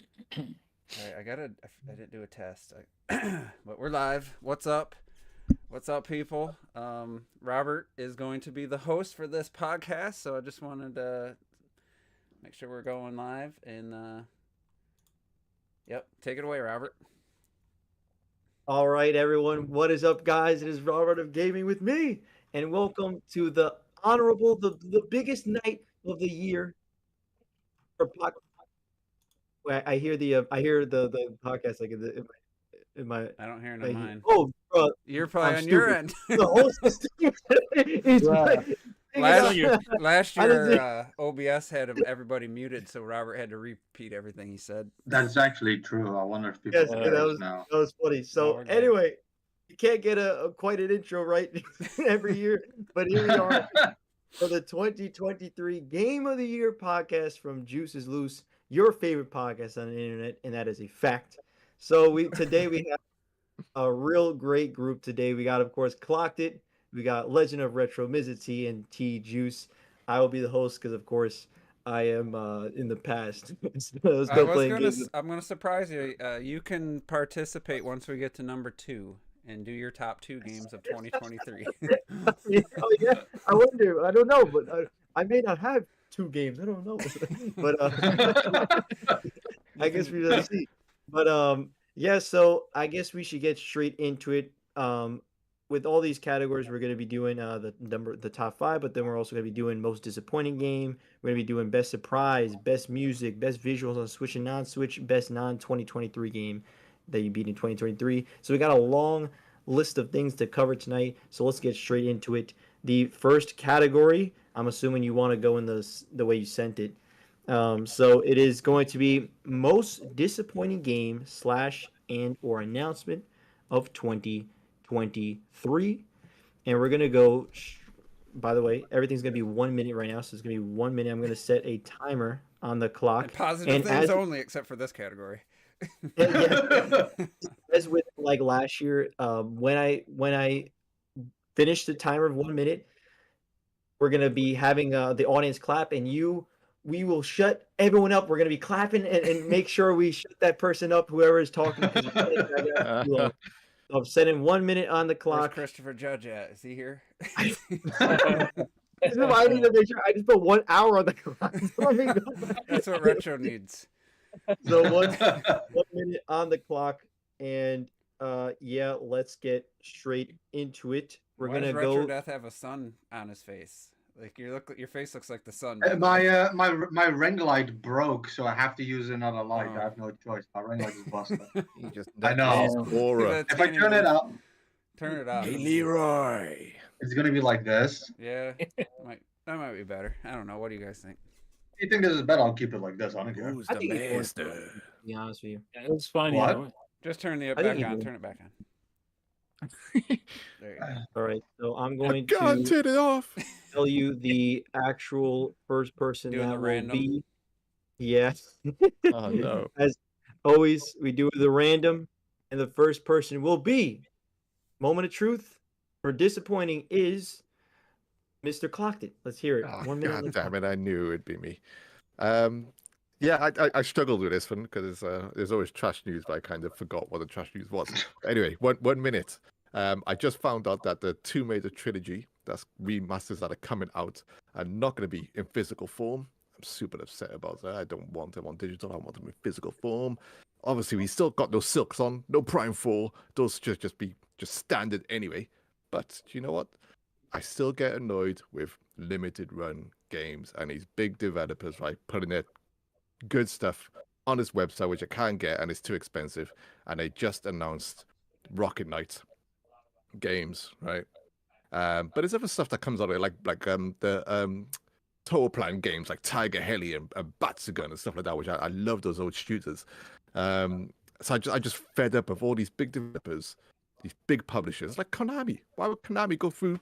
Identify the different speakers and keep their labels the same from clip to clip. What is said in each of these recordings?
Speaker 1: All right, I didn't do a test, but we're live. What's up? What's up, people? Robert is going to be the host for this podcast, so I just wanted to make sure we're going live. And yep, take it away, Robert.
Speaker 2: All right, everyone. What is up, guys? It is Robert of Gaming with me, and welcome to the honorable, the biggest night of the year for pod. I hear the podcast like in my
Speaker 1: I don't hear it on
Speaker 2: I hear,
Speaker 1: mine.
Speaker 2: oh, bro,
Speaker 1: You're probably
Speaker 2: I'm
Speaker 1: on your
Speaker 2: stupid.
Speaker 1: end.
Speaker 2: The host is stupid. He's
Speaker 3: Yeah.
Speaker 2: thinking
Speaker 3: It's on
Speaker 1: last
Speaker 3: your
Speaker 1: last
Speaker 2: I didn't
Speaker 1: year,
Speaker 2: see.
Speaker 1: OBS had everybody muted, so Robert had to repeat everything he said.
Speaker 4: That's actually true. I wonder if people
Speaker 2: Yes,
Speaker 4: can
Speaker 2: yeah,
Speaker 4: hear
Speaker 3: uh,
Speaker 4: us now.
Speaker 2: that was funny.
Speaker 1: No,
Speaker 2: So
Speaker 1: we're good.
Speaker 2: anyway, you can't get a quite an intro right every year, but here we are for the 2023 Game of the Year podcast from Juice is Loose, your favorite podcast on the internet, and that is a fact. So we have a real great group today. We got, of course, Clocked It. We got Legend of Retro, Mrs. T, and T Juice. I will be the host because, of course, I am in the past still playing games.
Speaker 1: I'm gonna surprise you. You can participate once we get to number 2 and do your top 2 games of 2023.
Speaker 2: Oh yeah, I wonder. I don't know, but I may not have two games. I don't know, but I guess we will see. But yeah. So I guess we should get straight into it. With all these categories, we're going to be doing the top five, but then we're also going to be doing most disappointing game. We're going to be doing best surprise, best music, best visuals on Switch and non-Switch, best non-2023 game that you beat in 2023. So we got a long list of things to cover tonight. So let's get straight into it. The first category, I'm assuming you want to go in the way you sent it. So it is going to be most disappointing game slash and or announcement of 2023, and we're gonna go. By the way, everything's gonna be 1 minute right now, so it's gonna be 1 minute. I'm gonna set a timer on the clock,
Speaker 1: Positive
Speaker 2: and
Speaker 1: things only, except for this category.
Speaker 2: yeah, as with like last year, when I finish the timer of 1 minute, we're gonna be having the audience clap, and we will shut everyone up. We're gonna be clapping and make sure we shut that person up, whoever is talking, because too long. So I'm setting 1 minute on the
Speaker 1: Where's
Speaker 2: clock.
Speaker 1: Christopher Judge at? Is he here?
Speaker 2: I need to make sure I just put 1 hour on the clock. So let me go
Speaker 1: That's what
Speaker 2: back.
Speaker 1: Retro needs.
Speaker 2: So 1 minute on the clock, and yeah, let's get straight into it. We're
Speaker 1: Why
Speaker 2: gonna
Speaker 1: does Retro
Speaker 2: go.
Speaker 1: Death have a sun on his face? Like your face looks like the sun.
Speaker 4: My ring light broke, so I have to use another light.
Speaker 1: Oh.
Speaker 4: I have no choice. My ring light is busted.
Speaker 3: he just
Speaker 4: I know.
Speaker 3: his aura.
Speaker 1: That's
Speaker 4: If I turn it up,
Speaker 1: turn it up.
Speaker 3: Hey, Leroy.
Speaker 4: it's gonna be like this.
Speaker 1: Yeah, that might be better. I don't know. What do you guys think?
Speaker 4: If you think this is better, I'll keep it like this. I don't care.
Speaker 3: Who's
Speaker 2: I
Speaker 3: the
Speaker 2: think it works,
Speaker 3: master?
Speaker 2: to be honest with you.
Speaker 3: Yeah, it's fun.
Speaker 4: What?
Speaker 3: Yeah.
Speaker 1: Just turn the
Speaker 2: I
Speaker 1: back
Speaker 2: think
Speaker 1: on.
Speaker 2: you-
Speaker 1: Turn it back on. There you go.
Speaker 2: All right, so I'm
Speaker 3: I
Speaker 2: going
Speaker 3: can't
Speaker 2: to
Speaker 3: turn it off.
Speaker 2: tell you the actual first person
Speaker 1: Doing
Speaker 2: that
Speaker 1: the
Speaker 2: will
Speaker 1: random.
Speaker 2: be. Yes.
Speaker 3: Oh no.
Speaker 2: As always, we do the random, and the first person will be moment of truth for disappointing is Mr. Clocked It. Let's hear it.
Speaker 3: Oh,
Speaker 2: 1 minute. on
Speaker 3: God
Speaker 2: the
Speaker 3: damn
Speaker 2: clock.
Speaker 3: it! I knew it'd be me. Yeah, I struggled with this one because there's always trash news, but I kind of forgot what the trash news was. Anyway, 1 minute. I just found out that the Tomb Raider trilogy, that's remasters that are coming out, are not going to be in physical form. I'm super upset about that. I don't want them on digital. I want them in physical form. Obviously, we still got no Silks on, no Prime 4. Those should just be standard anyway. But you know what? I still get annoyed with limited run games and these big developers, right, putting their good stuff on this website, which I can't get and it's too expensive. And they just announced Rocket Knight games, right? But there's other stuff that comes out of it, like the Total Plan games, like Tiger Heli and Batsugun and stuff like that, which I love those old shooters. So I just fed up of all these big developers, these big publishers, like Konami. Why would Konami go through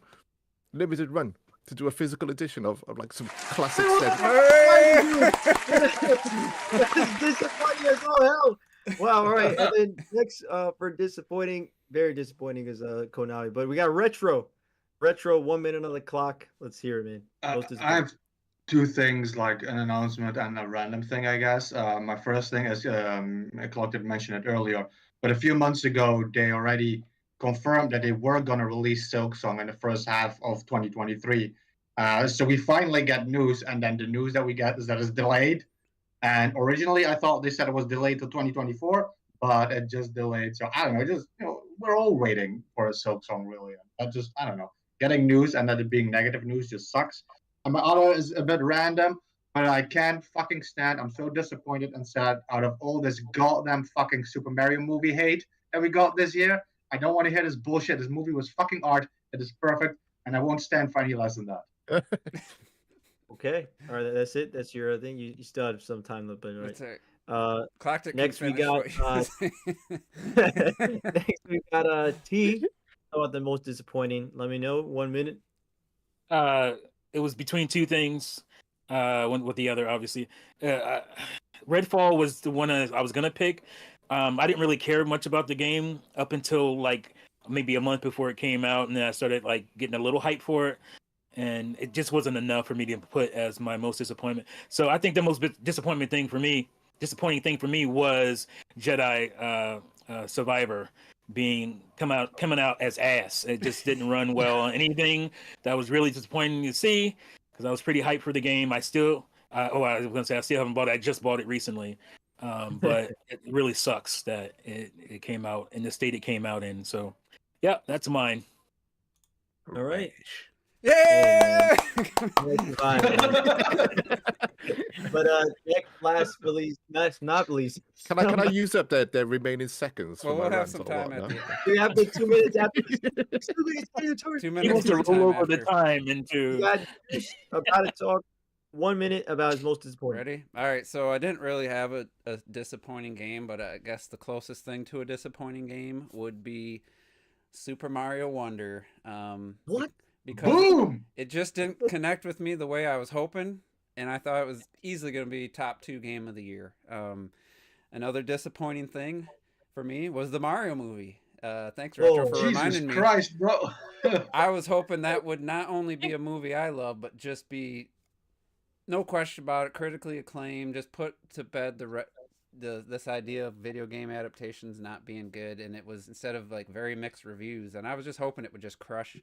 Speaker 3: limited run to do a physical edition of like some classic stuff?
Speaker 2: That is disappointing as all hell. Wow, all right. And then next for disappointing, very disappointing is Konami. But we got Retro. Retro, 1 minute on the clock. Let's hear it, man. Most
Speaker 4: I have two things, like an announcement and a random thing, I guess. My first thing is, Clark did mention it earlier, but a few months ago, they already confirmed that they were going to release Silksong in the first half of 2023. So we finally get news, and then the news that we get is that it's delayed. And originally, I thought they said it was delayed to 2024, but it just delayed. So I don't know. Just we're all waiting for a Silksong, really. I don't know. Getting news and that it being negative news just sucks. And my other is a bit random, but I can't fucking stand. I'm so disappointed and sad out of all this goddamn fucking Super Mario movie hate that we got this year. I don't want to hear this bullshit. This movie was fucking art. It is perfect, and I won't stand for any less than that.
Speaker 2: Okay, all right, that's it. That's your thing. You still have some time left, but
Speaker 1: That's
Speaker 2: right.
Speaker 1: it. Clocked
Speaker 2: Next we got next we got T. About the most disappointing. Let me know. 1 minute.
Speaker 5: It was between two things. One with the other, obviously. Redfall was the one I was gonna pick. I didn't really care much about the game up until like maybe a month before it came out, and then I started like getting a little hype for it, and it just wasn't enough for me to put as my most disappointment. So I think the most disappointing thing for me was Jedi Survivor coming out as ass. It just didn't run well on anything. That was really disappointing to see because I was pretty hyped for the game. I was gonna say I still haven't bought it. I just bought it recently, but it really sucks that it came out in the state it came out in. So yeah, that's mine.
Speaker 2: All right.
Speaker 1: Yeah.
Speaker 2: But last but not least.
Speaker 3: Can I use up the remaining seconds?
Speaker 1: Well,
Speaker 3: for
Speaker 1: we'll
Speaker 3: my
Speaker 1: have
Speaker 3: rant
Speaker 1: some
Speaker 3: or
Speaker 1: time
Speaker 3: what,
Speaker 1: at
Speaker 3: no?
Speaker 1: the end.
Speaker 2: We have the 2 minutes after. 2 minutes after
Speaker 1: 2
Speaker 5: He
Speaker 1: minutes.
Speaker 5: wants to
Speaker 1: free time
Speaker 5: roll over the
Speaker 1: after.
Speaker 5: time
Speaker 2: You
Speaker 5: into.
Speaker 2: got about to talk 1 minute about his most disappointing.
Speaker 1: Ready? All right. So I didn't really have a disappointing game, but I guess the closest thing to a disappointing game would be Super Mario Wonder.
Speaker 2: What?
Speaker 1: Because
Speaker 4: Boom!
Speaker 1: it just didn't connect with me the way I was hoping, and I thought it was easily going to be top 2 game of the year. Another disappointing thing for me was the Mario movie. Thanks, Retro, for
Speaker 4: Jesus
Speaker 1: reminding me.
Speaker 4: Christ, bro.
Speaker 1: I was hoping that would not only be a movie I love, but just be, no question about it, critically acclaimed. Just put to bed this idea of video game adaptations not being good, and it was instead of like very mixed reviews. And I was just hoping it would just crush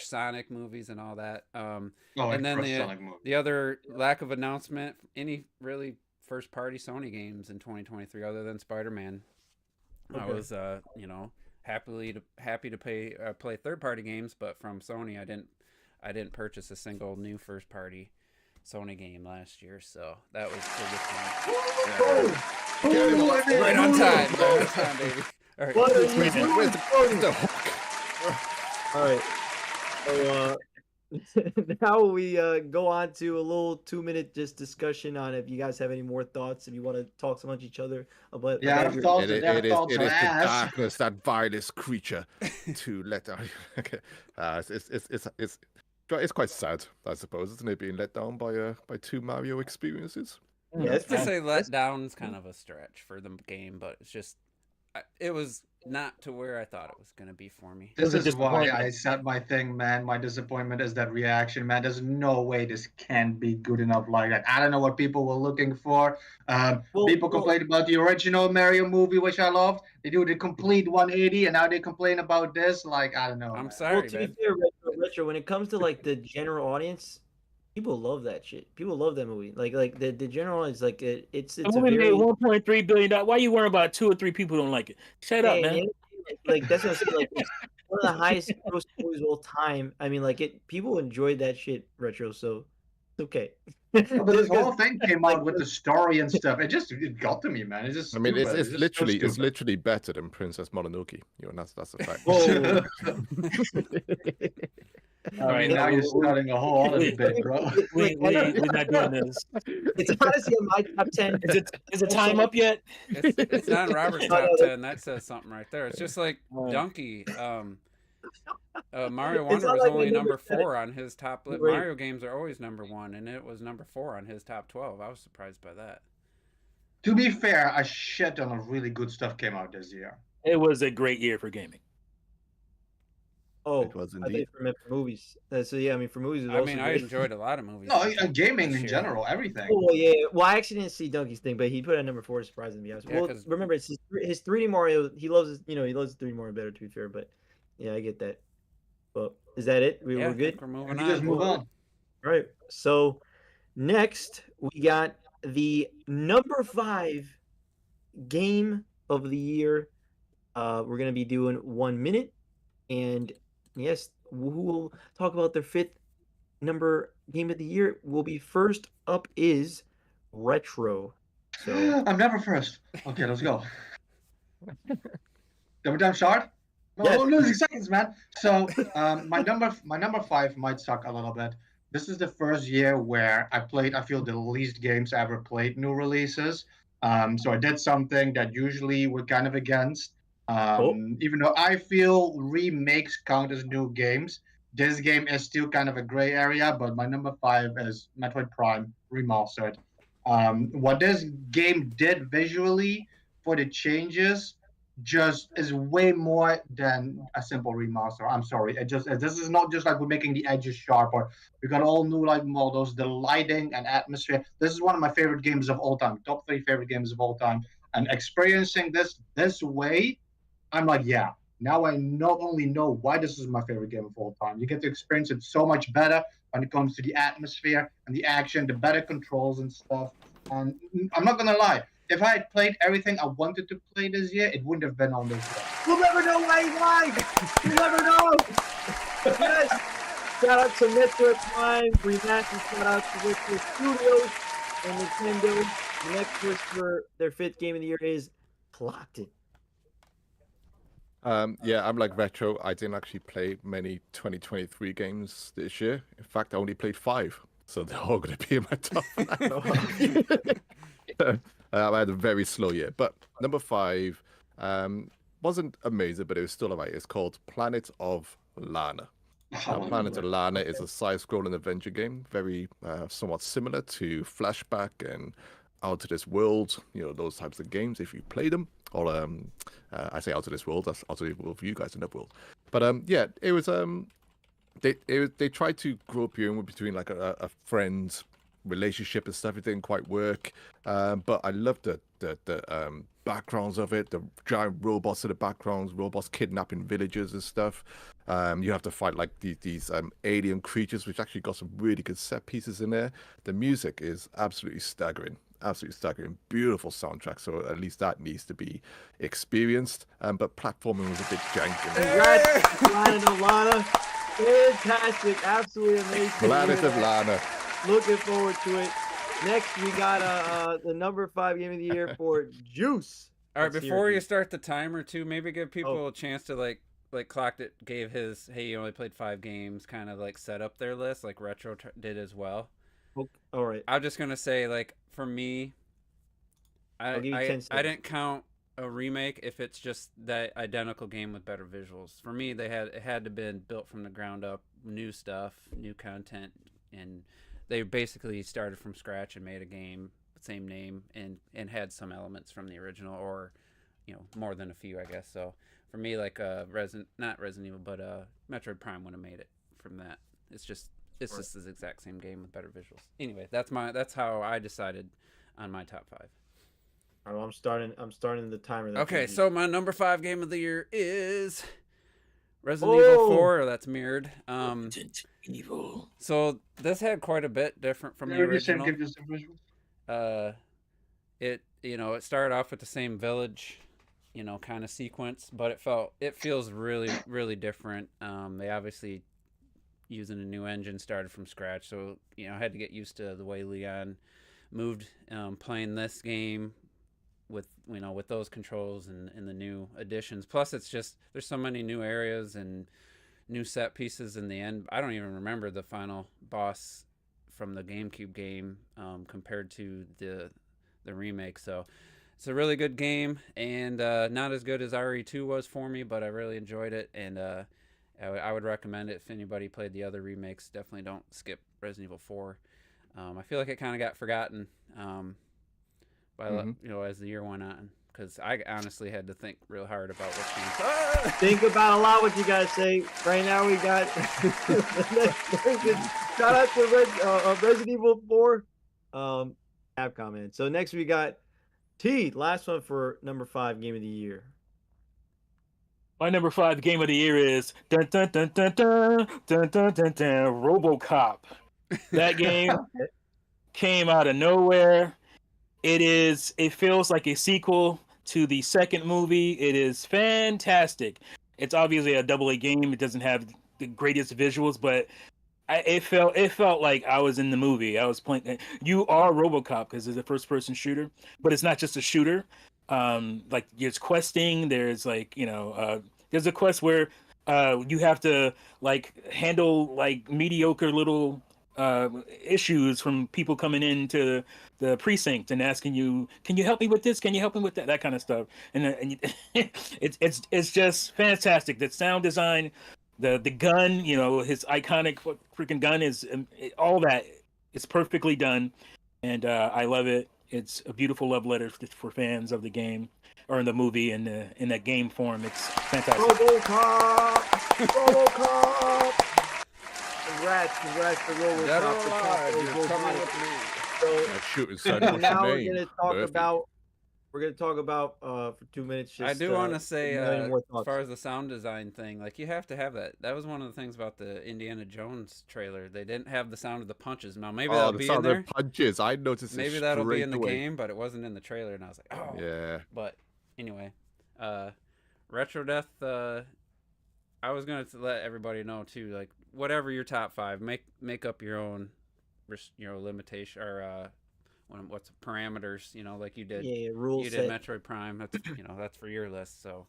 Speaker 1: Sonic movies and all that. And then the other lack of announcement, any really first party Sony games in 2023 other than Spider-Man. Okay. I was happy to play third party games, but from Sony I didn't purchase a single new first party Sony game last year, so that was right on time, baby. All right.
Speaker 3: Where's the hook?
Speaker 2: All right. So now we go on to a little 2 minute just discussion on if you guys have any more thoughts, if you want to talk amongst each other about.
Speaker 4: Yeah,
Speaker 3: It is the darkness, that vilest creature, to let down. Okay, it's quite sad, I suppose, isn't it, being let down by 2 Mario experiences?
Speaker 2: Yeah,
Speaker 1: to say let down is kind of a stretch for the game, but it's just it was not to where I thought it was going to be for me.
Speaker 4: This is why I said my thing, man. My disappointment is that reaction, man. There's no way this can be good enough like that. I don't know what people were looking for. People complained about the original Mario movie, which I loved. They do the complete 180, and now they complain about this. Like, I don't know.
Speaker 1: I'm sorry,
Speaker 2: well, to be fair, Retro, when it comes to like the general audience, people love that shit. People love that movie. Like the general audience, like it's a
Speaker 5: movie
Speaker 2: very
Speaker 5: made $1.3 billion. Why you worrying about 2 or 3 people don't like it? Shut up, man.
Speaker 2: Like that's what I'm saying. Like it's one of the highest gross movies of all time. I mean, like people enjoyed that shit, Retro. So it's okay.
Speaker 4: But this whole thing came out with the story and stuff. It got to me, man. It's just.
Speaker 3: I mean,
Speaker 4: stupid.
Speaker 3: it's literally better than Princess Mononoke. That's a fact.
Speaker 5: All right,
Speaker 4: now you're starting a whole other debate, bro.
Speaker 5: We're not doing this.
Speaker 2: It's honestly in my top 10.
Speaker 5: Is the time up yet?
Speaker 1: It's not in Robert's top 10. That says something right there. It's just like Donkey. Mario Wonder was only number 4 on his top list. Mario games are always number 1, and it was number 4 on his top 12. I was surprised by that.
Speaker 4: To be fair, a shit ton of really good stuff came out this year.
Speaker 5: It was a great year for gaming.
Speaker 2: Oh,
Speaker 3: It was
Speaker 2: I thought
Speaker 3: indeed.
Speaker 2: you meant for movies. So yeah, I mean for movies, it's
Speaker 1: I
Speaker 2: also
Speaker 1: mean, I
Speaker 2: great.
Speaker 1: enjoyed a lot of movies.
Speaker 4: No,
Speaker 1: this-
Speaker 4: gaming
Speaker 1: this
Speaker 4: in
Speaker 1: year.
Speaker 4: general, everything.
Speaker 2: Oh yeah. Well, I actually didn't see Donkey's thing, but he put it at number 4, surprising me.
Speaker 1: Yeah,
Speaker 2: Well,
Speaker 1: 'cause-
Speaker 2: remember it's his 3D Mario. He loves his, he loves 3D Mario better, to be fair. But yeah, I get that. But is that it?
Speaker 1: Yeah,
Speaker 2: We're
Speaker 1: I
Speaker 2: good.
Speaker 1: think we're moving
Speaker 4: And you just
Speaker 1: on.
Speaker 4: move on.
Speaker 2: All right. So next we got the number 5 game of the year. We're gonna be doing 1 minute, and yes, who will talk about their 5th number game of the year will be first up is Retro. So
Speaker 4: I'm never first. Okay, let's go. Double time start? No,
Speaker 2: Yes.
Speaker 4: I'm losing seconds, man. So my number 5 might suck a little bit. This is the first year where I feel the least games I ever played new releases. So I did something that usually we're kind of against. Even though I feel remakes count as new games, this game is still kind of a gray area, but my number 5 is Metroid Prime Remastered. What this game did visually for the changes just is way more than a simple remaster. I'm sorry. This is not just like we're making the edges sharper. We got all new like models, the lighting and atmosphere. This is one of my favorite games of all time. Top 3 favorite games of all time. And experiencing this way, I'm like, yeah. Now I not only know why this is my favorite game of all time. You get to experience it so much better when it comes to the atmosphere and the action, the better controls and stuff. And I'm not gonna lie. If I had played everything I wanted to play this year, it wouldn't have been on this list.
Speaker 2: we'll never know why he lied. We'll never know. Yes. Shout out to Metroid Prime Remastered. Shout out to Witcher Studios and Nintendo. The next list for their 5th game of the year is Clocked It.
Speaker 3: Yeah, I'm like Retro. I didn't actually play many 2023 games this year. In fact, I only played 5, so they're all going to be in my top 5. I had a very slow year, but number 5 wasn't amazing, but it was still alright. It's called Planet of Lana. Now, Planet of Lana is a side-scrolling adventure game, very somewhat similar to Flashback and Out of This World, those types of games if you play them. Or I say Out of This World, that's Out of This World for you guys in that world. But yeah, it was they tried to grow up in between like a friend relationship and stuff. It didn't quite work, but I loved the backgrounds of it, the giant robots in the backgrounds, robots kidnapping villagers and stuff. You have to fight like these alien creatures, which actually got some really good set pieces in there. The music is absolutely staggering. Beautiful soundtrack, so at least that needs to be experienced. But platforming was a bit janky.
Speaker 2: Congrats, Planet of Lana. Fantastic. Absolutely amazing.
Speaker 3: Planet of Lana.
Speaker 2: Looking forward to it. Next, we got the number 5 game of the year for Juice.
Speaker 1: All right,
Speaker 2: Let's hear
Speaker 1: before
Speaker 2: it,
Speaker 1: you
Speaker 2: Juice.
Speaker 1: start the timer too, maybe give people a chance to like Clocked It gave his hey, you only played 5 games, kind of like set up their list like Retro did as well.
Speaker 2: All right.
Speaker 1: I'm just gonna say like for me,
Speaker 2: I'll give you 10
Speaker 1: I
Speaker 2: seconds.
Speaker 1: didn't count a remake if it's just that identical game with better visuals. For me, it had to been built from the ground up, new stuff, new content, and they basically started from scratch and made a game, same name, and had some elements from the original, or more than a few, I guess. So for me, like not Resident Evil, but Metroid Prime would have made it from that. It's just the exact same game with better visuals. Anyway, that's how I decided on my top 5.
Speaker 2: All right, I'm starting the timer. That's
Speaker 1: Okay,
Speaker 2: easy.
Speaker 1: so my number 5 game of the year is Resident Evil 4. That's mirrored.
Speaker 5: Resident Evil.
Speaker 1: So this had quite a bit different from the original. It started off with the same village, kind of sequence, but it feels really, really different. They obviously using a new engine, started from scratch, so I had to get used to the way Leon moved playing this game with those controls and the new additions. Plus it's just there's so many new areas and new set pieces in the end. I don't even remember the final boss from the GameCube game compared to the remake. So it's a really good game, and not as good as RE2 was for me, but I really enjoyed it, and I would recommend it if anybody played the other remakes. Definitely don't skip Resident Evil 4. I feel like it kind of got forgotten as the year went on, because I honestly had to think real hard about what games.
Speaker 2: Think about a lot what you guys say. Right now we got shout out to Resident Evil 4, Capcom, man. So next we got T. Last one for number 5 game of the year.
Speaker 5: My number 5 game of the year is dun, dun, dun, dun, dun, dun, dun, dun, dun, RoboCop. That game came out of nowhere. It feels like a sequel to the second movie. It is fantastic. It's obviously a AA game. It doesn't have the greatest visuals, but it felt like I was in the movie. I was playing. You are RoboCop because it's a first-person shooter, but it's not just a shooter. Like there's questing. There's like there's a quest where you have to like handle like mediocre little issues from people coming into the precinct and asking you, can you help me with this, can you help me with that kind of stuff, and it's just fantastic. The sound design, the gun, his iconic freaking gun is all that. It's perfectly done, and I love it. It's a beautiful love letter for fans of the game or in the movie, and in that game form. It's fantastic.
Speaker 2: RoboCop. Congrats to RoboCop.
Speaker 1: Dead or alive, you're coming with me.
Speaker 2: So
Speaker 3: Shooting son,
Speaker 2: now
Speaker 3: what's
Speaker 2: we're
Speaker 3: your
Speaker 2: gonna
Speaker 3: name?
Speaker 2: talk
Speaker 3: Murphy.
Speaker 2: about. We're gonna talk about for 2 minutes. Just,
Speaker 1: I do want to say,
Speaker 2: a million more
Speaker 1: as
Speaker 2: thoughts.
Speaker 1: far as the sound design thing, like you have to have that. That was one of the things about the Indiana Jones trailer. They didn't have the sound of the punches. Now maybe that'll
Speaker 3: the
Speaker 1: be in
Speaker 3: sound
Speaker 1: there.
Speaker 3: of punches. I noticed.
Speaker 1: Maybe
Speaker 3: it
Speaker 1: that'll be
Speaker 3: straight
Speaker 1: in the
Speaker 3: away.
Speaker 1: game, but it wasn't in the trailer, and I was like, oh.
Speaker 3: Yeah.
Speaker 1: But anyway, Retro Death. I was gonna let everybody know too, like whatever your top 5, make up your own, limitation or what's parameters, like you did.
Speaker 2: Yeah, rules.
Speaker 1: You did Metroid Prime. That's that's for your list. So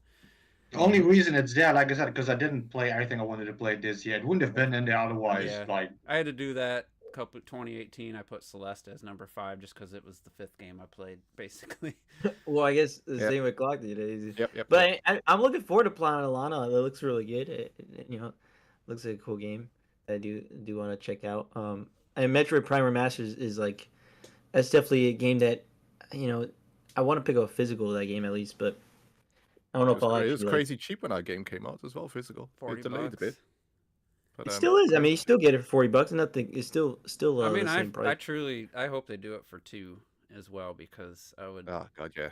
Speaker 4: The only reason it's there, like I said, because I didn't play everything I wanted to play this year. It wouldn't have been in there otherwise.
Speaker 1: Yeah.
Speaker 4: Like
Speaker 1: I had to do that. 2018, I put Celeste as number 5 just because it was the 5th game I played, basically.
Speaker 2: Well, I guess the
Speaker 3: Yep.
Speaker 2: same with Glock did.
Speaker 3: Yep.
Speaker 2: But I'm looking forward to Planet Alana. It looks really good. It looks like a cool game. I do want to check out. And Metroid Prime Remastered is like, that's definitely a game that, I want to pick up a physical of that game at least, but I don't know if I'll
Speaker 3: It
Speaker 2: actually.
Speaker 3: was crazy cheap when that game came out as well, physical.
Speaker 1: $40.
Speaker 3: It delayed a bit. But,
Speaker 2: It still is. I mean, you still get it for $40. Nothing. It's still.
Speaker 1: I mean,
Speaker 2: the same price.
Speaker 1: I hope they do it for 2 as well, because I would.
Speaker 3: Oh god, yeah.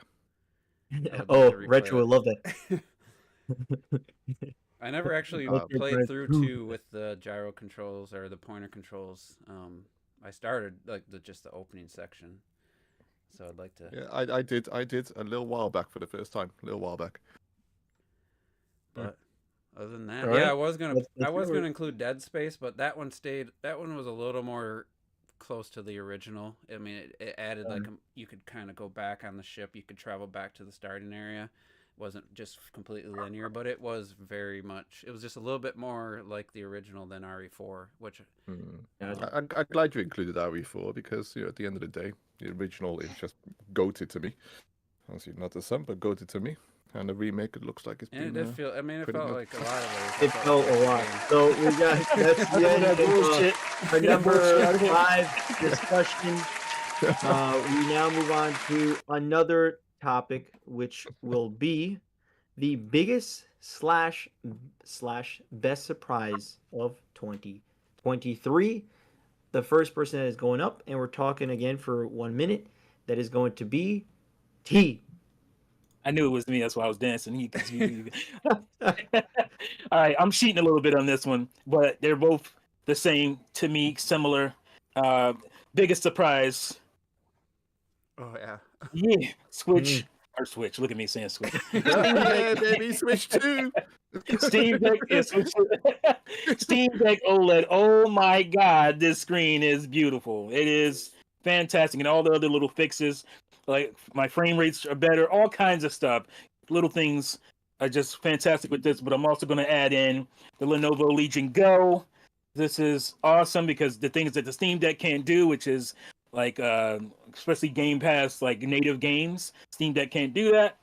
Speaker 1: would like
Speaker 2: Oh,
Speaker 1: to replay
Speaker 2: Retro would love that.
Speaker 1: I never actually
Speaker 2: Okay,
Speaker 1: played
Speaker 2: Brett.
Speaker 1: through 2 with the gyro controls or the pointer controls. I started like just the opening section, so I'd like to.
Speaker 3: Yeah, I did a little while back for the first time. A little while back.
Speaker 1: But other than that,
Speaker 2: All right.
Speaker 1: I was gonna
Speaker 2: Let's do it.
Speaker 1: include Dead Space, but that one was a little more close to the original. I mean, it added like you could kind of go back on the ship, you could travel back to the starting area. It wasn't just completely linear, but it was just a little bit more like the original than RE4, which
Speaker 2: Yeah,
Speaker 3: I'm glad you included RE4 because at the end of the day, the original is just goated to me. Honestly, not the sum, but goated to me. And the remake, it looks like it's
Speaker 1: and it
Speaker 3: been.
Speaker 1: did feel. I mean, it
Speaker 3: pretty
Speaker 1: felt
Speaker 3: good.
Speaker 1: like a lot of ways.
Speaker 2: It felt a lot. So we got that's the end of our number 5 discussion. We now move on to another topic, which will be the biggest slash best surprise of 2023. The first person that is going up, and we're talking again for 1 minute. That is going to be T.
Speaker 5: I knew it was me. That's why I was dancing. All right, I'm cheating a little bit on this one, but they're both the same to me, similar. Biggest surprise.
Speaker 1: Oh yeah.
Speaker 5: Yeah, Switch or Switch. Look at me saying Switch.
Speaker 3: Yeah, baby, Switch 2.
Speaker 5: Steam Deck is Steam Deck OLED. Oh my God, this screen is beautiful. It is fantastic, and all the other little fixes, like my frame rates are better. All kinds of stuff. Little things are just fantastic with this. But I'm also going to add in the Lenovo Legion Go. This is awesome because the things that the Steam Deck can't do, which is like especially Game Pass, like native games, Steam Deck can't do that.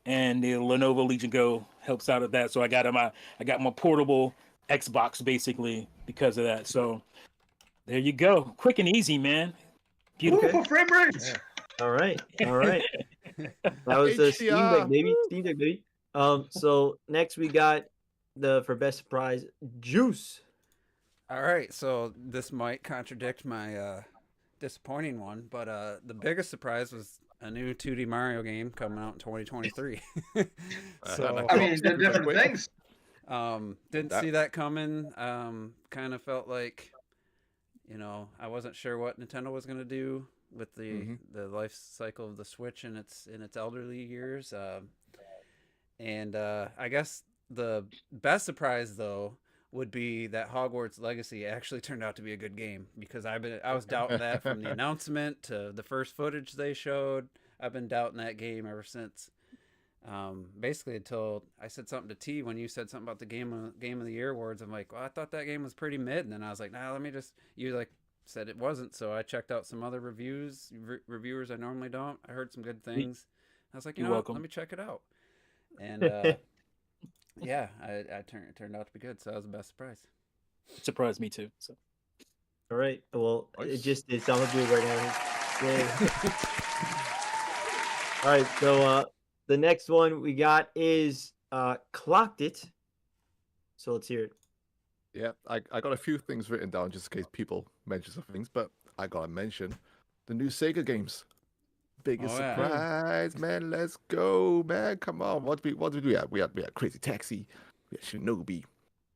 Speaker 5: And the Lenovo Legion Go helps out at that. So I got my portable Xbox basically because of that. So there you go. Quick and easy, man. Beautiful.
Speaker 4: for frame rates.
Speaker 2: All right. That was the Steam Deck,
Speaker 3: HDR.
Speaker 2: baby. Steam Deck, baby. So next we got for best surprise, Juice.
Speaker 1: All right, so this might contradict my disappointing one, but the biggest surprise was a new 2D Mario game coming out in 2023. So
Speaker 4: I mean, they're different things.
Speaker 1: didn't
Speaker 3: That-
Speaker 1: see that coming. Kind of felt like, I wasn't sure what Nintendo was gonna do with the life cycle of the Switch in its elderly years. And I guess the best surprise though would be that Hogwarts Legacy actually turned out to be a good game, because I was doubting that from the announcement to the first footage they showed. I've been doubting that game ever since. Basically until I said something to T when you said something about the game of the year awards. I'm like, well, I thought that game was pretty mid, and then I was like, nah, you like said it wasn't, so I checked out some other reviewers I normally don't. I heard some good things. I was like,
Speaker 5: You're
Speaker 1: what?
Speaker 5: welcome.
Speaker 1: Let me check it out. And yeah, it turned out to be good, so that was the best surprise.
Speaker 5: It surprised me too. So
Speaker 2: All right. Well, it
Speaker 3: Nice.
Speaker 2: just did. So I'm gonna do it right now. Yay. All right. So the next one we got is Clocked It. So let's hear it.
Speaker 3: Yeah, I got a few things written down just in case people mention some things, but I gotta mention the new Sega games. Biggest
Speaker 1: Oh, yeah.
Speaker 3: surprise, man! Let's go, man! Come on, what did we have? We had Crazy Taxi, we had Shinobi, we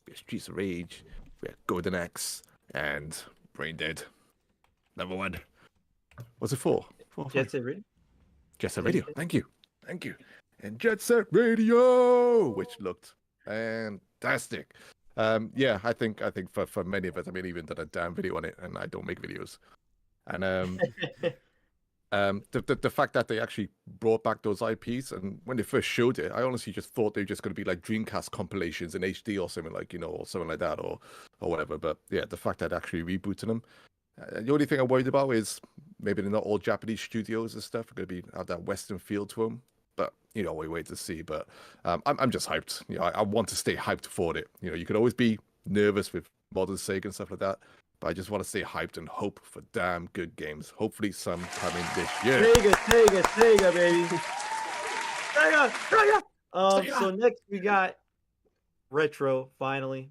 Speaker 3: had Streets of Rage, we had Golden Axe, and Brain Dead. Number one. What's it for?
Speaker 2: Jet Set Radio.
Speaker 3: Jet Set Radio. Thank you. And Jet Set Radio, which looked fantastic. Yeah, I think for many of us, I mean, even done a damn video on it, and I don't make videos. And the fact that they actually brought back those IPs, and when they first showed it, I honestly just thought they were just going to be like Dreamcast compilations in HD or something like, or something like that, or whatever. But yeah, the fact that actually rebooting them. The only thing I'm worried about is maybe they're not all Japanese studios and stuff are going to have that Western feel to them. But we wait to see. But I'm just hyped. I want to stay hyped for it. You could always be nervous with modern Sega and stuff like that, but I just want to stay hyped and hope for damn good games. Hopefully, some coming this year.
Speaker 2: Sega, baby. Sega. So next we got Retro. Finally,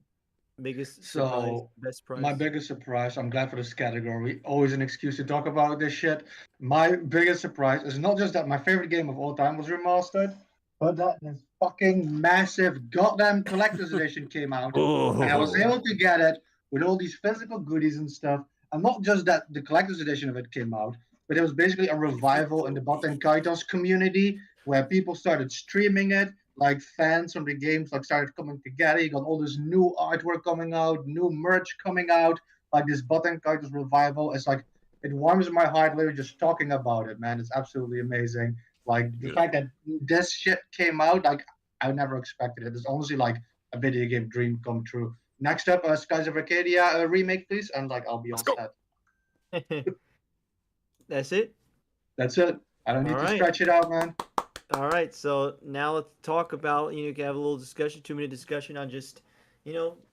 Speaker 2: biggest surprise,
Speaker 4: So,
Speaker 2: best prize.
Speaker 4: My biggest surprise, I'm glad for this category. Always an excuse to talk about this shit. My biggest surprise is not just that my favorite game of all time was remastered, but that this fucking massive goddamn collector's edition came out. And I was able to get it with all these physical goodies and stuff. And not just that the collector's edition of it came out, but it was basically a revival in the Baten Kaitos community where people started streaming it. Like fans from the games started coming together. You got all this new artwork coming out, new merch coming out. Like this Baten Kaitos revival. It's like it warms my heart literally just talking about it, man. It's absolutely amazing. Like the fact that this shit came out, like I never expected it. It's honestly like a video game dream come true. Next up, Skies of Arcadia remake, please, and I'll be all set.
Speaker 2: That's it.
Speaker 4: That's it. I don't need
Speaker 2: All
Speaker 4: to
Speaker 2: right.
Speaker 4: stretch it out, man.
Speaker 2: All right, so now let's talk about, you can have a little discussion, 2-minute discussion on just,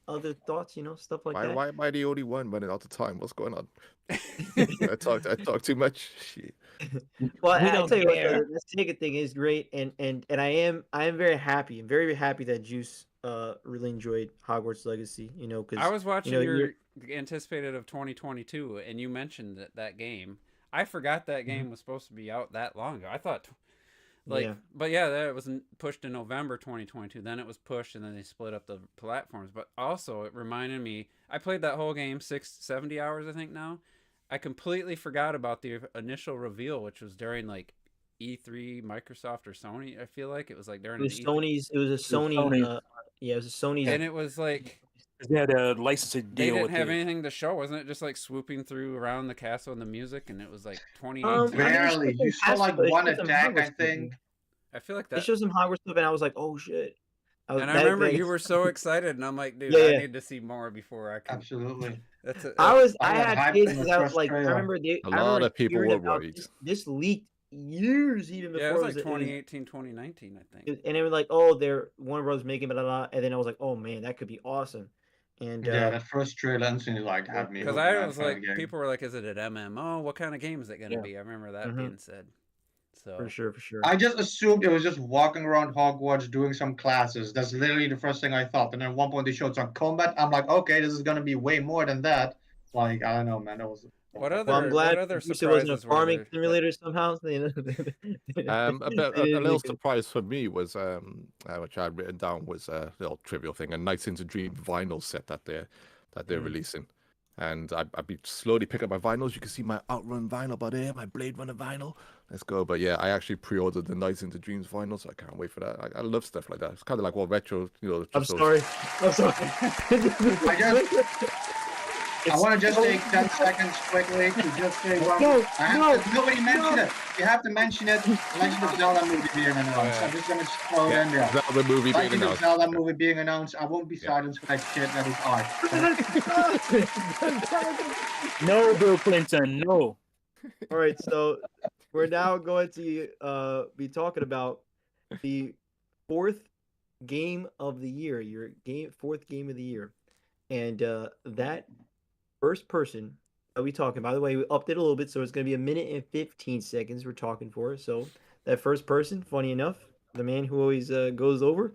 Speaker 2: other thoughts, stuff like that.
Speaker 3: Why am I the only one running out of time? What's going on? I talk too much. Shit.
Speaker 2: Well,
Speaker 5: We
Speaker 2: I
Speaker 5: don't
Speaker 2: tell you what,
Speaker 5: care.
Speaker 2: the Sega thing is great, and I am very happy. I'm very happy that Juice really enjoyed Hogwarts Legacy. Because
Speaker 1: I was watching
Speaker 2: you're-
Speaker 1: your anticipated of 2022, and you mentioned that game. I forgot that game was supposed to be out that long ago. I thought,
Speaker 2: Yeah.
Speaker 1: but yeah, that was pushed in November 2022. Then it was pushed, and then they split up the platforms. But also, it reminded me, I played that whole game 70 hours, I think now. I completely forgot about the initial reveal, which was during E3, Microsoft or Sony. I feel like it was during
Speaker 2: It was
Speaker 1: an
Speaker 2: Sony's. It was a Sony.
Speaker 5: Sony.
Speaker 2: Yeah, it was a Sony's.
Speaker 1: and it was like
Speaker 5: they had a licensing
Speaker 1: they
Speaker 5: deal
Speaker 1: didn't
Speaker 5: with
Speaker 1: have
Speaker 5: the-
Speaker 1: anything to show, wasn't it? Just swooping through around the castle and the music, and it was 2018.
Speaker 2: I mean,
Speaker 4: Barely.
Speaker 2: it's
Speaker 4: You
Speaker 2: just
Speaker 4: saw
Speaker 2: some
Speaker 4: like
Speaker 2: Hogwarts-
Speaker 4: one
Speaker 2: it's just some
Speaker 4: attack, I
Speaker 2: Hogwarts stuff,
Speaker 4: think.
Speaker 1: I feel like
Speaker 2: They
Speaker 1: that.
Speaker 2: showed some Hogwarts stuff, and I was like, oh shit.
Speaker 1: And I remember you were so excited, and I'm like, dude,
Speaker 2: Yeah,
Speaker 1: I
Speaker 2: yeah.
Speaker 1: need to see more before I can.
Speaker 4: Absolutely.
Speaker 1: That's it.
Speaker 2: I
Speaker 4: I got
Speaker 2: had
Speaker 4: hyped
Speaker 2: kids
Speaker 4: from the
Speaker 2: because I was
Speaker 4: first
Speaker 2: like, I
Speaker 4: trailer.
Speaker 2: remember
Speaker 3: A lot of people
Speaker 2: hearing
Speaker 3: were
Speaker 2: about
Speaker 3: worried.
Speaker 2: This leaked years even before
Speaker 1: Yeah, it was
Speaker 2: it was-
Speaker 1: 2018, 2019, I think.
Speaker 2: and they were like, oh, they're Warner Bros. Making blah, blah, blah. And then I was like, oh man, that could be awesome. And
Speaker 4: Yeah, that first trailer instantly had me.
Speaker 1: Because
Speaker 4: hooked,
Speaker 1: I
Speaker 4: man,
Speaker 1: was
Speaker 4: for that
Speaker 1: like,
Speaker 4: game.
Speaker 1: people were like, is it an MMO? What kind of game is it going to
Speaker 2: Yeah.
Speaker 1: be? I remember that
Speaker 2: Mhm.
Speaker 1: being said. So
Speaker 2: For sure, for sure.
Speaker 4: I just assumed it was just walking around Hogwarts doing some classes. That's literally the first thing I thought. And then at one point they showed some combat. I'm like, okay, this is gonna be way more than that. Like, I don't know, man. That was.
Speaker 1: what
Speaker 2: Well, I'm
Speaker 1: other
Speaker 2: glad
Speaker 1: what other
Speaker 2: it wasn't a
Speaker 1: surprises were
Speaker 2: farming
Speaker 1: there?
Speaker 2: simulator somehow. You know,
Speaker 3: A
Speaker 2: They didn't
Speaker 3: little
Speaker 2: make it.
Speaker 3: surprise for me was which I had written down was a little trivial thing, a Nights into Dream vinyl set that they're releasing. And I've been slowly picking up my vinyls. You can see my Outrun vinyl by there, my Blade Runner vinyl. Let's go. But yeah, I actually pre-ordered the Nights into Dreams vinyl, so I can't wait for that. I love stuff like that. It's kind of like what retro,
Speaker 2: I'm
Speaker 3: just those-
Speaker 2: sorry. I'm sorry.
Speaker 4: I want to just take 10 seconds quickly to just say one.
Speaker 2: No,
Speaker 4: Nobody mentioned it. You have to mention it. Mention the Zelda movie being announced. I'm just going to throw it in there.
Speaker 3: Zelda movie being
Speaker 4: Like the
Speaker 3: announced.
Speaker 4: Zelda movie being announced, I won't be silenced for that shit. That is art.
Speaker 5: No, Bill Clinton. No.
Speaker 2: All right, so we're now going to be talking about the fourth game of the year, fourth game of the year, and that first person that we talking. By the way, we upped it a little bit, so it's going to be 1:15 we're talking for. So that first person, funny enough, the man who always goes over,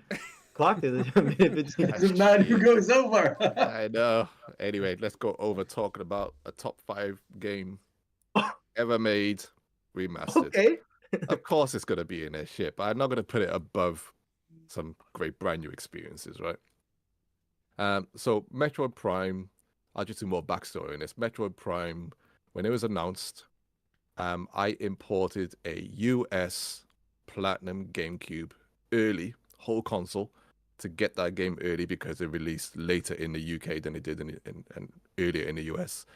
Speaker 2: clocked it.
Speaker 4: The man who goes over.
Speaker 3: I know. Anyway, let's go over talking about a top 5 game ever made, remastered.
Speaker 2: Okay.
Speaker 3: Of course it's going to be in their shit, but I'm not going to put it above some great brand new experiences, right? So Metroid Prime, I'll just do more backstory on this. Metroid Prime, when it was announced, I imported a US Platinum GameCube early, whole console, to get that game early because it released later in the UK than it did in earlier in the US.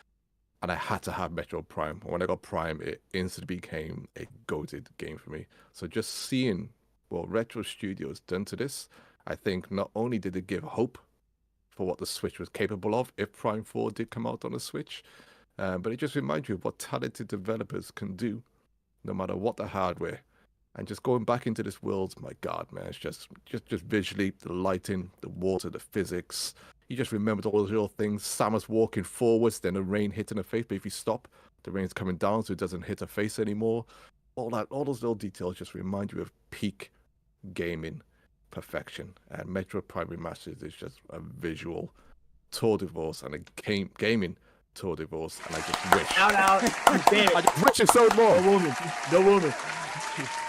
Speaker 3: And I had to have Metroid Prime. When I got Prime, it instantly became a goated game for me. So just seeing what Retro Studios done to this, I think not only did it give hope for what the Switch was capable of if Prime 4 did come out on the Switch, but it just reminds you of what talented developers can do, no matter what the hardware. And just going back into this world, my God, man, it's just visually, the lighting, the water, the physics. You just remembered all those little things. Samus walking forwards, then the rain hitting her face, but if you stop, the rain's coming down so it doesn't hit her face anymore. All those little details just remind you of peak gaming perfection. And Metroid Prime Remastered is just a visual tour de force and a gaming tour de force. And I just wish.
Speaker 2: Out. Damn it.
Speaker 3: I just wish it sold more.
Speaker 2: The woman,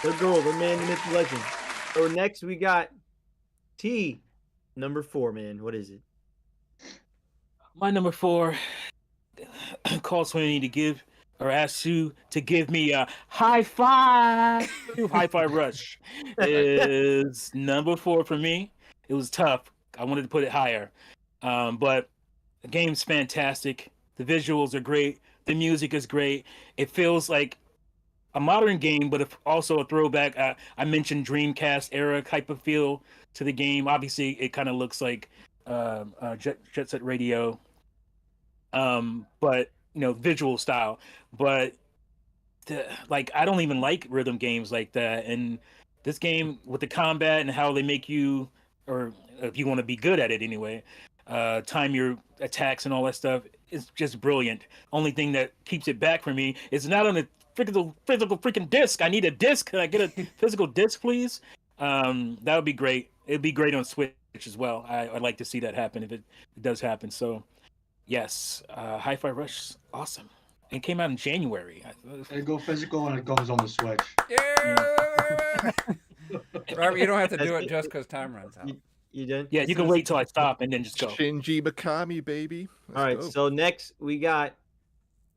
Speaker 2: the girl, the man, the myth, the legend. So next we got T, number 4, man. What is it?
Speaker 5: My number 4 calls for me to give or ask you to give me a high five. Hi-Fi Rush is number 4 for me. It was tough. I wanted to put it higher. But the game's fantastic. The visuals are great. The music is great. It feels like a modern game, but also a throwback. I mentioned Dreamcast era type of feel to the game. Obviously, it kind of looks like Jet Set Radio, but visual style. But I don't even like rhythm games like that. And this game with the combat and how they make you, or if you want to be good at it anyway, time your attacks and all that stuff is just brilliant. Only thing that keeps it back for me is not on a physical freaking disc. I need a disc. Can I get a physical disc, please? That would be great. It'd be great on Switch as well. I'd like to see that happen if it does happen. So, yes, Hi-Fi Rush, awesome. It came out in January.
Speaker 4: It go physical and it goes on the Switch.
Speaker 1: Yeah. Robert, you don't have to do it just because time runs out.
Speaker 2: You done?
Speaker 5: Yeah, you can wait till I stop and then just go.
Speaker 3: Shinji Mikami, baby. Let's
Speaker 2: All right,
Speaker 3: go.
Speaker 2: so next we got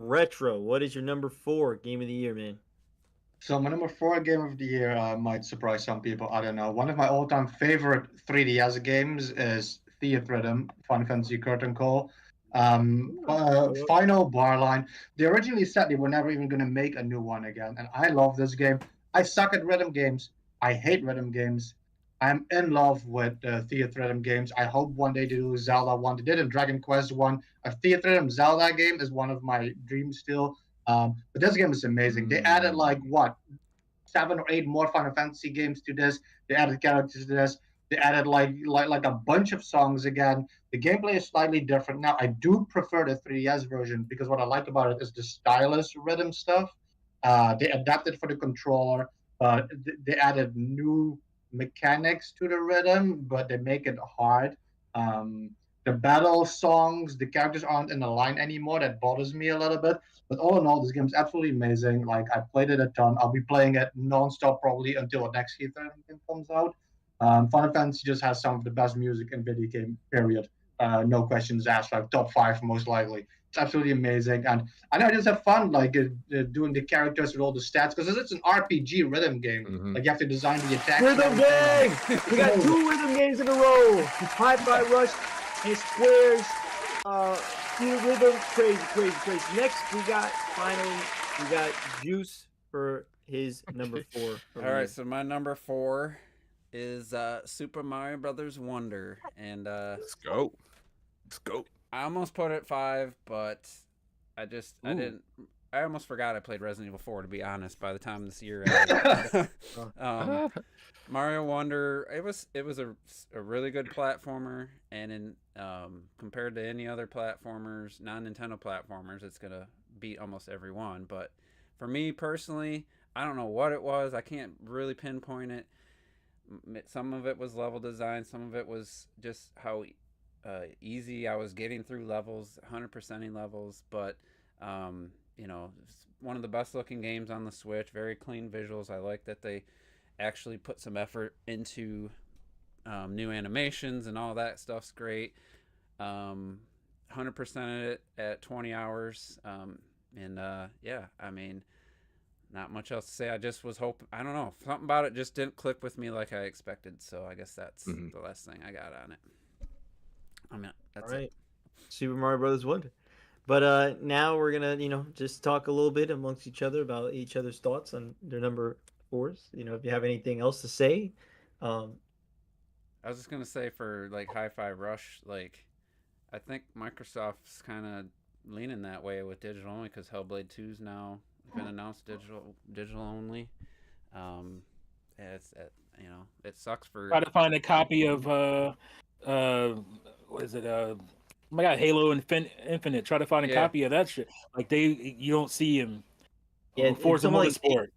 Speaker 2: Retro. What is your number 4 game of the year, man?
Speaker 4: So my number 4 game of the year might surprise some people. I don't know. One of my all-time favorite 3DS games is Theatrhythm, Final Fantasy Curtain Call. Final bar line. They originally said they were never even going to make a new one again, and I love this game. I suck at rhythm games. I hate rhythm games. I'm in love with Theatrhythm games. I hope one day to do Zelda one. They did a Dragon Quest one. A Theatrhythm Zelda game is one of my dreams still. But this game is amazing. They added 7 or 8 more Final Fantasy games to this. They added characters to this. They added like a bunch of songs again. The gameplay is slightly different. Now I do prefer the 3DS version because what I like about it is the stylus rhythm stuff. They adapted for the controller, but they added new mechanics to the rhythm, but they make it hard. Um, the battle songs, the characters aren't in a line anymore. That bothers me a little bit. But all in all, this game is absolutely amazing. Like I played it a ton. I'll be playing it nonstop probably until the next Heath game comes out. Final Fantasy just has some of the best music in video game. Period. No questions asked. Like top 5 most likely. It's absolutely amazing, and I know I just have fun like doing the characters with all the stats because it's an RPG rhythm game.
Speaker 3: Mhm.
Speaker 4: Like you have to design the attacks.
Speaker 2: Rhythm game! We got 2 rhythm games in a row. Hi-Fi Rush and Squares. Speed Rhythm, crazy. Next, we got Juice for his number 4.
Speaker 1: All right, so my number 4 is Super Mario Brothers Wonder, and
Speaker 3: Let's go.
Speaker 1: I almost put it at 5, but I almost forgot I played Resident Evil 4, to be honest, by the time this year ended. Mario Wonder, it was a really good platformer, and in compared to any other platformers, non-Nintendo platformers, it's gonna beat almost every one. But for me personally, I don't know what it was. I can't really pinpoint it. Some of it was level design, some of it was just how easy I was getting through levels, 100%ing levels, but it's one of the best looking games on the Switch. Very clean visuals. I like that they actually put some effort into new animations, and all that stuff's great. 100% it at 20 hours, yeah, I mean, not much else to say. I just was hoping, I don't know, something about it just didn't click with me like I expected, so I guess that's the last thing I got on it. I mean, that's
Speaker 2: All right.
Speaker 1: it.
Speaker 2: Super Mario Brothers Wonder. But now we're gonna, just talk a little bit amongst each other about each other's thoughts on their number 4s. If you have anything else to say.
Speaker 1: I was just gonna say for like Hi-Fi Rush, like I think Microsoft's kind of leaning that way with digital only because Hellblade 2's now been announced digital only. It sucks for.
Speaker 5: Try to find a copy of what is it? Oh my God, Halo Infinite. Try to find a copy of that shit. Like you don't see him.
Speaker 2: Yeah,
Speaker 5: Forza Motorsport.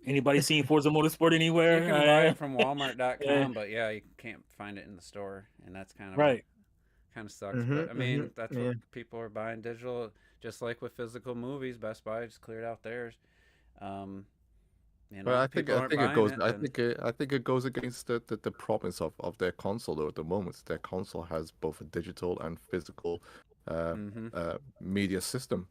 Speaker 5: Anybody seen Forza Motorsport anywhere?
Speaker 1: You can buy it from Walmart.com, but yeah, you can't find it in the store, and that's kind of
Speaker 5: right.
Speaker 1: Kind of sucks, but I mean that's what people are buying digital. Just like with physical movies, Best Buy just cleared out theirs.
Speaker 3: Well, I think it goes. I think it goes against the promise of their console though. At the moment, their console has both a digital and physical media system.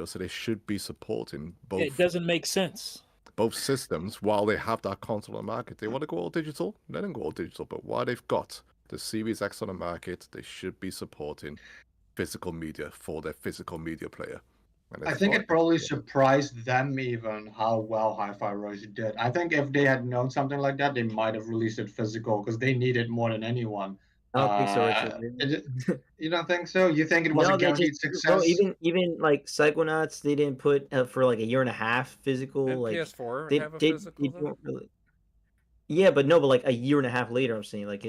Speaker 3: So they should be supporting both.
Speaker 5: It doesn't make sense.
Speaker 3: Both systems while they have that console on the market. They want to go all digital, let them go all digital. But while they've got the Series X on the market, they should be supporting physical media for their physical media player.
Speaker 4: I think it probably surprised them even how well Hi-Fi Rush did. I think if they had known something like that, they might have released it physical because they need it more than anyone.
Speaker 2: I don't think so, Richard.
Speaker 4: You don't think so? You think it was a guaranteed success?
Speaker 2: No, even like Psychonauts, they didn't put for like a year and a half physical.
Speaker 1: Didn't
Speaker 2: like
Speaker 1: PS4 have a physical.
Speaker 2: Yeah, but like a year and a half later, I'm saying like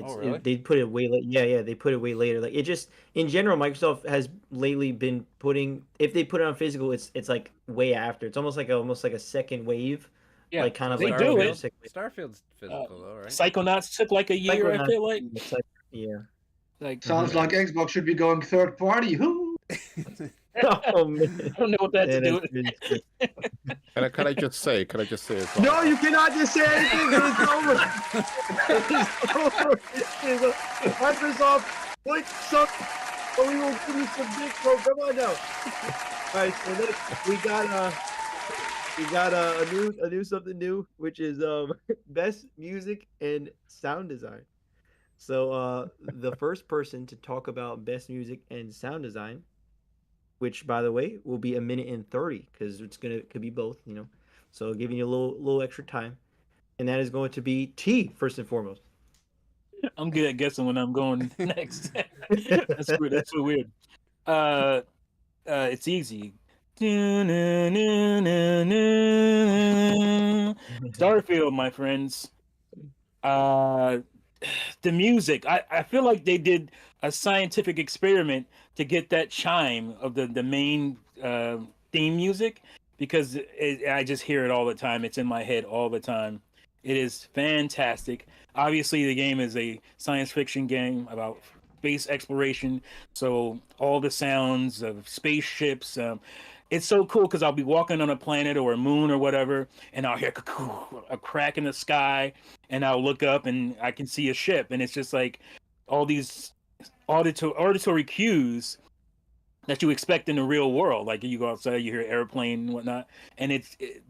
Speaker 2: they put it way late. Yeah, they put it way later. Like it just in general, Microsoft has lately been putting if they put it on physical, it's like way after. It's almost like a second wave.
Speaker 5: Yeah,
Speaker 2: like kind of
Speaker 5: they
Speaker 2: like
Speaker 5: do it.
Speaker 1: Starfield's physical though, right?
Speaker 5: Psychonauts took like a year. I feel like.
Speaker 2: Yeah.
Speaker 5: Like
Speaker 4: sounds like Xbox should be going third party. Who?
Speaker 2: Oh man,
Speaker 5: I don't know what that to do with.
Speaker 3: Can I just say as well?
Speaker 2: No, you cannot just say anything. It's over. It's over. Microsoft, point some, or we will give you some big pro. Come on now. All right, so next we got a new something new, which is best music and sound design. So the first person to talk about best music and sound design, which by the way will be 1 minute and 30 because could be both, so giving you a little extra time, and that is going to be T first and foremost.
Speaker 5: I'm good at guessing when I'm going next. That's weird. That's so weird. It's easy. Starfield, my friends. The music, I feel like they did a scientific experiment to get that chime of the main theme music, because I just hear it all the time. It's in my head all the time. It is fantastic. Obviously, the game is a science fiction game about space exploration, so all the sounds of spaceships. It's so cool because I'll be walking on a planet or a moon or whatever, and I'll hear a crack in the sky, and I'll look up and I can see a ship, and it's just like all these auditory cues that you expect in the real world. Like you go outside, you hear airplane and whatnot, and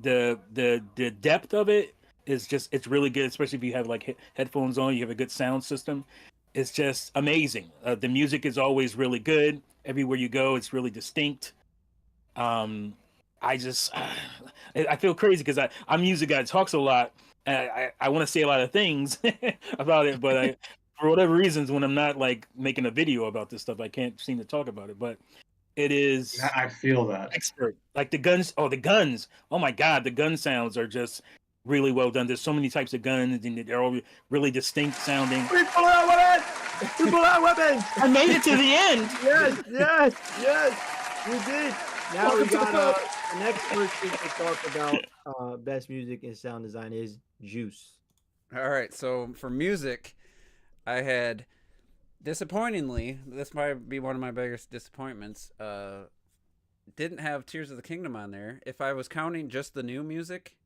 Speaker 5: the depth of it is just, it's really good, especially if you have like headphones on, you have a good sound system. It's just amazing. The music is always really good. Everywhere you go, it's really distinct. I feel crazy because I'm a music guy that talks a lot. And I want to say a lot of things about it, but for whatever reasons, when I'm not like making a video about this stuff, I can't seem to talk about it. But it is.
Speaker 4: I feel that.
Speaker 5: Expert. Like the guns. Oh, the guns. Oh my God, the gun sounds are just really well done. There's so many types of guns, and they're all really distinct sounding.
Speaker 2: We pull out weapons! We pull out weapons!
Speaker 5: I made it to the end.
Speaker 2: Yes, we did. Now we got the next person to talk about best music and sound design is Juice.
Speaker 1: All right, so for music, I had, disappointingly, this might be one of my biggest disappointments, didn't have Tears of the Kingdom on there. If I was counting just the new music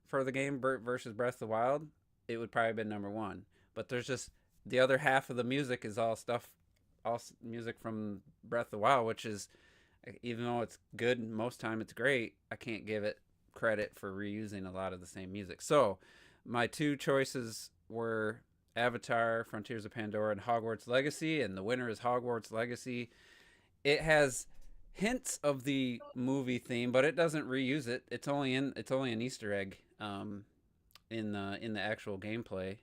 Speaker 1: for the game versus Breath of the Wild, it would probably have been number one. But there's just, the other half of the music is all music from Breath of the Wild, which is, even though it's good most time, it's great, I can't give it credit for reusing a lot of the same music. So my two choices were Avatar, Frontiers of Pandora, and Hogwarts Legacy, and the winner is Hogwarts Legacy. It has hints of the movie theme, but it doesn't reuse it. It's only an Easter egg in the actual gameplay.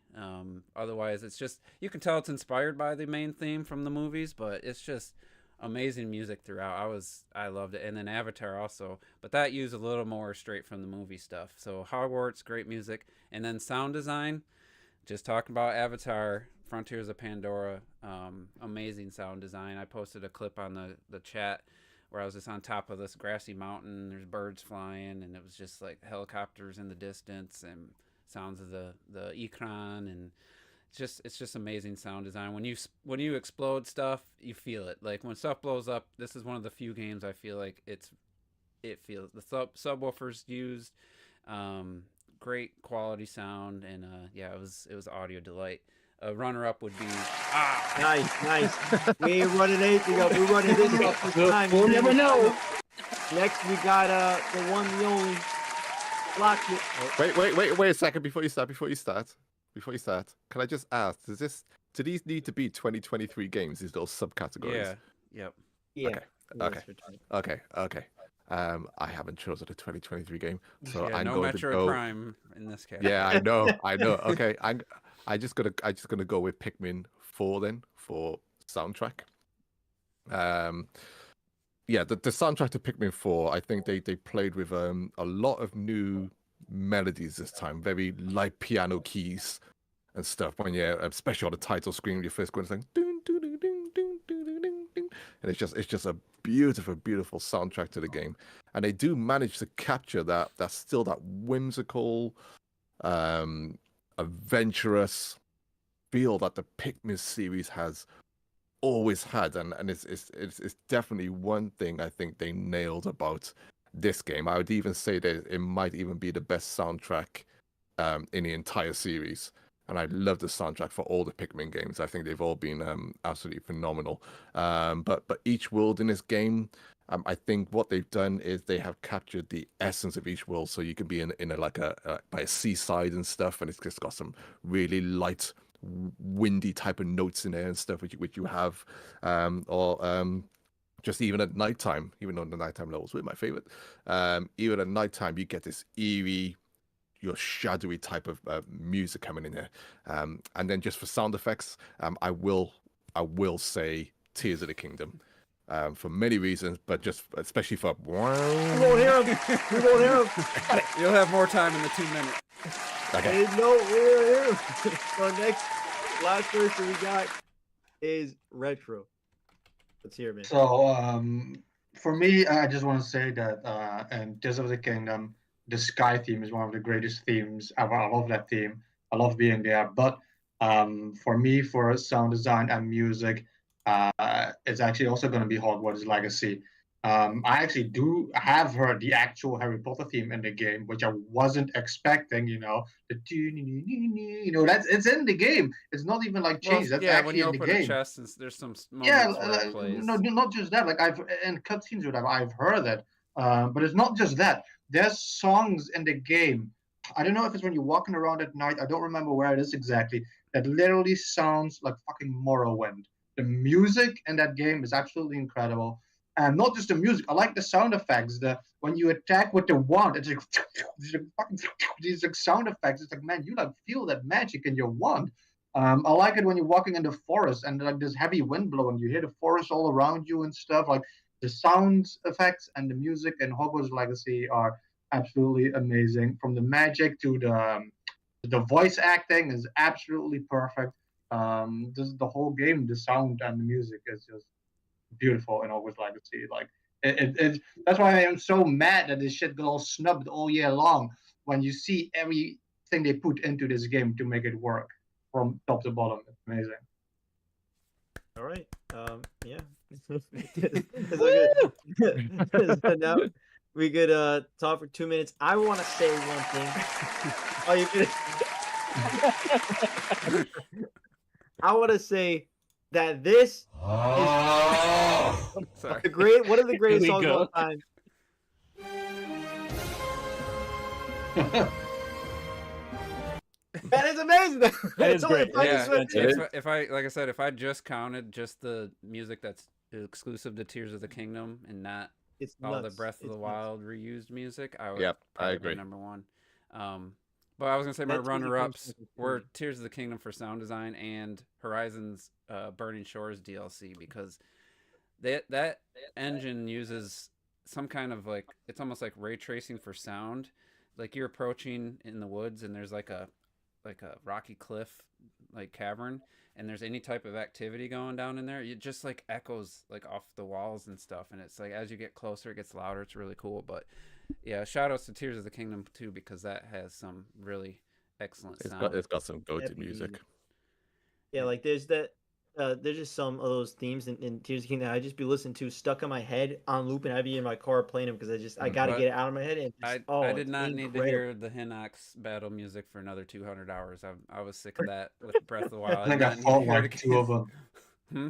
Speaker 1: Otherwise, it's just, you can tell it's inspired by the main theme from the movies, but it's just amazing music throughout. I loved it. And then Avatar also, but that used a little more straight from the movie stuff. So Hogwarts, great music. And then sound design, just talking about Avatar, Frontiers of Pandora, amazing sound design. I posted a clip on the chat where I was just on top of this grassy mountain, there's birds flying, and it was just like helicopters in the distance and sounds of the Ikran, and it's just amazing sound design. When you explode stuff, you feel it. Like when stuff blows up, this is one of the few games I feel like it feels the subwoofers used, great quality sound, and yeah, it was audio delight. A runner up would be
Speaker 2: Nice. We ain't running anything up. We're running this up this time.
Speaker 5: We'll never know.
Speaker 2: Next we got the one, the only Lockett. Oh.
Speaker 3: Wait a second before you start. Can I just ask, do these need to be 2023 games, these little subcategories?
Speaker 1: Yeah. Yep.
Speaker 2: Yeah.
Speaker 3: Okay. I haven't chosen a 2023 game, so
Speaker 1: Yeah,
Speaker 3: I'm
Speaker 1: no
Speaker 3: going to
Speaker 1: Metro
Speaker 3: go.
Speaker 1: Prime in this case.
Speaker 3: Yeah, I know. Okay, I just gonna go with Pikmin 4 then for soundtrack. Yeah, the soundtrack to Pikmin 4, I think they played with a lot of new melodies this time, very light piano keys and stuff. When especially on the title screen, you first go and it's like and it's just a beautiful soundtrack to the game. And they do manage to capture that's still that whimsical, adventurous feel that the Pikmin series has always had, and it's definitely one thing I think they nailed about this game. I would even say that it might even be the best soundtrack in the entire series. And I love the soundtrack for all the Pikmin games. I think they've all been absolutely phenomenal. But each world in this game, I think what they've done is they have captured the essence of each world. So you can be in by a seaside and stuff, and it's just got some really light, windy type of notes in there and stuff, which you have, or just even at nighttime, even though the nighttime levels were my favorite. Even at nighttime, you get this eerie, your shadowy type of music coming in there. And then just for sound effects, I will say Tears of the Kingdom. For many reasons, but just especially for
Speaker 2: We won't hear him.
Speaker 1: You'll have more time in the 2 minutes.
Speaker 3: Okay.
Speaker 2: No, we don't hear him. So last person we got is Retro. Let's hear it, man.
Speaker 4: So For me, I just want to say that in Tears of the Kingdom, the Sky theme is one of the greatest themes ever. I love that theme. I love being there. But for me, for sound design and music, it's actually also going to be Hogwarts Legacy. I actually do have heard the actual Harry Potter theme in the game, which I wasn't expecting. That's it's in the game. It's not even like
Speaker 1: Well,
Speaker 4: changed. That's
Speaker 1: yeah, when
Speaker 4: actually
Speaker 1: you
Speaker 4: in the
Speaker 1: open a
Speaker 4: game.
Speaker 1: chest, and there's some
Speaker 4: Yeah,
Speaker 1: moments where it plays.
Speaker 4: no, not just that. Like I've in cutscenes with I've heard that, but it's not just that. There's songs in the game. I don't know if it's when you're walking around at night. I don't remember where it is exactly. That literally sounds like fucking Morrowind. The music in that game is absolutely incredible, and not just the music. I like the sound effects. The when you attack with the wand, it's like these like sound effects. It's like, man, you like feel that magic in your wand. I like it when you're walking in the forest and like there's heavy wind blowing. You hear the forest all around you and stuff. Like the sound effects and the music in Hogwarts Legacy are absolutely amazing. From the magic to the voice acting is absolutely perfect. This the whole game, the sound and the music is just beautiful in Hogwarts Legacy. Like that's why I am so mad that this shit got all snubbed all year long. When you see everything they put into this game to make it work from top to bottom. It's amazing.
Speaker 2: All right. Yeah. It's okay. So now we could talk for 2 minutes. I want to say one thing. Oh, you I want to say that this is
Speaker 1: Sorry.
Speaker 2: one of the greatest
Speaker 5: Here we
Speaker 2: songs of
Speaker 5: go.
Speaker 2: all time. That is amazing.
Speaker 5: That
Speaker 2: It's
Speaker 5: is
Speaker 2: only
Speaker 5: great.
Speaker 2: fucking
Speaker 1: Yeah,
Speaker 2: Swift.
Speaker 1: if I like I said, if I just counted just the music that's exclusive to Tears of the Kingdom and not
Speaker 2: It's
Speaker 1: all the
Speaker 2: nuts.
Speaker 1: Breath of the
Speaker 2: It's nuts.
Speaker 1: Wild reused music, I would
Speaker 3: Yep, I
Speaker 1: probably be
Speaker 3: agree.
Speaker 1: number one. But I was gonna say my
Speaker 2: That's when it
Speaker 1: runner-ups
Speaker 2: comes to the
Speaker 1: were
Speaker 2: story.
Speaker 1: Tears of the Kingdom for sound design and Horizon's Burning Shores DLC because that engine uses some kind of like it's almost like ray tracing for sound. Like you're approaching in the woods and there's like a rocky cliff like cavern and there's any type of activity going down in there, it just like echoes like off the walls and stuff, and it's like as you get closer it gets louder. It's really cool. But yeah, shout outs to Tears of the Kingdom too, because that has some really excellent sound.
Speaker 3: It's got some go-to
Speaker 2: Heavy
Speaker 3: music.
Speaker 2: Yeah, like there's just some of those themes in Tears of the Kingdom that I just be listening to stuck in my head on loop, and I'd be in my car playing them because I gotta
Speaker 1: But
Speaker 2: get it out of my head. And
Speaker 1: I
Speaker 2: it's
Speaker 1: did not need to
Speaker 2: incredible.
Speaker 1: hear the Hinox battle music for another 200 hours. I was sick of that with Breath of the Wild.
Speaker 4: I think I
Speaker 1: did not need to
Speaker 4: fought
Speaker 1: hear it
Speaker 4: like two of
Speaker 1: again.
Speaker 4: them.
Speaker 1: Hmm?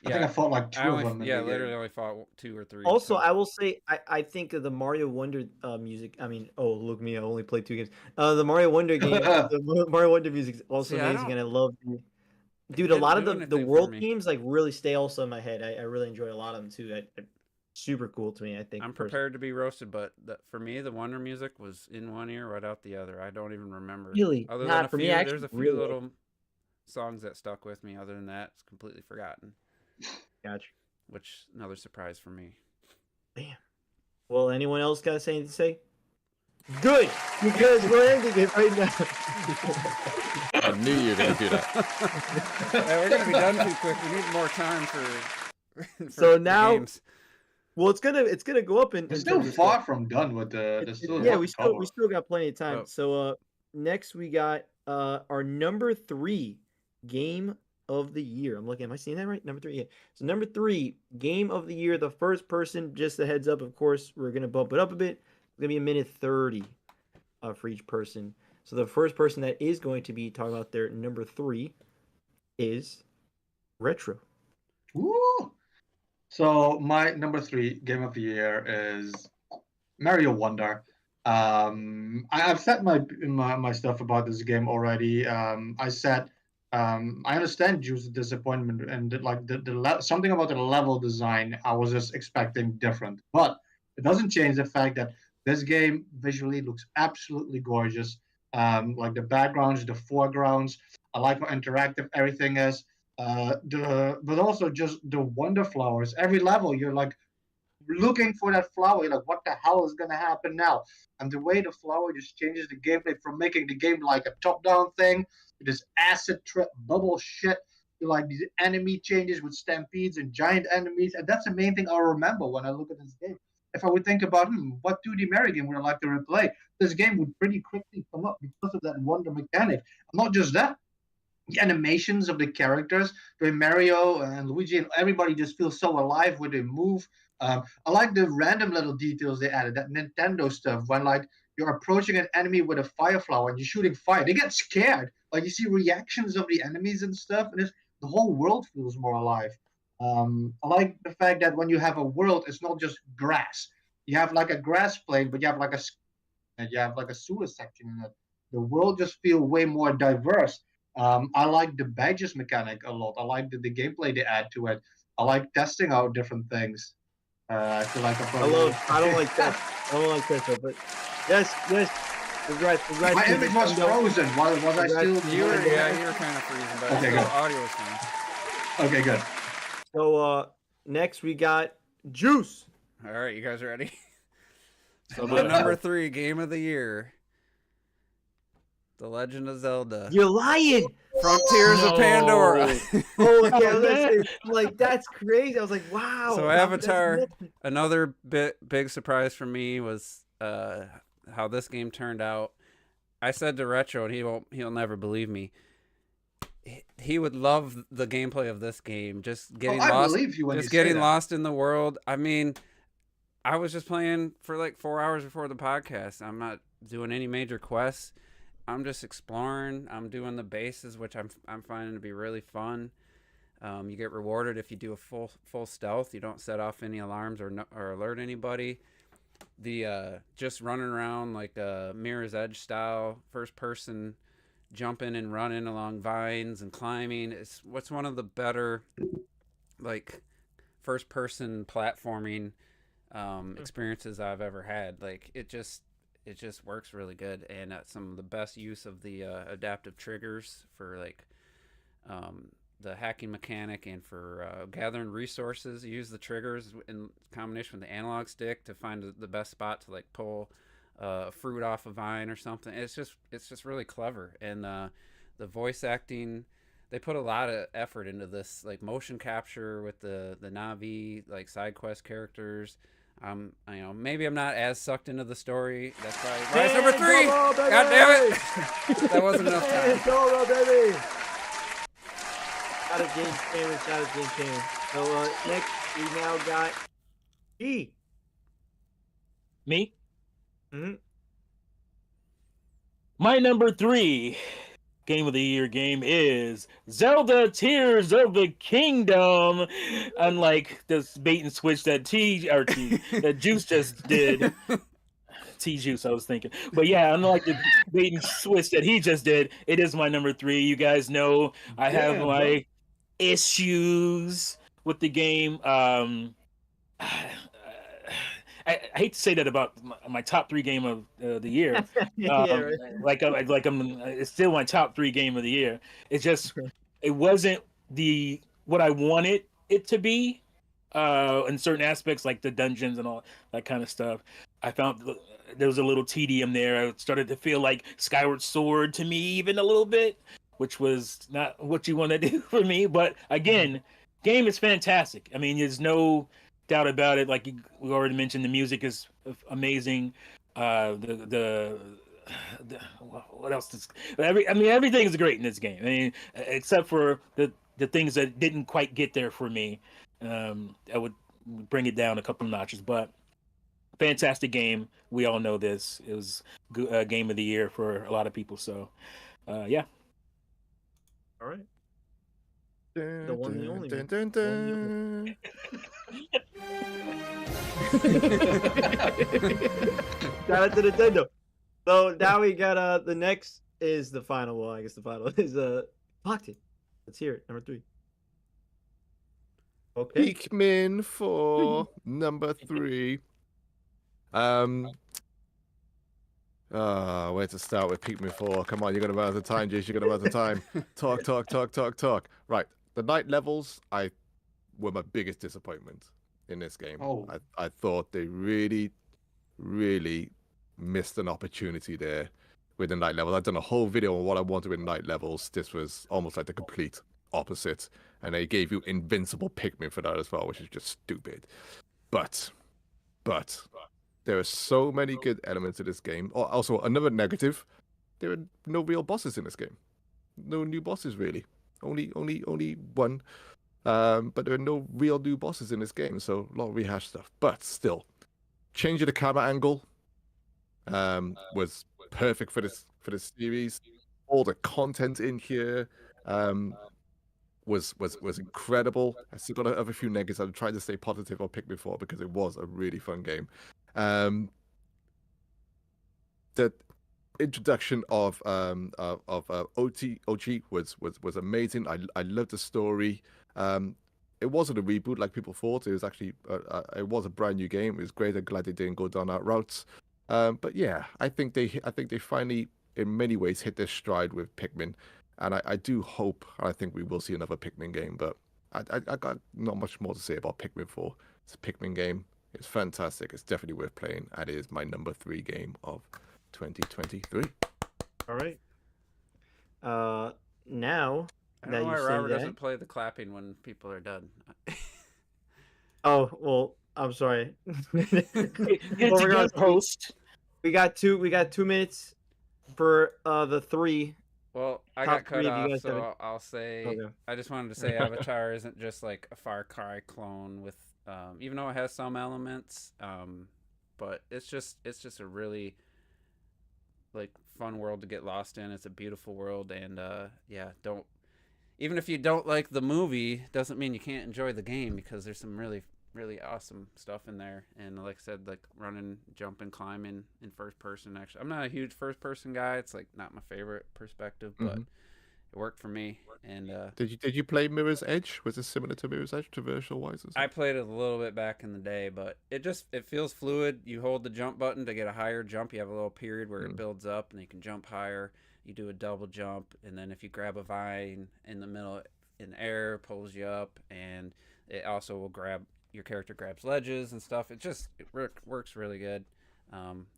Speaker 4: I think I fought like two
Speaker 1: I
Speaker 4: of
Speaker 1: only,
Speaker 4: them. In
Speaker 1: yeah,
Speaker 4: the
Speaker 1: literally
Speaker 4: game.
Speaker 1: only fought 2 or 3.
Speaker 2: Also,
Speaker 1: so-
Speaker 2: I will say I think of the Mario Wonder music. I mean, oh look me, I only played 2 games. The Mario Wonder game, the Mario Wonder music is also
Speaker 1: See, I
Speaker 2: amazing,
Speaker 1: don't-
Speaker 2: and I love. Dude, a
Speaker 1: didn't
Speaker 2: lot of
Speaker 1: do
Speaker 2: the
Speaker 1: anything for
Speaker 2: world
Speaker 1: me.
Speaker 2: themes like really stay also in my head. I really enjoy a lot of them too. Super cool to me. I think.
Speaker 1: I'm
Speaker 2: personally.
Speaker 1: prepared to be roasted, but for me, the Wonder music was in one ear, right out the other. I don't even remember.
Speaker 2: Really?
Speaker 1: Other
Speaker 2: Not
Speaker 1: than a
Speaker 2: for me,
Speaker 1: few,
Speaker 2: I
Speaker 1: there's a
Speaker 2: actually
Speaker 1: few
Speaker 2: really like
Speaker 1: little songs that stuck with me. Other than that, it's completely forgotten.
Speaker 2: Gotcha.
Speaker 1: Which another surprise for me.
Speaker 2: Well, anyone else got anything to say? Good, because we're ending it right now.
Speaker 3: I knew you were going to do that.
Speaker 1: Yeah, we're gonna be done too quick. We need more time for.
Speaker 2: So
Speaker 1: the
Speaker 2: now-
Speaker 1: games.
Speaker 2: Well, it's gonna go up in.
Speaker 4: We're
Speaker 2: in
Speaker 4: still
Speaker 2: terms of
Speaker 4: far
Speaker 2: stuff.
Speaker 4: from done with the. There's still a
Speaker 2: Yeah,
Speaker 4: lot
Speaker 2: we
Speaker 4: to
Speaker 2: still
Speaker 4: cover.
Speaker 2: got plenty of time.
Speaker 1: Oh.
Speaker 2: So next we got our number 3 game of the year. I'm looking. Am I seeing that right? Number 3. Yeah. So number 3 game of the year. The first person. Just a heads up. Of course, we're gonna bump it up a bit. It's gonna be a minute 30 for each person. So the first person that is going to be talking about their number 3 is Retro.
Speaker 4: Woo! So my number 3 game of the year is Mario Wonder. I've said my stuff about this game already. I said I understand Juice's disappointment and something about the level design I was just expecting different, but it doesn't change the fact that this game visually looks absolutely gorgeous. Like the backgrounds, the foregrounds. I like how interactive everything is. But also just the wonder flowers. Every level, you're like looking for that flower. You're like, what the hell is gonna happen now? And the way the flower just changes the gameplay from making the game like a top-down thing to this acid trip bubble shit. to like these enemy changes with stampedes and giant enemies, and that's the main thing I'll remember when I look at this game. If I would think about what 2D Mario game would I like to replay, this game would pretty quickly come up because of that wonder mechanic. Not just that, the animations of the characters, the Mario and Luigi and everybody just feels so alive when they move. I like the random little details they added, that Nintendo stuff when like you're approaching an enemy with a fire flower and you're shooting fire, they get scared. Like you see reactions of the enemies and stuff, and the whole world feels more alive. I like the fact that when you have a world, it's not just grass. You have like a grass plane, but you have like a sewer section in it. The world just feels way more diverse. I like the badges mechanic a lot. I like the gameplay they add to it. I like testing out different things. I feel like
Speaker 2: I don't like that. I don't like that, but yes. Congrats.
Speaker 4: My image was frozen. Was I still?
Speaker 1: You were kind of freezing, but
Speaker 4: Okay,
Speaker 1: the
Speaker 4: good.
Speaker 1: audio was fine.
Speaker 4: Okay, good.
Speaker 2: So next we got Juice.
Speaker 1: All right, you guys ready? So
Speaker 4: Yeah.
Speaker 1: my number 3 game of the year, The Legend of Zelda:
Speaker 2: You're lying.
Speaker 1: Frontiers of
Speaker 5: No.
Speaker 1: Pandora.
Speaker 2: Oh, okay. I was gonna say, like that's crazy. I was like, wow.
Speaker 1: So
Speaker 2: that's
Speaker 1: Avatar-
Speaker 2: nuts.
Speaker 1: Another big surprise for me was how this game turned out. I said to Retro, and he'll never believe me. He would love the gameplay of this game. Just getting
Speaker 4: I
Speaker 1: lost,
Speaker 4: believe you when
Speaker 1: just
Speaker 4: you say
Speaker 1: getting
Speaker 4: that.
Speaker 1: lost in the world. I mean, I was just playing for like 4 hours before the podcast. I'm not doing any major quests. I'm just exploring. I'm doing the bases, which I'm finding to be really fun. You get rewarded if you do a full stealth. You don't set off any alarms or alert anybody. The just running around like a Mirror's Edge style first person, jumping and running along vines and climbing. It's what's one of the better like first person platforming experiences I've ever had. Like it just works really good, and some of the best use of the adaptive triggers for like the hacking mechanic and for gathering resources. You use the triggers in combination with the analog stick to find the best spot to like pull fruit off a vine or something. It's just really clever, and the voice acting, they put a lot of effort into this, like motion capture with the Navi like side quest characters. Maybe I'm not as sucked into the story. That's probably Rise number 3. God damn it! That wasn't enough time.
Speaker 2: Go, baby. Shout out James Cameron. So next we now got E.
Speaker 5: Me?
Speaker 2: Mhm.
Speaker 5: My number 3 game of the year game is Zelda Tears of the Kingdom. Unlike this bait and switch that that Juice just did. Juice, I was thinking. But yeah, unlike the bait and switch that he just did, it is my number 3. You guys know I have
Speaker 2: Damn,
Speaker 5: my issues with the game. I hate to say that about my top 3 game of the year.
Speaker 2: Yeah, right.
Speaker 5: It's still my top 3 game of the year. It's just it wasn't what I wanted it to be in certain aspects, like the dungeons and all that kind of stuff. I found there was a little tedium there. I started to feel like Skyward Sword to me even a little bit, which was not what you want to do for me. But again, game is fantastic. I mean, there's no doubt about it. Like we already mentioned, the music is amazing. The what else? Everything is great in this game. I mean, except for the things that didn't quite get there for me. I would bring it down a couple notches, but fantastic game. We all know this. It was game of the year for a lot of people. So, yeah.
Speaker 2: All right. The one and the only, man.
Speaker 3: Dun, dun,
Speaker 2: Shout out to Nintendo. So now we got the next is the final one. I guess the final is Pocket. Let's hear it. Number 3. Okay.
Speaker 3: Pikmin 4, number 3. Where to start with Pikmin 4? Come on, you're gonna run out of time, Jace. You're gonna run out of time. Talk. Right, the night levels were my biggest disappointment in this game.
Speaker 4: Oh.
Speaker 3: I thought they really missed an opportunity there with the night levels. I've done a whole video on what I wanted with night levels. This was almost like the complete opposite, and they gave you invincible Pikmin for that as well, which is just stupid. But there are so many good elements of this game. Also, another negative: there are no real bosses in this game. No new bosses really. Only one. But there are no real new bosses in this game, so a lot of rehash stuff. But still, changing the camera angle was perfect for this series. All the content in here was incredible. I still got a few negatives. I'm trying to stay positive on Pikmin 4 because it was a really fun game. The introduction of OG was amazing. I loved the story. It wasn't a reboot like people thought. It was actually it was a brand new game. It was great. I'm glad they didn't go down that route. But yeah, I think they finally, in many ways, hit their stride with Pikmin, and I do hope. I think we will see another Pikmin game. But I got not much more to say about Pikmin 4. It's a Pikmin game. It's fantastic. It's definitely worth playing. And it is my number 3 game of 2023.
Speaker 2: All right. Now
Speaker 1: I don't
Speaker 2: that
Speaker 1: know why
Speaker 2: you
Speaker 1: Robert
Speaker 2: say
Speaker 1: doesn't
Speaker 2: that,
Speaker 1: play the clapping when people are done.
Speaker 2: oh well, I'm sorry.
Speaker 5: Get
Speaker 2: Well,
Speaker 5: together, host.
Speaker 2: we got 2 minutes for the 3.
Speaker 1: Well, I
Speaker 2: Top
Speaker 1: got cut
Speaker 2: 3 if you
Speaker 1: off,
Speaker 2: guys
Speaker 1: so
Speaker 2: have it.
Speaker 1: I'll say
Speaker 2: Okay.
Speaker 1: I just wanted to say Avatar isn't just like a Far Cry clone with, even though it has some elements, but it's just a really like fun world to get lost in. It's a beautiful world, and yeah, don't even if you don't like the movie, doesn't mean you can't enjoy the game because there's some really awesome stuff in there. And like I said, like running, jumping, climbing in first person. Actually, I'm not a huge first person guy. It's like not my favorite perspective, but it worked for me. And
Speaker 3: Did you play Mirror's Edge? Was it similar to Mirror's Edge, traversal wise?
Speaker 1: I played it a little bit back in the day, but it feels fluid. You hold the jump button to get a higher jump. You have a little period where it builds up, and you can jump higher. You do a double jump, and then if you grab a vine in the middle in the air, it pulls you up, and it also will grab your character grabs ledges and stuff. It works really good.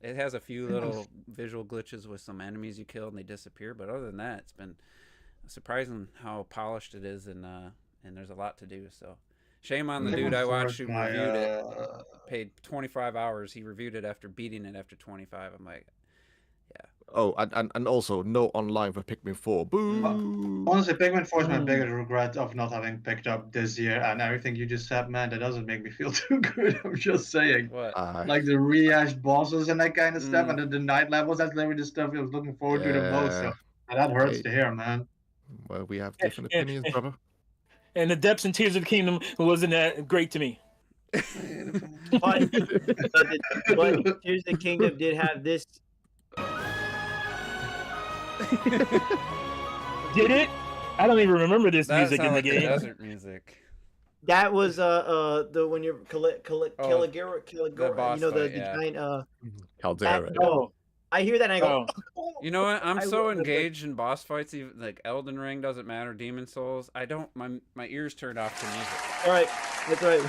Speaker 1: It has a few little visual glitches with some enemies you kill and they disappear, but other than that, it's been surprising how polished it is, and there's a lot to do. So shame on the dude I watched who reviewed it. Paid 25 hours. He reviewed it after beating it after 25. I'm like,
Speaker 3: Oh, and also no online for Pikmin 4. Boo!
Speaker 4: Honestly, Pikmin 4 is my biggest regret of not having picked up this year, and everything you just said, man, that doesn't make me feel too good. I'm just saying.
Speaker 1: what?
Speaker 4: Like the rehashed bosses and that kind of stuff, and the night levels, that's literally the stuff I was looking forward to the most. So and that hurts to hear, man.
Speaker 3: Well, we have different opinions, brother.
Speaker 5: And the Depths and Tears of the Kingdom wasn't that great to me.
Speaker 2: But Tears of the Kingdom did have this.
Speaker 5: Did it? I don't even remember this
Speaker 1: That
Speaker 5: music in
Speaker 1: sounds
Speaker 5: the
Speaker 1: like the
Speaker 5: game.
Speaker 1: desert music.
Speaker 2: That was the when you're Caligari,
Speaker 1: the boss
Speaker 2: you know, the
Speaker 1: fight, yeah.
Speaker 2: giant
Speaker 3: Caldera.
Speaker 5: Oh,
Speaker 2: I hear that and I go,
Speaker 1: You know what? I'm
Speaker 2: I
Speaker 1: so
Speaker 2: will-
Speaker 1: engaged in boss fights, even like Elden Ring doesn't matter, Demon Souls. I don't. My ears turned off to music.
Speaker 2: all right, that's right.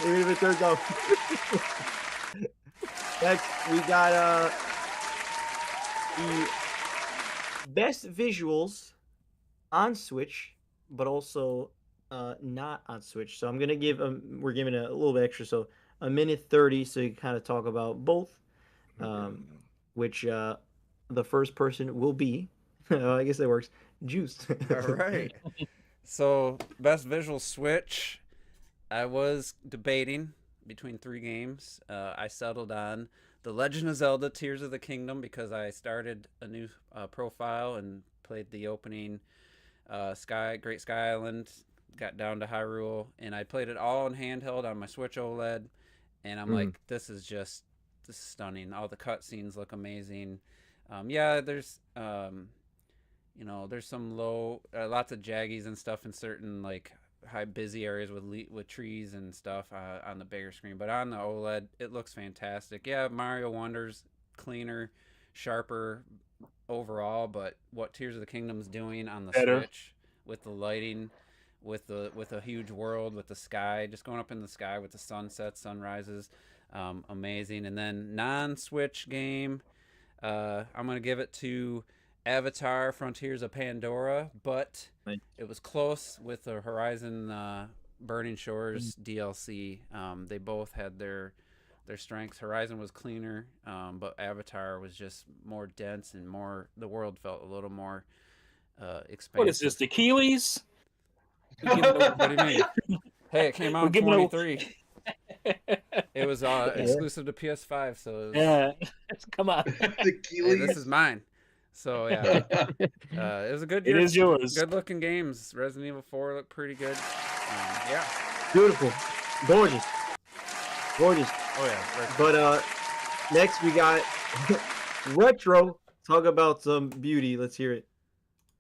Speaker 2: Even if it turns off. Next, we got the best visuals on Switch, but also not on Switch. So I'm gonna give we're giving a little bit extra, so a minute 30, so you can kind of talk about both. Which the first person will be, I guess that works, Juice.
Speaker 1: All right. So best visual Switch. I was debating between 3 games. I settled on The Legend of Zelda: Tears of the Kingdom because I started a new profile and played the opening Great Sky Island, got down to Hyrule, and I played it all in handheld on my Switch OLED, and I'm like, this is stunning. All the cutscenes look amazing. Yeah, there's there's some lots of jaggies and stuff in certain like high busy areas with trees and stuff on the bigger screen, but on the OLED it looks fantastic. Yeah, Mario Wonder's cleaner, sharper overall, but what Tears of the Kingdom's doing on the Switch with the lighting, with a huge world, with the sky, just going up in the sky with the sunsets, sunrises, amazing. And then non-Switch game, I'm gonna give it to Avatar: Frontiers of Pandora, but
Speaker 2: Nice.
Speaker 1: it was close with the Horizon Burning Shores DLC. They both had their strengths. Horizon was cleaner, but Avatar was just more dense and more. The world felt a little more expansive.
Speaker 5: What is this? The Keeleys?
Speaker 1: What do you mean? Hey, it came out
Speaker 5: We're
Speaker 1: in
Speaker 5: giving
Speaker 1: 23. It was exclusive to PS5, so it was,
Speaker 5: Yeah, come on.
Speaker 4: The
Speaker 1: hey, this is mine. So yeah, it was a good year.
Speaker 5: It is yours.
Speaker 1: Good looking games. Resident Evil 4 looked pretty good. Yeah.
Speaker 2: Beautiful, gorgeous.
Speaker 1: Oh yeah.
Speaker 2: But next we got retro. Talk about some beauty. Let's hear it.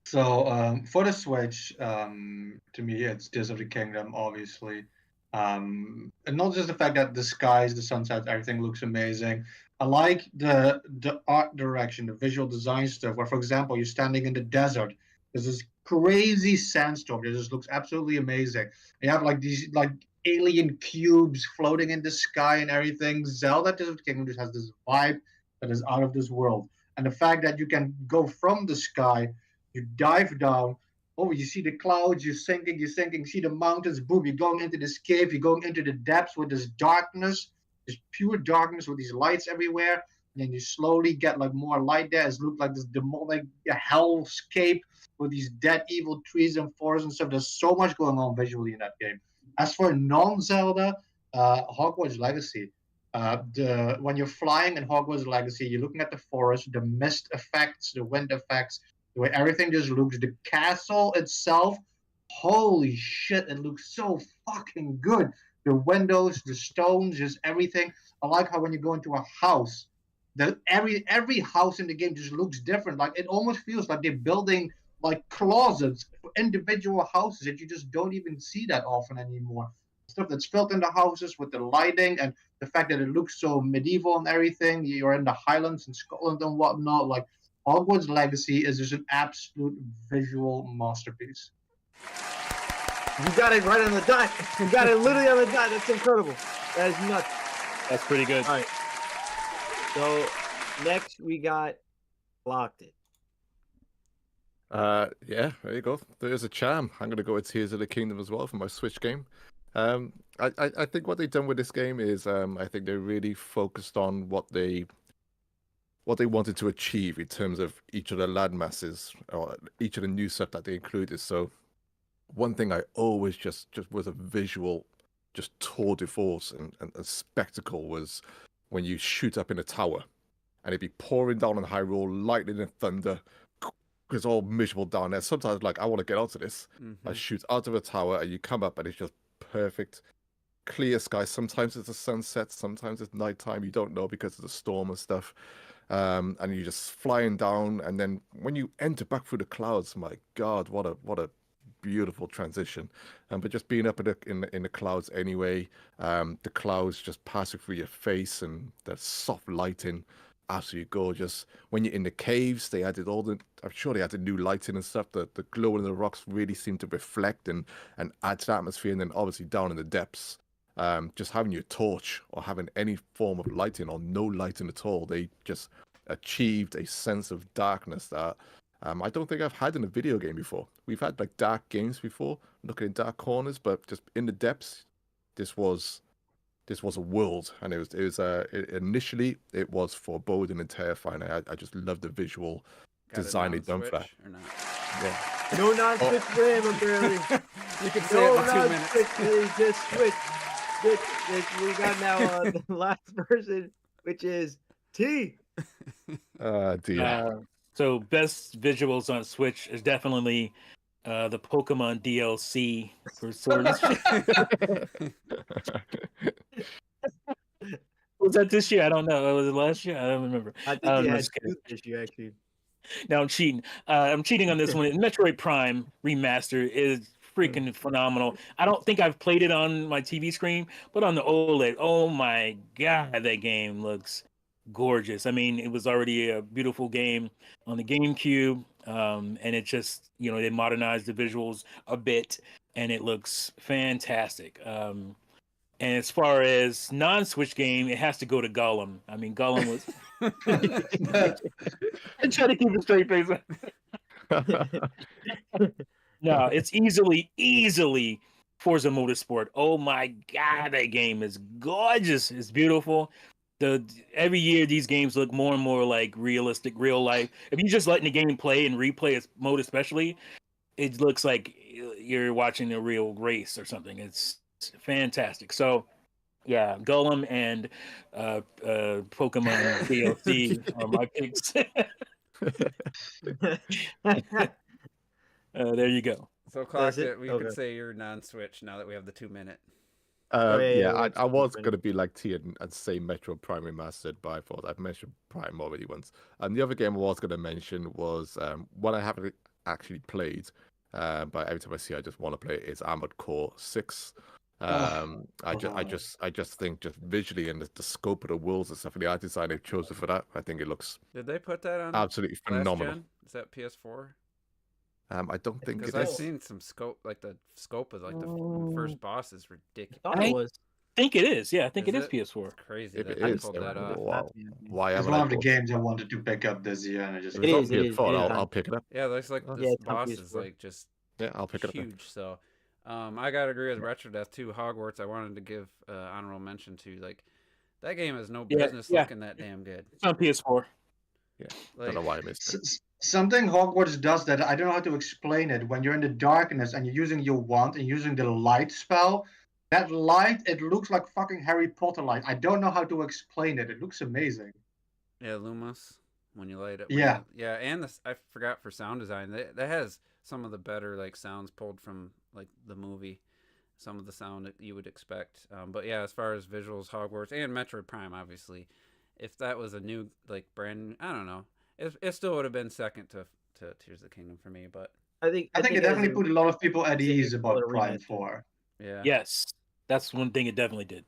Speaker 4: So for the Switch, to me, it's Tears of the Kingdom, obviously. And not just the fact that the skies, the sunsets, everything looks amazing. I like the art direction, the visual design stuff. Where, for example, you're standing in the desert. There's this crazy sandstorm that just looks absolutely amazing. You have like these like alien cubes floating in the sky and everything. Zelda Tears of the Kingdom just has this vibe that is out of this world. And the fact that you can go from the sky, you dive down. Oh, you see the clouds, you're sinking, you see the mountains, boom, you're going into this cave, you're going into the depths with this darkness, this pure darkness with these lights everywhere. And then you slowly get like more light there. It looks like this demonic hellscape with these dead evil trees and forests and stuff. There's so much going on visually in that game. As for non-Zelda, Hogwarts Legacy. When you're flying in Hogwarts Legacy, you're looking at the forest, the mist effects, the wind effects, the way everything just looks, the castle itself, holy shit, it looks so fucking good. The windows, the stones, just everything. I like how when you go into a house, that every house in the game just looks different. Like it almost feels like they're building like closets for individual houses that you just don't even see that often anymore. Stuff that's built in the houses with the lighting and the fact that it looks so medieval and everything. You're in the Highlands in Scotland and whatnot. Like Hogwarts Legacy is just an absolute visual masterpiece.
Speaker 2: You got it right on the dot. You got it literally on the dot. That's incredible. That is nuts.
Speaker 5: That's pretty good.
Speaker 2: All right. So next we got Locked It.
Speaker 3: Yeah, there you go. There's a charm. I'm gonna go with Tears of the Kingdom as well for my Switch game. I think what they've done with this game is I think they really focused on what they wanted to achieve in terms of each of the land masses or each of the new stuff that they included. So one thing I always just was a visual just tour de force and spectacle was when you shoot up in a tower and it'd be pouring down on Hyrule, lightning and thunder. It's all miserable down there. Sometimes like I want to get out of this. I shoot out of a tower and you come up and it's just perfect clear sky. Sometimes it's a sunset, sometimes it's nighttime. You don't know because of the storm and stuff. And you're just flying down, and then when you enter back through the clouds, my God, what a beautiful transition. But just being up in the clouds anyway, the clouds just passing through your face and the soft lighting, absolutely gorgeous. When you're in the caves, they added I'm sure they added new lighting and stuff. The glow in the rocks really seemed to reflect and add to the atmosphere. And then obviously down in the depths, just having your torch or having any form of lighting or no lighting at all, they just achieved a sense of darkness that I don't think I've had in a video game before. We've had like dark games before, looking in dark corners, but just in the depths, this was a world, and initially it was foreboding and terrifying. I just love the visual design they've done for that.
Speaker 1: Or not?
Speaker 3: Yeah.
Speaker 2: No non-switch for him, apparently.
Speaker 1: You can say
Speaker 2: No
Speaker 1: it in 2 minutes.
Speaker 2: non-switch, really, just switch. We got now the last person, which is T.
Speaker 3: Dear.
Speaker 5: So best visuals on Switch is definitely the Pokemon DLC for Sword and Shield. Was that this year? I don't know. Was it last year? I don't remember.
Speaker 2: I think
Speaker 5: I'm
Speaker 2: he had
Speaker 5: just kidding.
Speaker 2: 2 this year, actually.
Speaker 5: No, I'm cheating. I'm cheating on this one. Metroid Prime Remaster is freaking phenomenal. I don't think I've played it on my TV screen, but on the OLED, oh my God, that game looks gorgeous. I mean, it was already a beautiful game on the GameCube, and it just, they modernized the visuals a bit, and it looks fantastic. And as far as non-Switch game, it has to go to Gollum. I mean, Gollum was. I try to keep a straight face. No, it's easily Forza Motorsport. Oh my god, that game is gorgeous. It's beautiful. Every year these games look more and more like realistic, real life. If you just letting the game play and replay its mode, especially, it looks like you're watching a real race or something. It's fantastic. So, yeah, Golem and Pokemon DLC are my picks. There you go.
Speaker 1: So, Clock,
Speaker 2: it?
Speaker 1: we
Speaker 2: Okay.
Speaker 1: could say you're non-Switch now that we have the 2 minute.
Speaker 3: I was
Speaker 2: different.
Speaker 3: going to be like T and say Metro Prime Remastered, but I thought I've mentioned Prime already once. And the other game I was going to mention was one I haven't actually played, but every time I see it, I just want to play it, is Armored Core 6. I just think just visually and the scope of the worlds and stuff, and the art design they've chosen for that, I think it looks
Speaker 1: Did they put that on
Speaker 3: absolutely
Speaker 1: last
Speaker 3: phenomenal.
Speaker 1: gen? Is that PS4?
Speaker 3: I don't think
Speaker 1: Because
Speaker 3: it
Speaker 1: I've
Speaker 3: is.
Speaker 1: seen some scope, like the scope of like the first boss is ridiculous.
Speaker 2: I thought it was.
Speaker 5: I think it is. Yeah, I think
Speaker 1: Is
Speaker 5: it is
Speaker 1: it?
Speaker 5: PS4.
Speaker 1: It's crazy
Speaker 3: If
Speaker 1: that
Speaker 3: it
Speaker 1: they
Speaker 3: is,
Speaker 1: pulled
Speaker 3: then
Speaker 1: that off.
Speaker 3: wow. Why
Speaker 4: It's
Speaker 3: haven't
Speaker 4: one
Speaker 3: I
Speaker 4: of the
Speaker 3: bought
Speaker 4: games I wanted to pick up this year, and I just
Speaker 3: If
Speaker 2: It
Speaker 3: it's
Speaker 2: is,
Speaker 3: on
Speaker 2: it is,
Speaker 3: PS4,
Speaker 2: it is
Speaker 3: I'll
Speaker 2: on-
Speaker 3: pick it up.
Speaker 1: Yeah, looks like
Speaker 2: Yeah,
Speaker 1: this
Speaker 2: it's on
Speaker 1: boss is
Speaker 2: PS4.
Speaker 1: like just
Speaker 3: Yeah, I'll pick it up. Then.
Speaker 1: huge. So, I gotta agree with Retro Death too. Hogwarts, I wanted to give honorable mention to. Like, that game has no
Speaker 5: Yeah,
Speaker 1: business
Speaker 5: yeah.
Speaker 1: looking that damn good.
Speaker 5: It's on PS4.
Speaker 3: Don't
Speaker 1: Like,
Speaker 3: know why I missed it.
Speaker 4: something Hogwarts does that I don't know how to explain it. When you're in the darkness and you're using your wand and using the light spell, that light, it looks like fucking Harry Potter light. I don't know how to explain it. It looks amazing.
Speaker 1: yeah, Lumos when you light it.
Speaker 4: Yeah.
Speaker 1: Yeah, and this I forgot for sound design. That has some of the better like sounds pulled from like the movie. Some of the sound that you would expect. But yeah, as far as visuals, Hogwarts and Metroid Prime, obviously, if that was a new like brand, I don't know, it still would have been second to Tears of the Kingdom for me. But
Speaker 4: I think it
Speaker 2: as
Speaker 4: definitely
Speaker 2: a-
Speaker 4: put a lot of people at
Speaker 2: as a
Speaker 4: ease about
Speaker 2: color
Speaker 4: Prime
Speaker 2: remaster.
Speaker 4: 4.
Speaker 1: yeah,
Speaker 5: Yes, that's one thing it definitely did.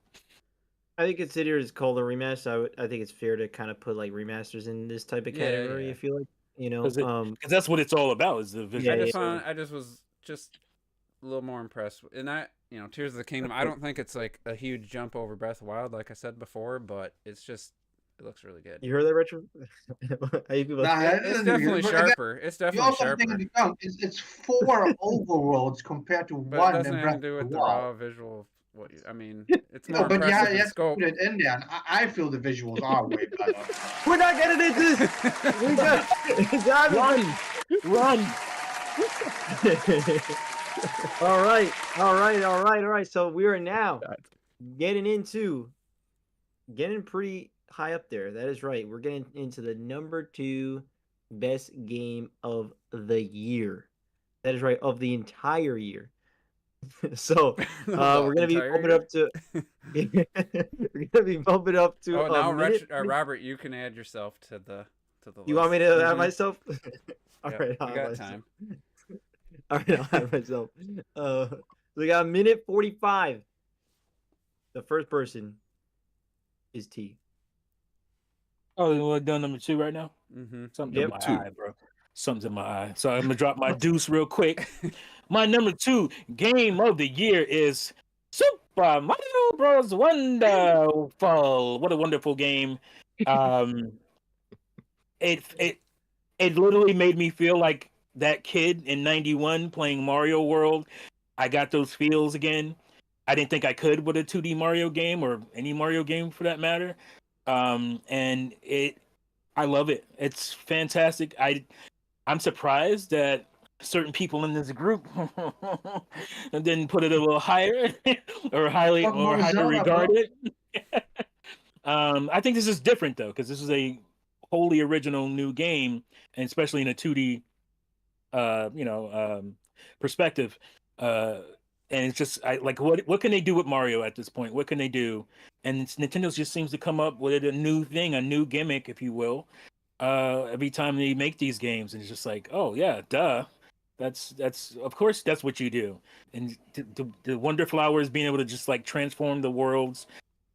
Speaker 2: I think consider it's called a remaster. I think it's fair to kind of put like remasters in this type of
Speaker 1: Yeah,
Speaker 2: category.
Speaker 1: yeah.
Speaker 2: I feel like
Speaker 5: Because that's what it's all about. Is the visual.
Speaker 2: Yeah,
Speaker 1: I just was just a little more impressed. And that, Tears of the Kingdom, I don't think it's like a huge jump over Breath of the Wild, like I said before, but it's just, it looks really good.
Speaker 2: You heard that, Retro? How you feel about
Speaker 4: Nah,
Speaker 2: that?
Speaker 1: It's definitely
Speaker 4: but again,
Speaker 1: sharper. It's
Speaker 4: You
Speaker 1: definitely
Speaker 4: also have to take
Speaker 1: sharper.
Speaker 4: into account it's 4 overworlds compared to
Speaker 1: But it
Speaker 4: one
Speaker 1: doesn't
Speaker 4: in
Speaker 1: have
Speaker 4: Breath
Speaker 1: to do
Speaker 4: of
Speaker 1: with
Speaker 4: the
Speaker 1: the
Speaker 4: Wild.
Speaker 1: raw visual of what I mean, it's
Speaker 4: No,
Speaker 1: more
Speaker 4: but
Speaker 1: impressive
Speaker 4: you
Speaker 1: in
Speaker 4: have to
Speaker 1: scope.
Speaker 4: put it in there, and I feel the visuals are way better.
Speaker 2: We're not getting into this. We got
Speaker 5: Run!
Speaker 2: all right. So we are now getting pretty high up there. That is right. We're getting into the number 2 best game of the year. That is right, of the entire year. So we're gonna be bumping up to. We're gonna be bumping up to.
Speaker 1: Oh, now
Speaker 2: minute.
Speaker 1: Robert, you can add yourself to the list.
Speaker 2: You want me to add
Speaker 1: Mhm.
Speaker 2: myself? All
Speaker 1: Yep,
Speaker 2: right,
Speaker 1: we
Speaker 2: I'll
Speaker 1: got
Speaker 2: add myself.
Speaker 1: time.
Speaker 2: All right, I'll add myself. We got a minute 45. The first person is T.
Speaker 5: Oh, we're done number 2 right now.
Speaker 1: Mm-hmm.
Speaker 5: Something in my
Speaker 3: Number 2.
Speaker 5: eye, bro. Something's in my eye. So I'm gonna drop my deuce real quick. My number 2 game of the year is Super Mario Bros. Wonderful. What a wonderful game. It literally made me feel like that kid in '91 playing Mario World. I got those feels again. I didn't think I could with a 2D Mario game or any Mario game for that matter. And I love it. It's fantastic. I'm surprised that certain people in this group didn't put it a little higher or highly
Speaker 4: Fuck
Speaker 5: or highly
Speaker 4: Mozilla, bro.
Speaker 5: regarded. I think this is different though, because this is a wholly original new game, and especially in a 2D, perspective. And it's just what can they do with Mario at this point? What can they do? And Nintendo just seems to come up with a new thing, a new gimmick, if you will, every time they make these games, and it's just like, oh yeah, duh. That's of course that's what you do. And the Wonder Flowers being able to just like transform the worlds.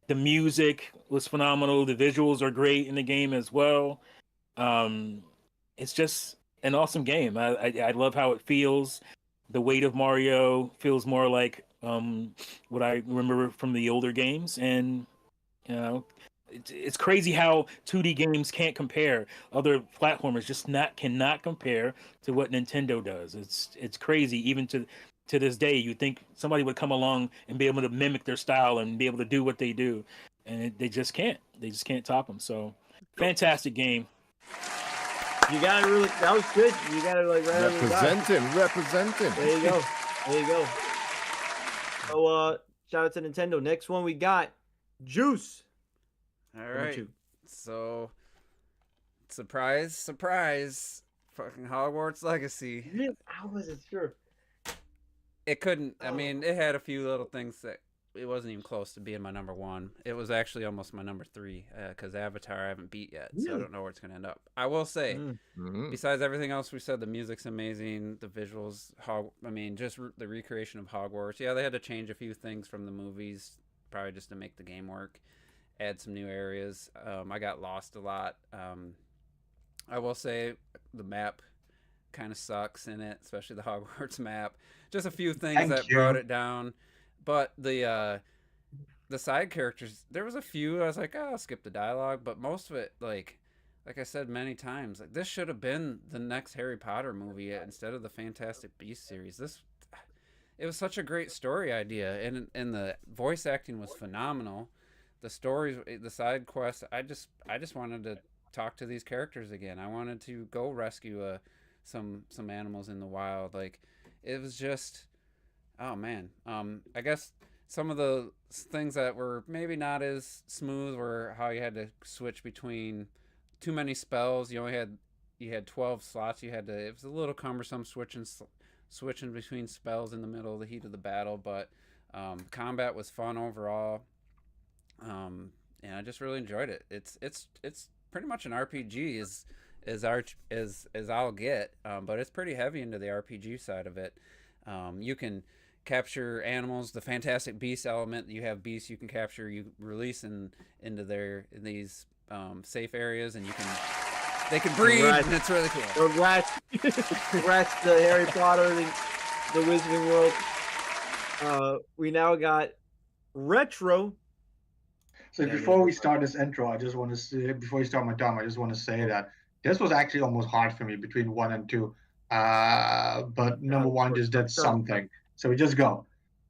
Speaker 5: The music was phenomenal. The visuals are great in the game as well. It's just an awesome game. I love how it feels. The weight of Mario feels more like what I remember from the older games, and you know, it's crazy how 2D games can't compare. Other platformers just not cannot compare to what Nintendo does. It's crazy. Even to this day, you think somebody would come along and be able to mimic their style and be able to do what they do, and they just can't. They just can't top them. So, fantastic game.
Speaker 2: You got to really. That was good. You got to like right on the dot.
Speaker 3: Representing.
Speaker 2: There you go. There you go. So shout out to Nintendo. Next one we got Juice.
Speaker 1: All
Speaker 2: Number
Speaker 1: right.
Speaker 2: 2.
Speaker 1: So, surprise, surprise, fucking Hogwarts Legacy.
Speaker 2: Really? I wasn't sure.
Speaker 1: It couldn't. I
Speaker 2: Oh.
Speaker 1: mean, it had a few little things that it wasn't even close to being my number 1. It was actually almost my number 3 because Avatar I haven't beat yet, so I
Speaker 2: Really?
Speaker 1: don't know where it's gonna end up. I will say,
Speaker 3: Mhm.
Speaker 1: besides everything else we said, the music's amazing, the visuals. I mean, just the recreation of Hogwarts. Yeah, they had to change a few things from the movies, probably just to make the game work. Add some new areas. I got lost a lot. I will say the map kind of sucks in it, especially the Hogwarts map. Just a few things
Speaker 4: Thank
Speaker 1: that
Speaker 4: you.
Speaker 1: brought it down. But the side characters, there was a few I was like, oh, I'll skip the dialogue, but most of it, like I said many times, like this should have been the next Harry Potter movie instead of the Fantastic Beasts series. It was such a great story idea, and the voice acting was phenomenal. The stories, the side quests, I just wanted to talk to these characters again. I wanted to go rescue some animals in the wild. Like it was just, oh man. I guess some of the things that were maybe not as smooth were how you had to switch between too many spells. You had 12 slots. It was a little cumbersome switching between spells in the middle of the heat of the battle, but combat was fun overall. And I just really enjoyed it. It's pretty much an RPG as I'll get, but it's pretty heavy into the RPG side of it. You can capture animals, the Fantastic Beast element. You have beasts you can capture, you release into these safe areas, and they can breed,
Speaker 2: Right.
Speaker 1: and it's really cool.
Speaker 2: Congrats, congrats to Harry Potter, the Wizarding World. We now got Retro.
Speaker 4: So
Speaker 2: Yeah,
Speaker 4: before
Speaker 2: yeah.
Speaker 4: we start this intro, I just want to say, before you start my time, I just want to say that this was actually almost hard for me between 1 and 2. But number 1 just did something. So we just go.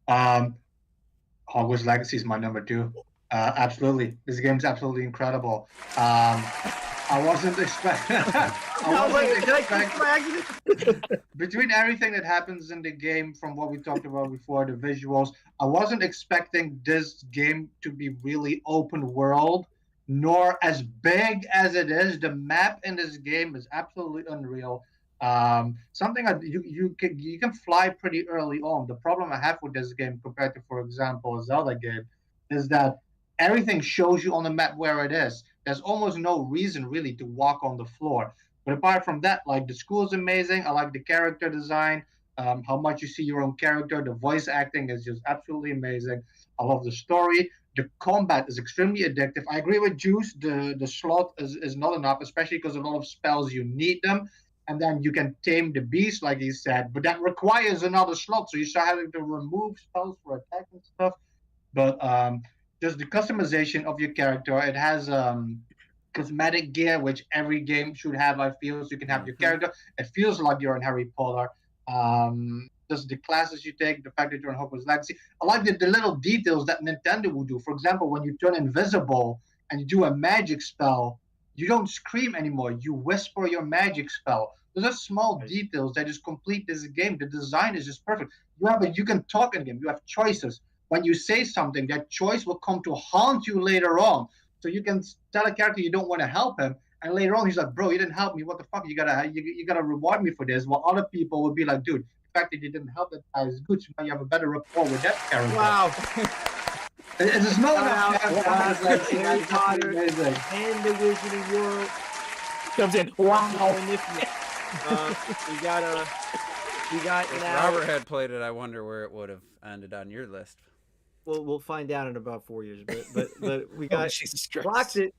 Speaker 4: Hogwarts Legacy is my number 2. Absolutely. This game's absolutely incredible. I wasn't expecting. Between everything that happens in the game, from what we talked about before, the visuals, I wasn't expecting this game to be really open world, nor as big as it is. The map in this game is absolutely unreal. Something you can fly pretty early on. The problem I have with this game compared to, for example, a Zelda game, is that everything shows you on the map where it is. There's almost no reason really to walk on the floor. But apart from that, like the school is amazing. I like the character design, how much you see your own character. The voice acting is just absolutely amazing. I love the story. The combat is extremely addictive. I agree with Juice. The slot is not enough, especially because a lot of spells you need them. And then you can tame the beast, like he said, but that requires another slot. So you start having to remove spells for attack and stuff. But just the customization of your character. It has cosmetic gear, which every game should have, I feel. So you can have your character. It feels like you're in Harry Potter. Just the classes you take, the fact that you're in Hogwarts Legacy. I like the little details that Nintendo will do. For example, when you turn invisible and you do a magic spell, you don't scream anymore. You whisper your magic spell. Those are small details that just complete this game. The design is just perfect. You can talk in the game. You have choices. When you say something, that choice will come to haunt you later on. So you can tell a character you don't want to help him, and later on he's like, "Bro, you didn't help me. What the fuck? You gotta reward me for this." While other people would be like, "Dude, the fact that you didn't help that guy is good. So now you have a better rapport with that character."
Speaker 2: Wow.
Speaker 4: It's a small
Speaker 2: Shout out
Speaker 4: enough.
Speaker 2: to Harry Potter
Speaker 4: Amazing.
Speaker 2: and the Wizarding World.
Speaker 5: Comes in.
Speaker 2: Wow.
Speaker 5: Wow.
Speaker 2: We got
Speaker 1: If
Speaker 2: now.
Speaker 1: Robert had played it, I wonder where it would have ended on your list.
Speaker 2: We'll find out in about 4 years, but we
Speaker 5: Oh,
Speaker 2: got
Speaker 5: Jesus Christ.
Speaker 2: clocked it.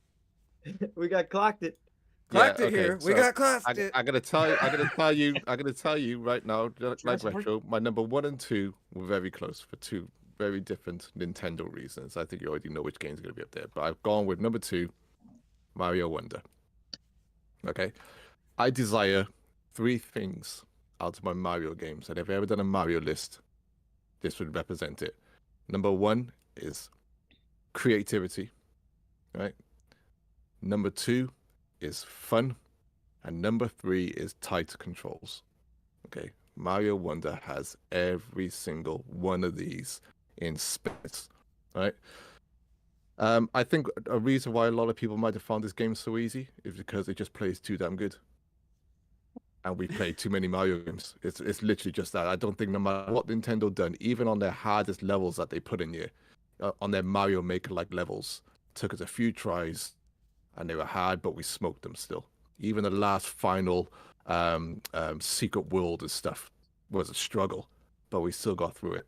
Speaker 2: We got clocked it.
Speaker 1: Clapped it
Speaker 3: okay,
Speaker 1: here. We
Speaker 3: so
Speaker 1: got clapped
Speaker 3: I,
Speaker 1: it.
Speaker 3: I'm gonna tell you right now, like Retro, my number 1 and 2 were very close for two very different Nintendo reasons. I think you already know which game's gonna be up there, but I've gone with number 2, Mario Wonder. Okay, I desire 3 things out of my Mario games, and if I ever done a Mario list, this would represent it. Number 1 is creativity, right? Number 2 is fun. And number 3 is tight controls. Okay, Mario Wonder has every single one of these in spades, right? I think a reason why a lot of people might have found this game so easy is because it just plays too damn good. And we played too many Mario games. It's literally just that. I don't think no matter what Nintendo done, even on their hardest levels that they put in here, on their Mario Maker-like levels, took us a few tries, and they were hard, but we smoked them still. Even the last final secret world and stuff was a struggle, but we still got through it.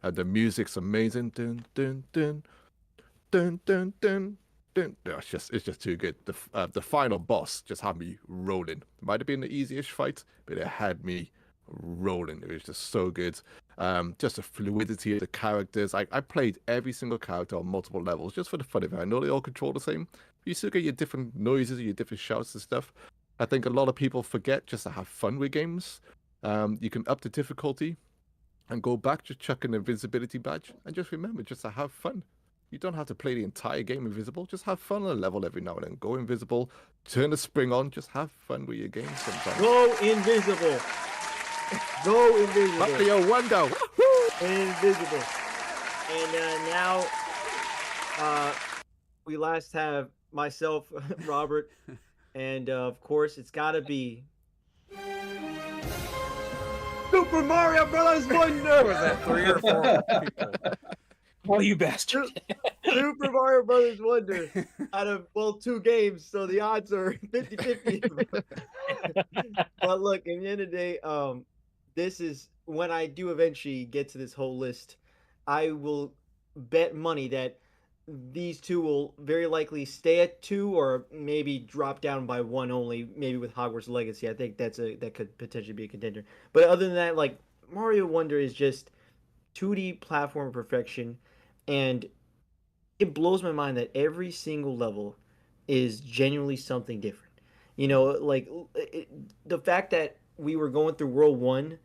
Speaker 3: And the music's amazing. Dun dun dun dun dun dun dun. No, it's just too good. The final boss just had me rolling. It might have been the easiest fight, but it had me rolling. It was just so good. Just the fluidity of the characters. I played every single character on multiple levels just for the fun of it. I know they all control the same. You still get your different noises, your different shouts and stuff. I think a lot of people forget just to have fun with games. You can up the difficulty and go back, just chuck an invincibility badge, and just remember just to have fun. You don't have to play the entire game invisible. Just have fun on a level every now and then. Go invisible, turn the spring on, just have fun with your game sometimes.
Speaker 2: Go invisible. Go invisible.
Speaker 3: Mario Wonder.
Speaker 2: Invisible. And now we last have myself, Robert, and of course it's got to be Super Mario Brothers Wonder.
Speaker 1: Was that 3 or 4 people?
Speaker 5: Oh, you bastard!
Speaker 2: Super Mario Brothers Wonder out of 2 games, so the odds are 50-50. But look, in the end of the day, this is when I do eventually get to this whole list, I will bet money that these 2 will very likely stay at 2 or maybe drop down by 1 only, maybe with Hogwarts Legacy. I think that could potentially be a contender. But other than that, like, Mario Wonder is just 2D platform perfection, and it blows my mind that every single level is genuinely something different. You know, like the fact that we were going through World 1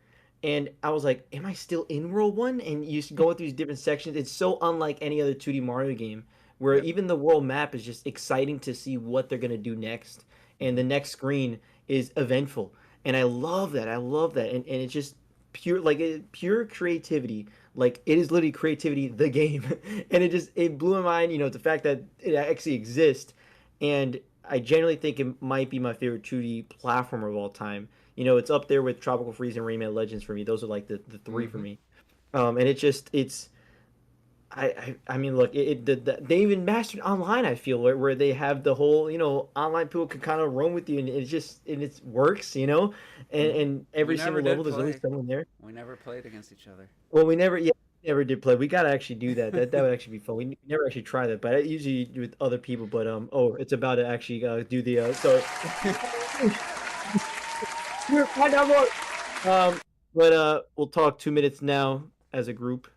Speaker 2: and I was like, am I still in World 1? And you go through these different sections. It's so unlike any other 2D Mario game where even the world map is just exciting to see what they're going to do next. And the next screen is eventful. And I love that. And it's just pure creativity. Like, it is literally creativity, the game. And it blew my mind, you know, the fact that it actually exists. And I generally think it might be my favorite 2D platformer of all time. You know, it's up there with Tropical Freeze and Rayman Legends for me. Those are like the 3 for me. And I mean, look, they even mastered online, I feel, where they have the whole, you know, online people can kind of roam with you, and it works, you know, and every single level there's always someone there.
Speaker 1: We never played against each other.
Speaker 2: Well, we never did play. We gotta actually do that. That would actually be fun. We never actually try that, but I usually do with other people. But it's about to actually do the so. Find out more. But we'll talk 2 minutes now as a group.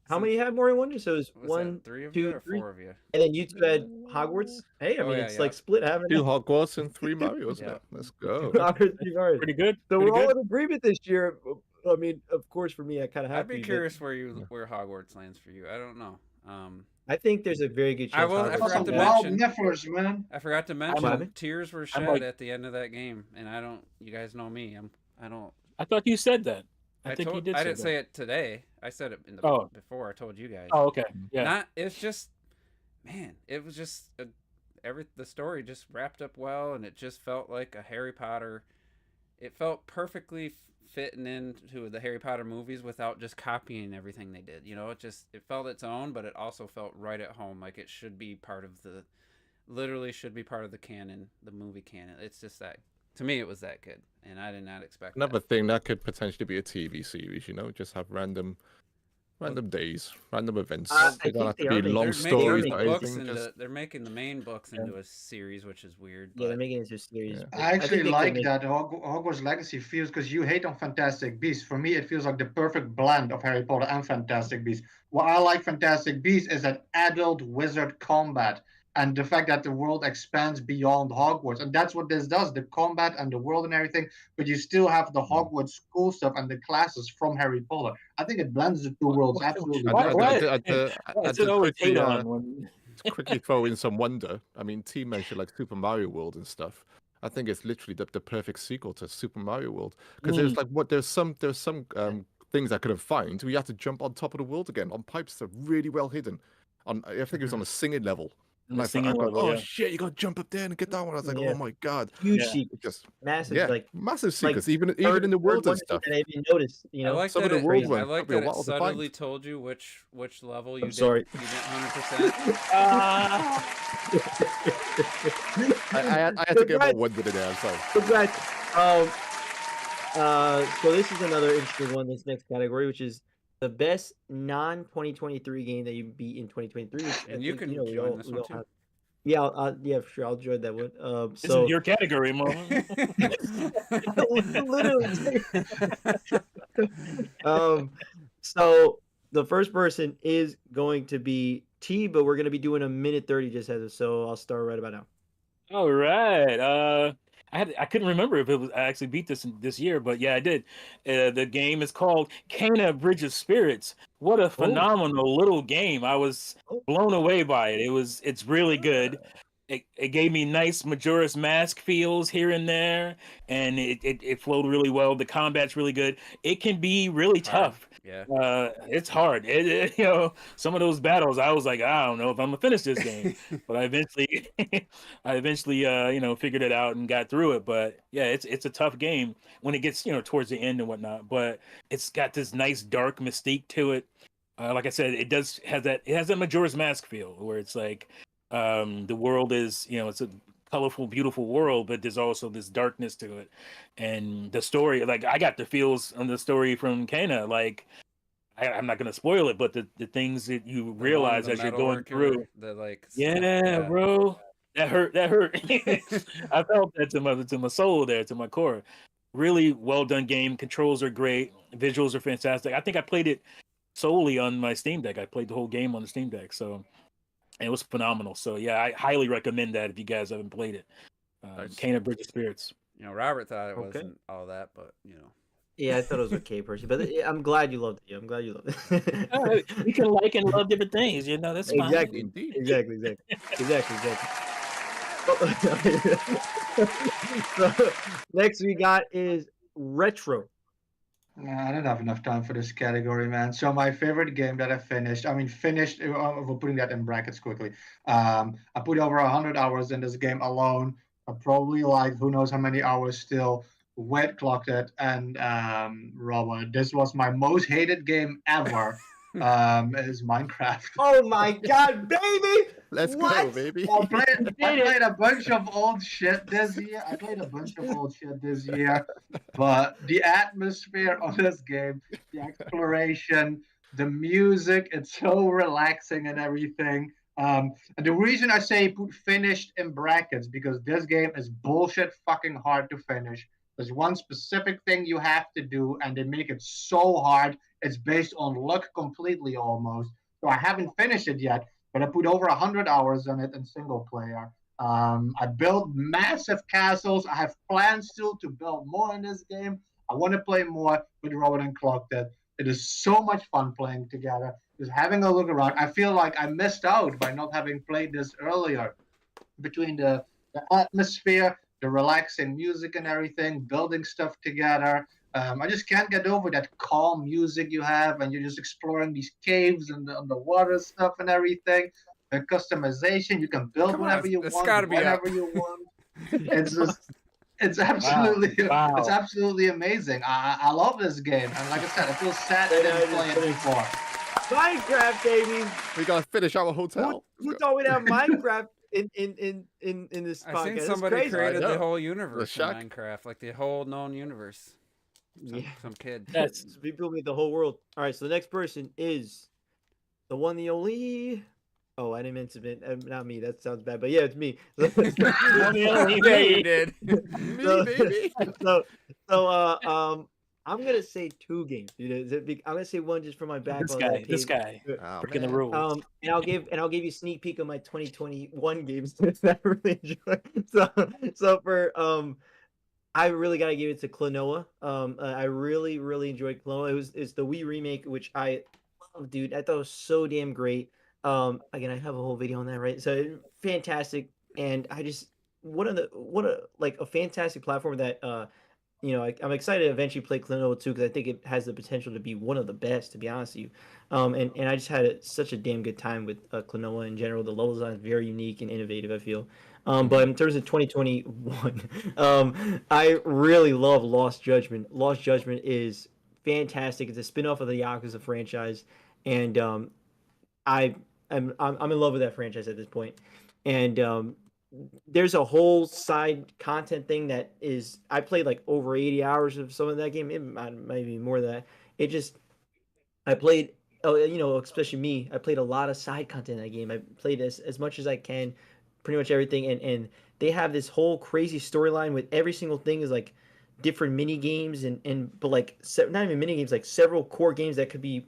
Speaker 2: How many have Mario Wonder? So it's
Speaker 1: Was
Speaker 2: 1,
Speaker 1: that 3 of
Speaker 2: 2,
Speaker 1: you or
Speaker 2: 3,
Speaker 1: 4 of you?
Speaker 2: and then you 2 had Hogwarts. Hey, I mean, it's like split. Having
Speaker 3: 2 Hogwarts and 3 Marios.
Speaker 1: Yeah.
Speaker 3: Let's go.
Speaker 5: Pretty good.
Speaker 2: So
Speaker 5: Pretty
Speaker 2: we're all
Speaker 5: good.
Speaker 2: in agreement this year. I mean, of course, for me, I kind of have
Speaker 1: I'd be curious where Hogwarts lands for you. I don't know.
Speaker 2: I think there's a very good chance.
Speaker 1: I will- I
Speaker 2: Hogwarts
Speaker 1: forgot
Speaker 2: will
Speaker 1: to
Speaker 2: win.
Speaker 1: mention-
Speaker 4: Nifflers, man.
Speaker 1: I forgot to mention
Speaker 2: Bobby?
Speaker 1: tears were
Speaker 5: I'm
Speaker 1: shed
Speaker 5: like-
Speaker 1: at the end of that game, and I don't. You guys know me. I don't.
Speaker 5: I thought you said that. I think
Speaker 1: told,
Speaker 5: you did.
Speaker 1: I
Speaker 5: say
Speaker 1: didn't
Speaker 5: that.
Speaker 1: say it today. I said it in the
Speaker 5: Oh.
Speaker 1: before. I told you guys.
Speaker 5: Oh, okay. Yeah.
Speaker 1: It's just, man. It was just the story just wrapped up well, and it just felt like a Harry Potter. It felt perfectly fitting into the Harry Potter movies without just copying everything they did. You know, it felt its own, but it also felt right at home. Like it should be part of literally should be part of the canon, the movie canon. It's just that. To me, it was that good, and I did not expect
Speaker 3: Another thing that could potentially be a TV series, you know, just have random Random days, random events.
Speaker 2: I
Speaker 3: They don't have
Speaker 2: think
Speaker 3: to
Speaker 2: they
Speaker 3: be
Speaker 2: are
Speaker 3: long
Speaker 2: making-
Speaker 1: They're
Speaker 3: stories
Speaker 1: making
Speaker 3: or
Speaker 1: the books
Speaker 3: anything.
Speaker 1: into
Speaker 3: Just
Speaker 1: they're making the main books into a series, which is weird.
Speaker 2: Yeah, they're
Speaker 1: But
Speaker 2: making it into a series.
Speaker 3: Yeah.
Speaker 2: but
Speaker 4: I actually
Speaker 2: think they can
Speaker 4: like
Speaker 2: make-
Speaker 4: that Hogwarts Legacy feels, because you hate on Fantastic Beasts. For me, it feels like the perfect blend of Harry Potter and Fantastic Beasts. What I like Fantastic Beasts is that adult wizard combat and the fact that the world expands beyond Hogwarts, and that's what this does—the combat and the world and everything. But you still have the Hogwarts school stuff and the classes from Harry Potter. I think it blends the two worlds absolutely.
Speaker 5: Why-
Speaker 4: perfectly.
Speaker 5: Why is
Speaker 3: to
Speaker 5: it always
Speaker 3: quickly,
Speaker 5: hate on when
Speaker 3: to quickly throw in some wonder. I mean, T mentioned like Super Mario World and stuff. I think it's literally the perfect sequel to Super Mario World because there's like there's some things I couldn't find. We had to jump on top of the world again on pipes that are really well hidden. I think it was on a singing level.
Speaker 5: in the
Speaker 3: I
Speaker 5: singing
Speaker 3: thought,
Speaker 5: level?
Speaker 3: oh
Speaker 5: Yeah.
Speaker 3: shit, you got to jump up there and get that one. I was like,
Speaker 2: Yeah.
Speaker 3: oh my god,
Speaker 2: huge
Speaker 5: Yeah.
Speaker 2: secret,
Speaker 3: it just
Speaker 2: massive,
Speaker 3: yeah,
Speaker 2: like
Speaker 3: massive
Speaker 2: like
Speaker 3: secrets, even
Speaker 2: third-
Speaker 3: in the
Speaker 2: third
Speaker 3: world and
Speaker 2: one
Speaker 3: stuff.
Speaker 2: that I didn't notice. You
Speaker 1: I
Speaker 2: know,
Speaker 1: like
Speaker 3: some
Speaker 1: that
Speaker 3: of the
Speaker 1: it,
Speaker 3: world
Speaker 1: I
Speaker 3: ones
Speaker 1: like
Speaker 3: took me a
Speaker 1: that it
Speaker 3: while to find.
Speaker 1: subtly told you which level you
Speaker 2: I'm sorry.
Speaker 1: You did 100%.
Speaker 3: I had to get more wonder in there. I'm sorry.
Speaker 2: Congrats. So this is another interesting one. This next category, which is the best non-2023 game that you beat in 2023. Which I
Speaker 1: And you
Speaker 2: think,
Speaker 1: can
Speaker 2: we
Speaker 1: join
Speaker 2: all-
Speaker 1: this
Speaker 2: we
Speaker 1: one
Speaker 2: all
Speaker 1: too.
Speaker 2: have. Yeah, yeah, for sure. I'll join that one.
Speaker 5: This
Speaker 2: So
Speaker 5: is your category, Mo.
Speaker 2: literally. So the first person is going to be T, but we're gonna be doing a minute 30 just as so I'll start right about now.
Speaker 5: All right. I couldn't remember if I actually beat this year, but yeah, I did. The game is called Kena Bridge of Spirits. What a phenomenal little game! I was blown away by it. It's really good. It gave me nice Majora's Mask feels here and there, and it flowed really well. The combat's really good. It can be really tough.
Speaker 1: Yeah.
Speaker 5: It's hard. Some of those battles, I was like, I don't know if I'm gonna finish this game, but I eventually, figured it out and got through it. But yeah, it's a tough game when it gets, towards the end and whatnot. But it's got this nice dark mystique to it. Like I said, it has that Majora's Mask feel where it's like, the world is, it's a colorful, beautiful world, but there's also this darkness to it. And the story, like I got the feels on the story from Kena, like I'm not gonna spoil it, but the things that you realize as you're going through, bro, that hurt. I felt that to my soul there, to my core. Really well done game. Controls are great. Visuals are fantastic. I think I played it solely on my Steam Deck. I played the whole game on the Steam Deck, so it was phenomenal. So yeah, I highly recommend that if you guys haven't played it. Kena Bridge of Spirits.
Speaker 1: Robert thought it wasn't all that, but
Speaker 2: Yeah, I thought it was okay, personally, but I'm glad you loved it. I'm glad you loved it.
Speaker 5: You can like and love different things, that's fine.
Speaker 2: Exactly.
Speaker 3: Indeed.
Speaker 2: Exactly. So, next we got is retro.
Speaker 4: Nah, I don't have enough time for this category, man. So my favorite game that I finished, we're putting that in brackets quickly. I put over 100 hours in this game alone. I probably who knows how many hours still wet clocked it. And Robert, this was my most hated game ever. Is Minecraft.
Speaker 2: Oh my god, baby!
Speaker 3: Let's go,
Speaker 2: What?
Speaker 3: baby.
Speaker 4: I played a bunch of old shit this year. But the atmosphere of this game, the exploration, the music, it's so relaxing and everything. And the reason I say put finished in brackets, because this game is bullshit fucking hard to finish. There's one specific thing you have to do, and they make it so hard. It's based on luck completely almost. So I haven't finished it yet, but I put over 100 hours on it in single player. I built massive castles. I have plans still to build more in this game. I want to play more with Robert and Clocked It. It is so much fun playing together. Just having a look around. I feel like I missed out by not having played this earlier. Between the atmosphere, the relaxing music and everything, building stuff together. I just can't get over that calm music you have, and you're just exploring these caves and the underwater stuff and everything. The customization, you can build whatever you want, whenever you want. It's absolutely it's absolutely amazing. I love this game, and like I said, I feel sad I didn't play it before.
Speaker 2: Minecraft, baby.
Speaker 3: We gotta finish our hotel.
Speaker 2: Who thought we'd have Minecraft in this podcast?
Speaker 1: I think somebody created the whole universe
Speaker 3: The
Speaker 1: in Minecraft, like the whole known universe.
Speaker 2: Yeah.
Speaker 1: Some kid.
Speaker 5: Yes.
Speaker 2: So people made the whole world. All right, so the next person is the one, the only. Oh, I didn't mention it. Not me. That sounds bad, but yeah, it's me.
Speaker 1: Yeah, you did.
Speaker 3: Me,
Speaker 2: So-
Speaker 3: baby.
Speaker 2: so, I'm gonna say 2 games. I'm gonna say one just for my backlog.
Speaker 5: This guy,
Speaker 3: Oh,
Speaker 5: breaking the
Speaker 3: man.
Speaker 5: rules.
Speaker 2: And I'll give you a sneak peek of my 2021 games that I really enjoy. So for I really gotta give it to Klonoa. I really enjoyed Klonoa. It's the Wii remake, which I love, dude. I thought it was so damn great. Again, I have a whole video on that, right? So fantastic, and I just what a fantastic platform that I'm excited to eventually play Klonoa 2 because I think it has the potential to be one of the best, to be honest with you. And I just had such a damn good time with Klonoa in general. The level design is very unique and innovative, I feel. But in terms of 2021, I really love Lost Judgment. Lost Judgment is fantastic. It's a spin-off of the Yakuza franchise, and I'm in love with that franchise at this point. And there's a whole side content thing that is I played like over 80 hours of some of that game. It might be more than that. It just I played especially me, I played a lot of side content in that game. I played as much as I can, pretty much everything, and they have this whole crazy storyline with every single thing is like different mini games but like not even mini games, like several core games that could be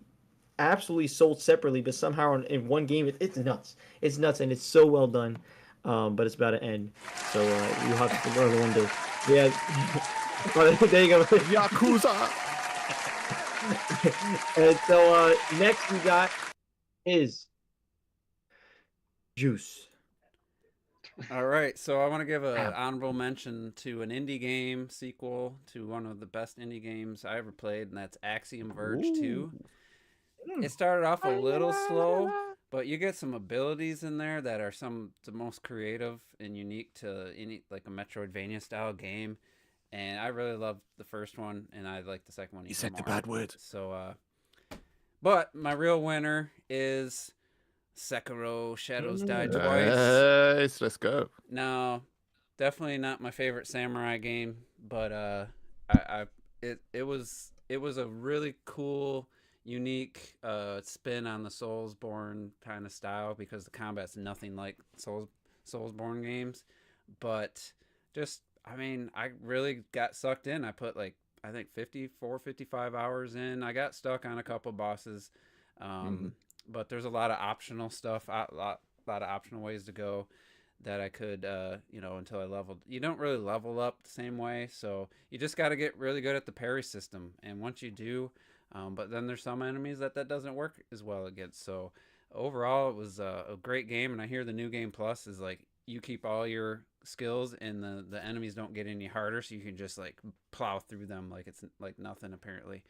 Speaker 2: absolutely sold separately, but somehow in one game it's nuts. It's nuts, and it's so well done. But it's about to end, so you have to learn one day. Yeah, well, there you go.
Speaker 3: Yakuza.
Speaker 2: And so next we got is Juice.
Speaker 1: All right, so I want to give an honorable mention to an indie game sequel to one of the best indie games I ever played, and that's Axiom Verge 2. It started off a little slow, but you get some abilities in there that are the most creative and unique to any like a Metroidvania style game. And I really loved the first one, and I like the second one even
Speaker 3: You said
Speaker 1: more.
Speaker 3: the bad word.
Speaker 1: So, but my real winner is Sekiro: Shadows Die Twice.
Speaker 3: Let's go.
Speaker 1: No, definitely not my favorite samurai game, but it was a really cool, unique spin on the Soulsborne kind of style because the combat's nothing like Soulsborne games, but just I mean I really got sucked in. I put like I think 55 hours in. I got stuck on a couple bosses, but there's a lot of optional stuff, a lot of optional ways to go that I could, until I leveled. You don't really level up the same way, so you just got to get really good at the parry system. And once you do, but then there's some enemies that doesn't work as well against. So overall, it was a great game. And I hear the new game plus is like you keep all your skills and the enemies don't get any harder, so you can just like plow through them like it's like nothing apparently.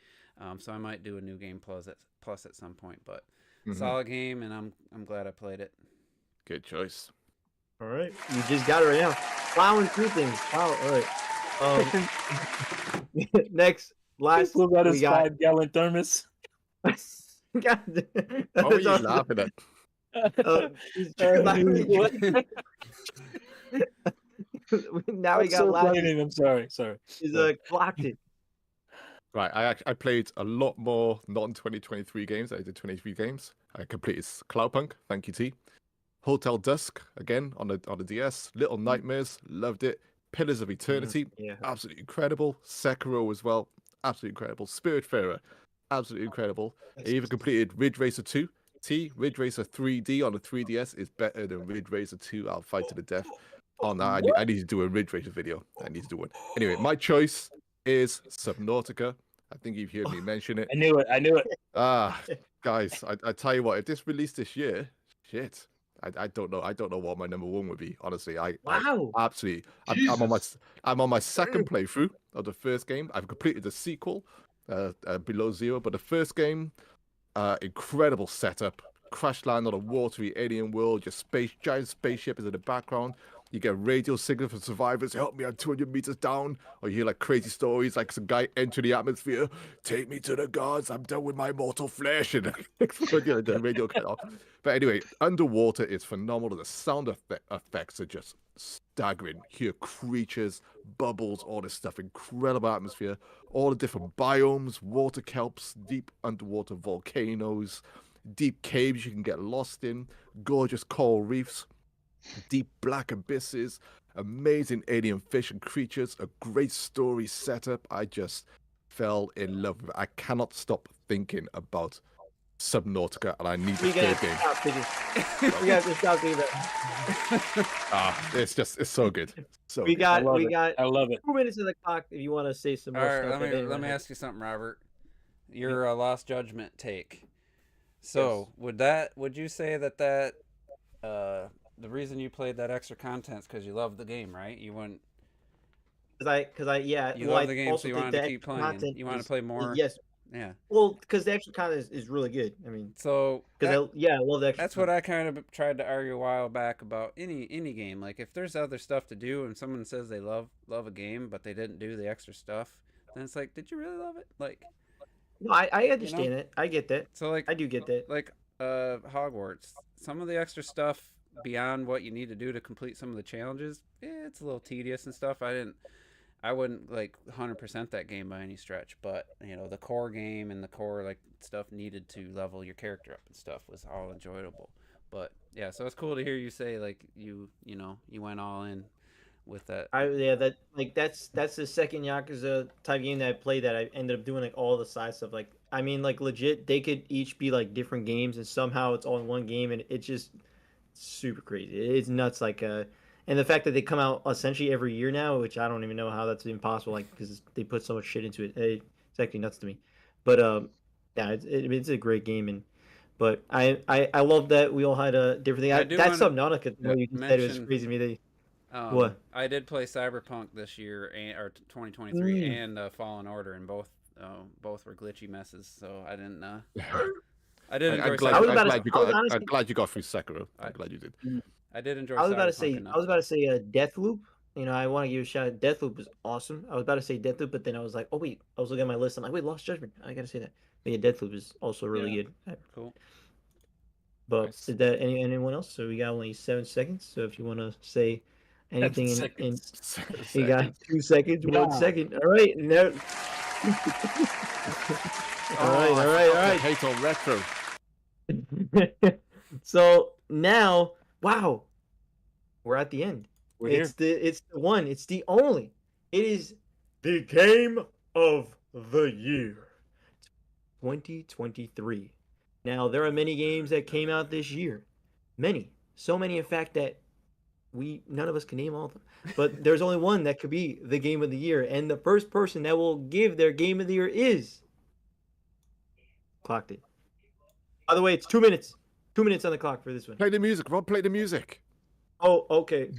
Speaker 1: So I might do a new game plus at some point, but solid game, and I'm glad I played it.
Speaker 3: Good choice.
Speaker 2: All right, you just got it right now. Plowing through things. Wow. All right. Next, last,
Speaker 5: Pulled out
Speaker 2: we
Speaker 5: his
Speaker 2: got.
Speaker 5: 5-gallon thermos.
Speaker 2: God,
Speaker 3: What were you laughing at?
Speaker 2: Now we got last.
Speaker 5: I'm sorry.
Speaker 2: Is clocked it.
Speaker 3: Right, I played a lot more non-2023 games. I did 23 games. I completed Cloudpunk. Thank you, T. Hotel Dusk again on the DS. Little Nightmares, loved it. Pillars of Eternity,
Speaker 2: Yeah.
Speaker 3: absolutely incredible. Sekiro as well, absolutely incredible. Spiritfarer, absolutely incredible. I even completed Ridge Racer 2. Ridge Racer 3D on the 3DS is better than Ridge Racer 2. I'll fight to the death on that. I need to do a Ridge Racer video. I need to do one. Anyway, my choice is Subnautica. I think you've heard me mention it.
Speaker 5: I knew it.
Speaker 3: Guys, I tell you what, if this released this year, shit. I don't know. I don't know what my number one would be. Honestly,
Speaker 2: Wow.
Speaker 3: I absolutely. I'm on my second playthrough of the first game. I've completed the sequel, Below Zero, but the first game, incredible setup. Crash land on a watery alien world. Your giant spaceship is in the background. You get radio signal from survivors, help me, I'm 200 meters down. Or you hear like crazy stories, like some guy enter the atmosphere, take me to the gods, I'm done with my mortal flesh. And the radio cut off. But anyway, underwater is phenomenal. The sound effects are just staggering. Hear creatures, bubbles, all this stuff. Incredible atmosphere. All the different biomes, water kelps, deep underwater volcanoes, deep caves you can get lost in, gorgeous coral reefs, deep black abysses, amazing alien fish and creatures, a great story setup. I just fell in love with it. I cannot stop thinking about Subnautica, and I need to play a game.
Speaker 2: We got to stop thinking that.
Speaker 3: It's so good. So
Speaker 2: We
Speaker 3: good.
Speaker 2: got
Speaker 5: I love it.
Speaker 2: 2 minutes of the clock if you want to say some
Speaker 1: All
Speaker 2: more
Speaker 1: right,
Speaker 2: stuff.
Speaker 1: let me ask you something, Robert. Your Lost Judgment take. So would you say that the reason you played that extra content is because you love the game, right? You wouldn't.
Speaker 2: Because I
Speaker 1: You love the game, so you wanted to keep playing. You want to play more.
Speaker 2: Yes.
Speaker 1: Yeah.
Speaker 2: Well, because the extra content is really good. I mean,
Speaker 1: So
Speaker 2: because I love the extra.
Speaker 1: that's what I kind of tried to argue a while back about any game. Like if there's other stuff to do, and someone says they love a game, but they didn't do the extra stuff, then it's like, did you really love it? Like,
Speaker 2: No, I understand it. I get that.
Speaker 1: so like
Speaker 2: I do get that.
Speaker 1: like Hogwarts, some of the extra stuff beyond what you need to do to complete some of the challenges, it's a little tedious and stuff. I wouldn't like 100% that game by any stretch, but the core game and the core like stuff needed to level your character up and stuff was all enjoyable. But yeah, so it's cool to hear you say like you went all in with that.
Speaker 2: That's the second Yakuza type game that I played that I ended up doing like all the side stuff. Like I mean, like legit, they could each be like different games, and somehow it's all in one game, and it's just super crazy. It's nuts. And the fact that they come out essentially every year now, which I don't even know how that's even possible. Like because they put so much shit into it, it's actually nuts to me. But yeah, it's a great game, but I love that we all had a different thing. That's Subnautica. You said it was crazy to me. What?
Speaker 1: I did play Cyberpunk this year, or 2023, and Fallen Order, and both were glitchy messes. So I didn't. I did enjoy.
Speaker 3: I'm glad you got through Sekiro. I'm glad you did.
Speaker 1: I did enjoy.
Speaker 2: I was about to say.
Speaker 1: enough.
Speaker 2: I was about to say Deathloop. I want to give a shout out. Deathloop was awesome. I was about to say Deathloop, but then I was like, oh wait, I was looking at my list. I'm like, wait, Lost Judgment. I gotta say that. But yeah, Deathloop is also really good.
Speaker 1: Cool.
Speaker 2: But
Speaker 3: Nice.
Speaker 2: is that anyone else? So we got only 7 seconds. So if you want to say anything in you got 2 seconds, 1 second. All right, no. all right.
Speaker 3: Hate on retro.
Speaker 2: So now, wow, we're at the end.
Speaker 5: We're here.
Speaker 2: It's the one. It's the only. It is the game of the year, 2023. Now there are many games that came out this year, so many in fact that none of us can name all of them. But there's only one that could be the game of the year, and the first person that will give their game of the year is clocked it. By the way, it's 2 minutes. 2 minutes on the clock for this one.
Speaker 3: Play the music, Rob. Play the music.
Speaker 2: Oh, okay.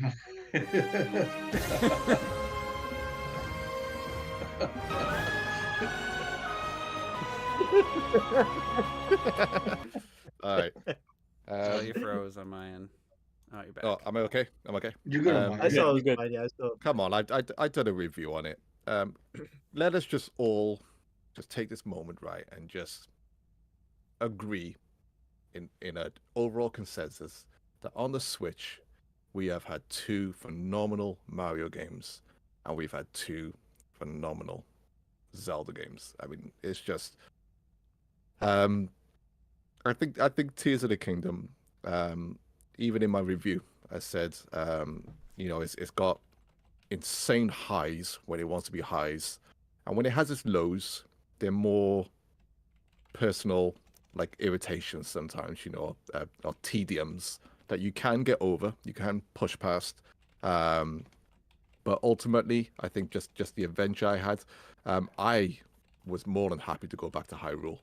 Speaker 3: All right.
Speaker 1: Oh, you froze on my end. Oh, you're back.
Speaker 3: Oh, am I okay? I'm okay.
Speaker 4: You're good.
Speaker 3: Um,
Speaker 4: on
Speaker 2: I
Speaker 4: mine.
Speaker 2: saw it was
Speaker 5: good.
Speaker 2: fine. Yeah, I saw.
Speaker 3: Come on, I done a review on it. Let us just all just take this moment, right, and just agree in an overall consensus that on the Switch we have had 2 phenomenal Mario games and we've had 2 phenomenal Zelda games. I mean, it's just I think Tears of the Kingdom, even in my review, I said, it's got insane highs when it wants to be highs, and when it has its lows, they're more personal, like irritations sometimes, or tediums that you can get over, you can push past. But ultimately, I think just the adventure I had, I was more than happy to go back to Hyrule.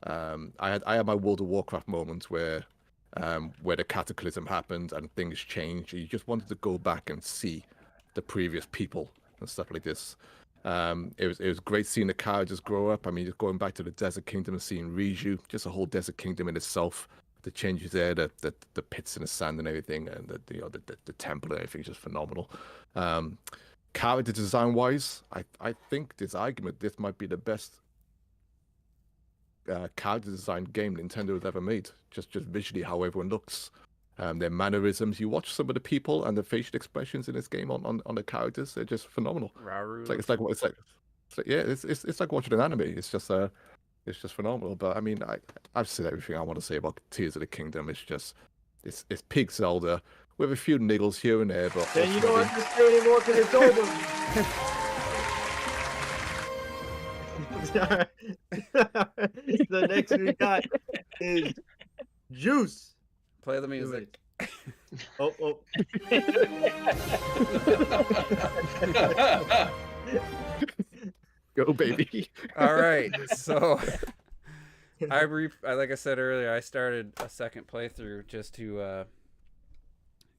Speaker 3: I had my World of Warcraft moments where the cataclysm happened and things changed. You just wanted to go back and see the previous people and stuff like this. It was great seeing the characters grow up. I mean, just going back to the Desert Kingdom and seeing Riju, just a whole Desert Kingdom in itself, the changes there, the pits in the sand and everything, and the temple and everything is just phenomenal. Character design wise, I think this might be the best character design game Nintendo has ever made. Just visually how everyone looks, their mannerisms. You watch some of the people and the facial expressions in this game on the characters. They're just phenomenal.
Speaker 1: Rauru.
Speaker 3: It's like watching an anime. It's just phenomenal. But I mean, I've said everything I want to say about Tears of the Kingdom. It's peak Zelda with a few niggles here and there. But
Speaker 2: Then you don't have to say anymore because it's over. The next we got is Juice.
Speaker 1: Play the music.
Speaker 2: Oh.
Speaker 3: Go, baby.
Speaker 1: All right, so like I said earlier, I started a second playthrough just to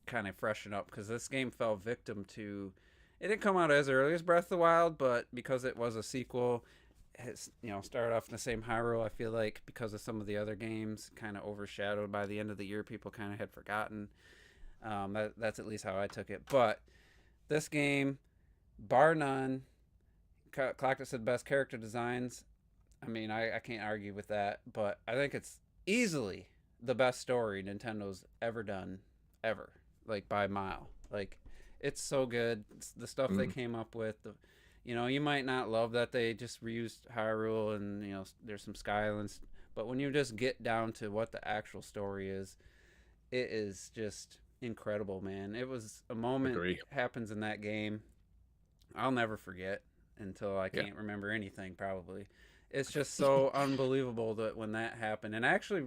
Speaker 1: kind of freshen up because this game fell victim to. It didn't come out as early as Breath of the Wild, but because it was a sequel, it started off in the same Hyrule. I feel like because of some of the other games, kind of overshadowed by the end of the year, people kind of had forgotten. That's at least how I took it. But this game, bar none, Collector said best character designs. I mean, I can't argue with that, but I think it's easily the best story Nintendo's ever done, ever, like by a mile. Like, it's so good. It's the stuff they came up with. You might not love that they just reused Hyrule and, there's some Skylands, but when you just get down to what the actual story is, it is just incredible, man. It was a moment happens in that game I'll never forget until I can't remember anything, probably. It's just so unbelievable that when that happened, and I actually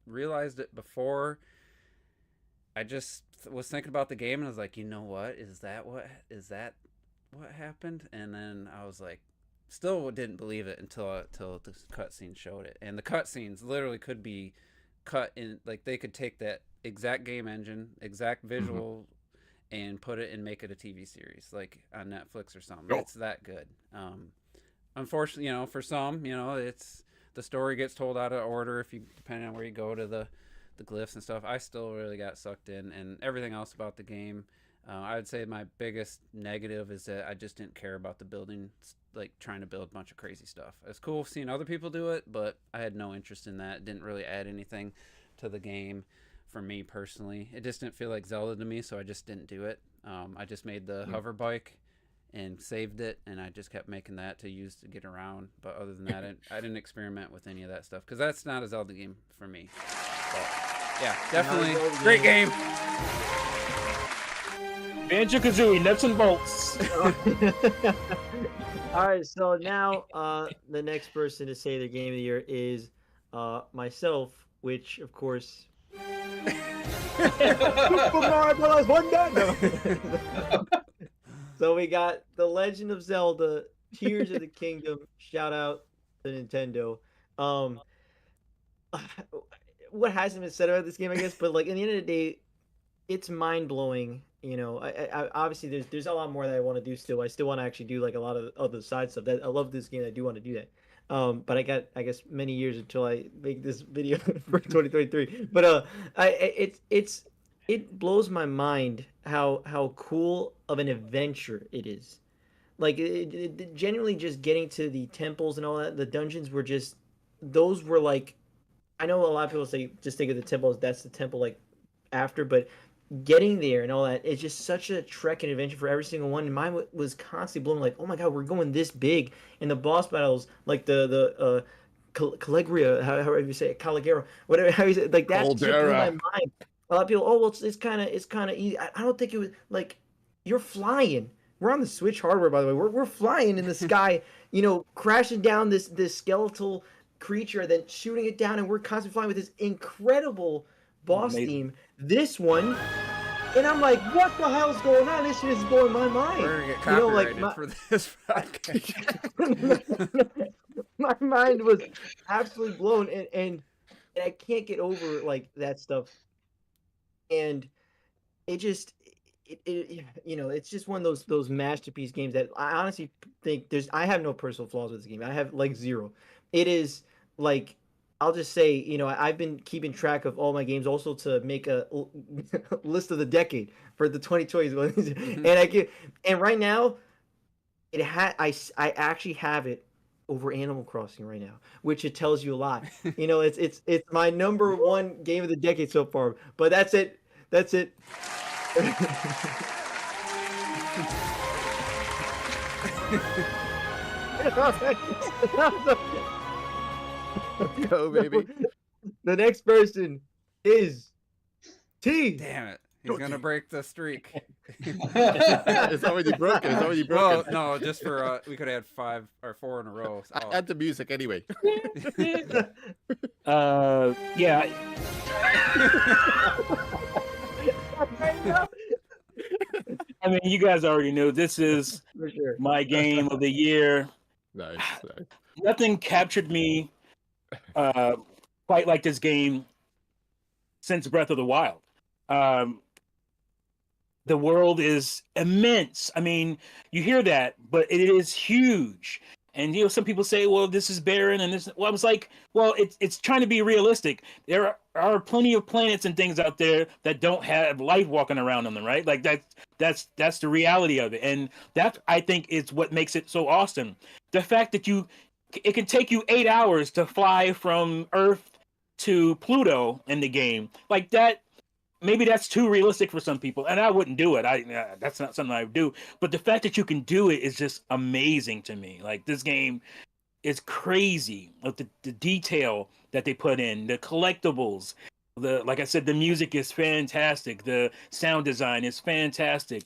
Speaker 1: realized it before. I just was thinking about the game and I was like, you know what? Is that what happened? And then I was like, still didn't believe it until the cutscene showed it. And the cutscenes literally could be cut in, like they could take that exact game engine, exact visual, and put it and make it a TV series, like on Netflix or something. It's that good. Unfortunately, for some, it's the story gets told out of order depending on where you go to the glyphs and stuff. I still really got sucked in, and everything else about the game. I would say my biggest negative is that I just didn't care about the building, like trying to build a bunch of crazy stuff. It's cool seeing other people do it, but I had no interest in that. It didn't really add anything to the game for me personally. It just didn't feel like Zelda to me, so I just didn't do it. I just made the hover bike and saved it, and I just kept making that to use to get around. But other than that, I didn't experiment with any of that stuff because that's not a Zelda game for me. But yeah, definitely great game.
Speaker 5: Banjo-Kazooie, nuts and bolts.
Speaker 2: All right, so now the next person to say their game of the year is myself, which of course. Super Mario Bros. Wonder. No. So we got The Legend of Zelda, Tears of the Kingdom. Shout out to Nintendo. What hasn't been said about this game, I guess, but like in the end of the day, it's mind blowing. I obviously there's a lot more that I want to do still. I still want to actually do like a lot of other side stuff. That I love this game. I do want to do that. But I got, I guess, many years until I make this video for 2023. But it blows my mind how cool of an adventure it is. Like it genuinely just getting to the temples and all that. The dungeons were just, those were like, I know a lot of people say just think of the temples. That's the temple like after, but getting there and all that, it's just such a trek and adventure for every single one. And mine was constantly blown like, oh my god, we're going this big. And the boss battles, like the Caligria, however you say it, Caligera, whatever, how you say it, like that just blew my mind. A lot of people, well, it's kind of easy. I don't think it was like, you're flying. We're on the Switch hardware, by the way. We're flying in the sky, crashing down this skeletal creature, then shooting it down, and we're constantly flying with this incredible boss theme. This one, and I'm like, what the hell's going on? This shit is blowing my mind.
Speaker 1: We're gonna get copyrighted for this podcast.
Speaker 2: My mind was absolutely blown, and I can't get over like that stuff. And it just, it's just one of those masterpiece games that I honestly think I have no personal flaws with this game. I have like zero. It is like I'll just say, I've been keeping track of all my games also to make a list of the decade for the 2020s. And right now, I actually have it over Animal Crossing right now, which it tells you a lot. It's my number one game of the decade so far. But that's it. That's it.
Speaker 3: Go, baby.
Speaker 2: The next person is T.
Speaker 1: Damn it. He's going to break the streak.
Speaker 3: It's already broken. It's already broken.
Speaker 1: Well, no, just for, we could have 5 or 4 in a row. So.
Speaker 3: Add the music anyway.
Speaker 5: Yeah. I mean, you guys already know this is
Speaker 2: For sure.
Speaker 5: my game of the year.
Speaker 3: Nice.
Speaker 5: Nothing captured me quite like this game since Breath of the Wild. The world is immense. I mean, you hear that, but it is huge. And some people say, "Well, this is barren," and this. Well, I was like, "Well, it's trying to be realistic. There are plenty of planets and things out there that don't have life walking around on them, right? Like that's the reality of it, and that I think is what makes it so awesome. The fact that it can take you 8 hours to fly from Earth to Pluto in the game, like that. Maybe that's too realistic for some people, and I wouldn't do it. That's not something I would do. But the fact that you can do it is just amazing to me. Like, this game is crazy. Like the detail that they put in, the collectibles, like I said, the music is fantastic. The sound design is fantastic.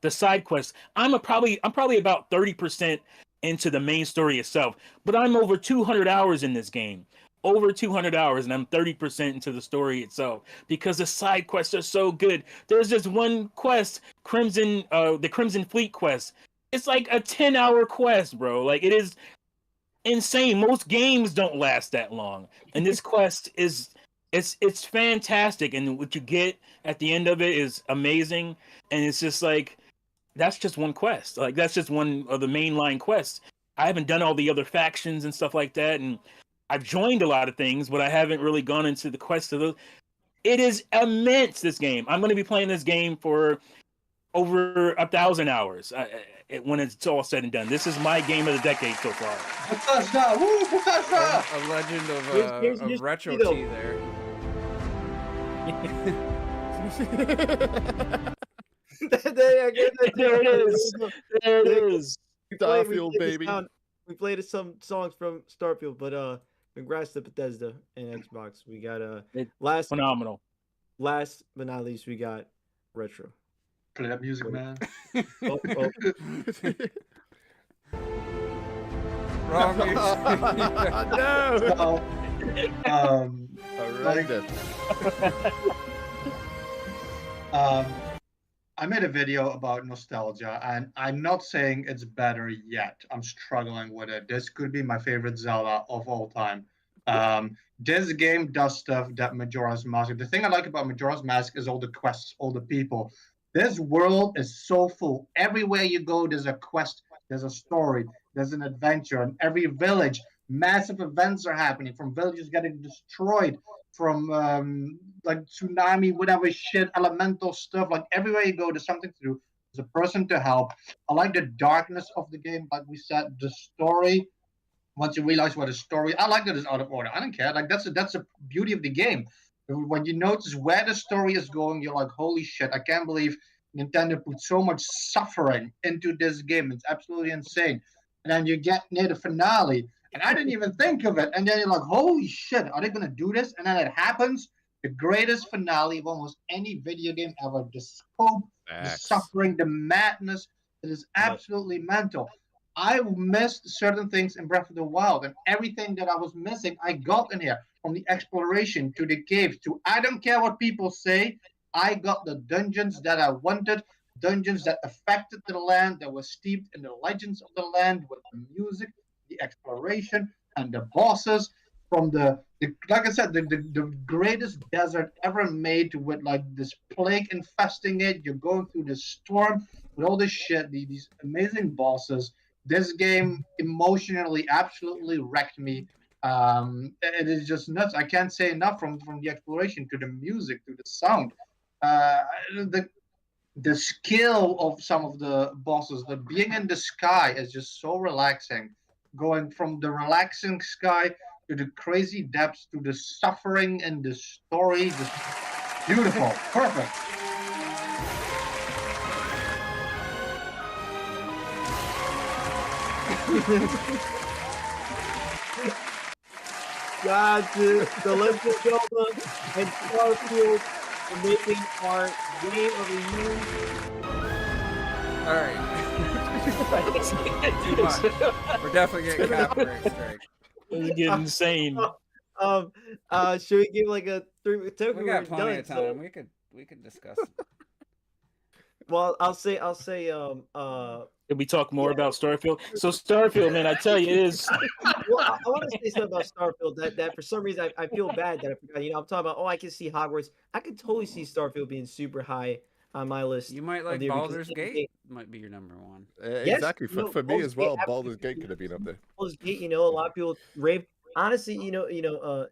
Speaker 5: The side quests. I'm probably about 30% into the main story itself, but I'm over 200 hours in this game. Over 200 hours, and I'm 30% into the story itself because the side quests are so good. There's this one quest, the Crimson Fleet quest. It's like a 10-hour quest, bro. Like, it is insane. Most games don't last that long, and this quest it's fantastic. And what you get at the end of it is amazing. And it's just like, that's just one quest. Like, that's just one of the mainline quests. I haven't done all the other factions and stuff like that, and I've joined a lot of things, but I haven't really gone into the quest of those. It is immense, this game. I'm going to be playing this game for over 1,000 hours when it's all said and done. This is my game of the decade so far.
Speaker 1: A legend of Retro T there.
Speaker 5: There it is. There it is.
Speaker 3: Starfield, baby.
Speaker 2: We played some songs from Starfield, but congrats to Bethesda and Xbox. We got
Speaker 5: phenomenal.
Speaker 2: Last but not least, we got Retro.
Speaker 4: Play that music, man.
Speaker 1: Wrong music.
Speaker 3: No.
Speaker 4: I made a video about nostalgia, and I'm not saying it's better yet. I'm struggling with it. This could be my favorite Zelda of all time. This game does stuff that Majora's Mask. The thing I like about Majora's Mask is all the quests, all the people. This world is so full. Everywhere you go, there's a quest, there's a story, there's an adventure. In every village, massive events are happening, from villages getting destroyed, from like tsunami, whatever shit, elemental stuff. Like, everywhere you go, there's something to do. There's a person to help. I like the darkness of the game. Like we said, the story. Once you realize what a story, I like that it's out of order. I don't care. Like, that's the beauty of the game. When you notice where the story is going, you're like, holy shit! I can't believe Nintendo put so much suffering into this game. It's absolutely insane. And then you get near the finale, and I didn't even think of it. And then you're like, holy shit, are they going to do this? And then it happens. The greatest finale of almost any video game ever. The scope, the suffering, the madness. It is absolutely mental. I missed certain things in Breath of the Wild, and everything that I was missing, I got in here. From the exploration to the caves to, I don't care what people say, I got the dungeons that I wanted, dungeons that affected the land, that were steeped in the legends of the land, with the music, the exploration, and the bosses. From the like I said, the greatest desert ever made, with like this plague infesting it. You're going through this storm with all this shit, these amazing bosses. This game emotionally absolutely wrecked me. It is just nuts. I can't say enough from the exploration to the music to the sound. Uh, the skill of some of the bosses, the being in the sky is just so relaxing. Going from the relaxing sky to the crazy depths to the suffering and the story, just beautiful, perfect.
Speaker 2: God, the Legend of Zelda and Starfield for making our game of the year.
Speaker 1: All right. Too much. We're definitely getting copyright strike.
Speaker 5: It's getting insane.
Speaker 2: Should we give like a 3?
Speaker 1: We got plenty of time. We could discuss.
Speaker 2: Well, I'll say,
Speaker 5: Did we talk more about Starfield? So Starfield, man, I tell you, it is.
Speaker 2: well, I want to say something about Starfield that for some reason I feel bad that I forgot. I'm talking about. Oh, I can see Hogwarts. I could totally see Starfield being super high on my list.
Speaker 1: You might like Baldur's Gate. Might be your number one.
Speaker 2: Yes,
Speaker 3: Exactly. For me as well, Baldur's Gate could have been up there.
Speaker 2: Baldur's Gate, a lot of people rave. Honestly, a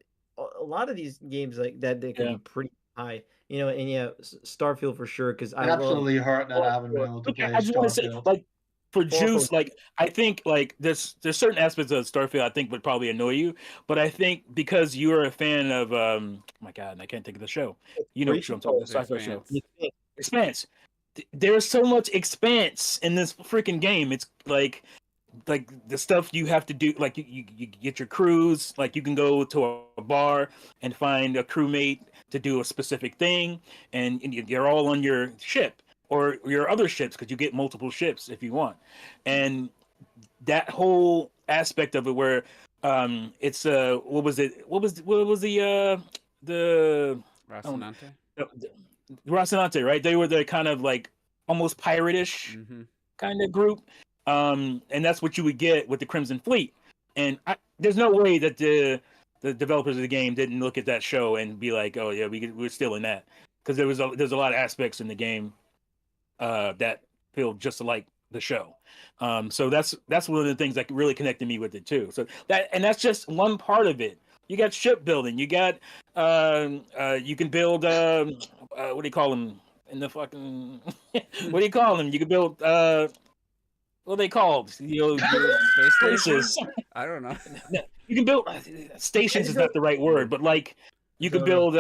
Speaker 2: lot of these games like that they can be pretty high. And yeah, Starfield for sure. Because I
Speaker 4: absolutely hurt that I haven't been able to play.
Speaker 5: I just want to say, like, for Juice, like, I think like there's certain aspects of Starfield I think would probably annoy you, but I think because you're a fan of oh my God, I can't think of the show. You know what show I'm talking about? Sci-fi show. Expanse. There's so much expanse in this freaking game. It's like the stuff you have to do, like you get your crews, like you can go to a bar and find a crewmate to do a specific thing, and you're all on your ship or your other ships because you get multiple ships if you want, and that whole aspect of it where it's what was the
Speaker 1: Rocinante?
Speaker 5: Rocinante, right? They were the kind of like almost pirate-ish kind of group. And that's what you would get with the Crimson Fleet. And there's no way that the developers of the game didn't look at that show and be like, "Oh yeah, we're still in that," because there's a lot of aspects in the game that feel just like the show. So that's one of the things that really connected me with it too. So that's just one part of it. You got shipbuilding. You got you can build what do you call them in the fucking what do you call them? You can build what are they called?
Speaker 1: Space stations? I don't know.
Speaker 5: You can build stations is not the right word, but like you could build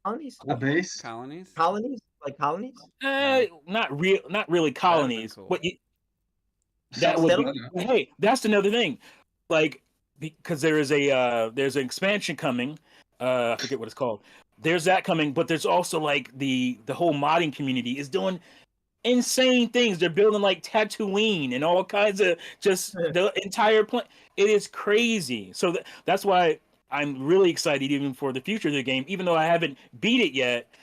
Speaker 2: colonies.
Speaker 4: A base?
Speaker 1: Colonies?
Speaker 2: Colonies? Like colonies?
Speaker 5: Not really colonies.
Speaker 1: Cool.
Speaker 5: But that would be, hey, that's another thing. Like because there's an expansion coming. I forget what it's called. There's that coming, but there's also like the whole modding community is doing insane things. They're building like Tatooine and all kinds of just the entire planet. It is crazy. So that's why I'm really excited even for the future of the game. Even though I haven't beat it yet,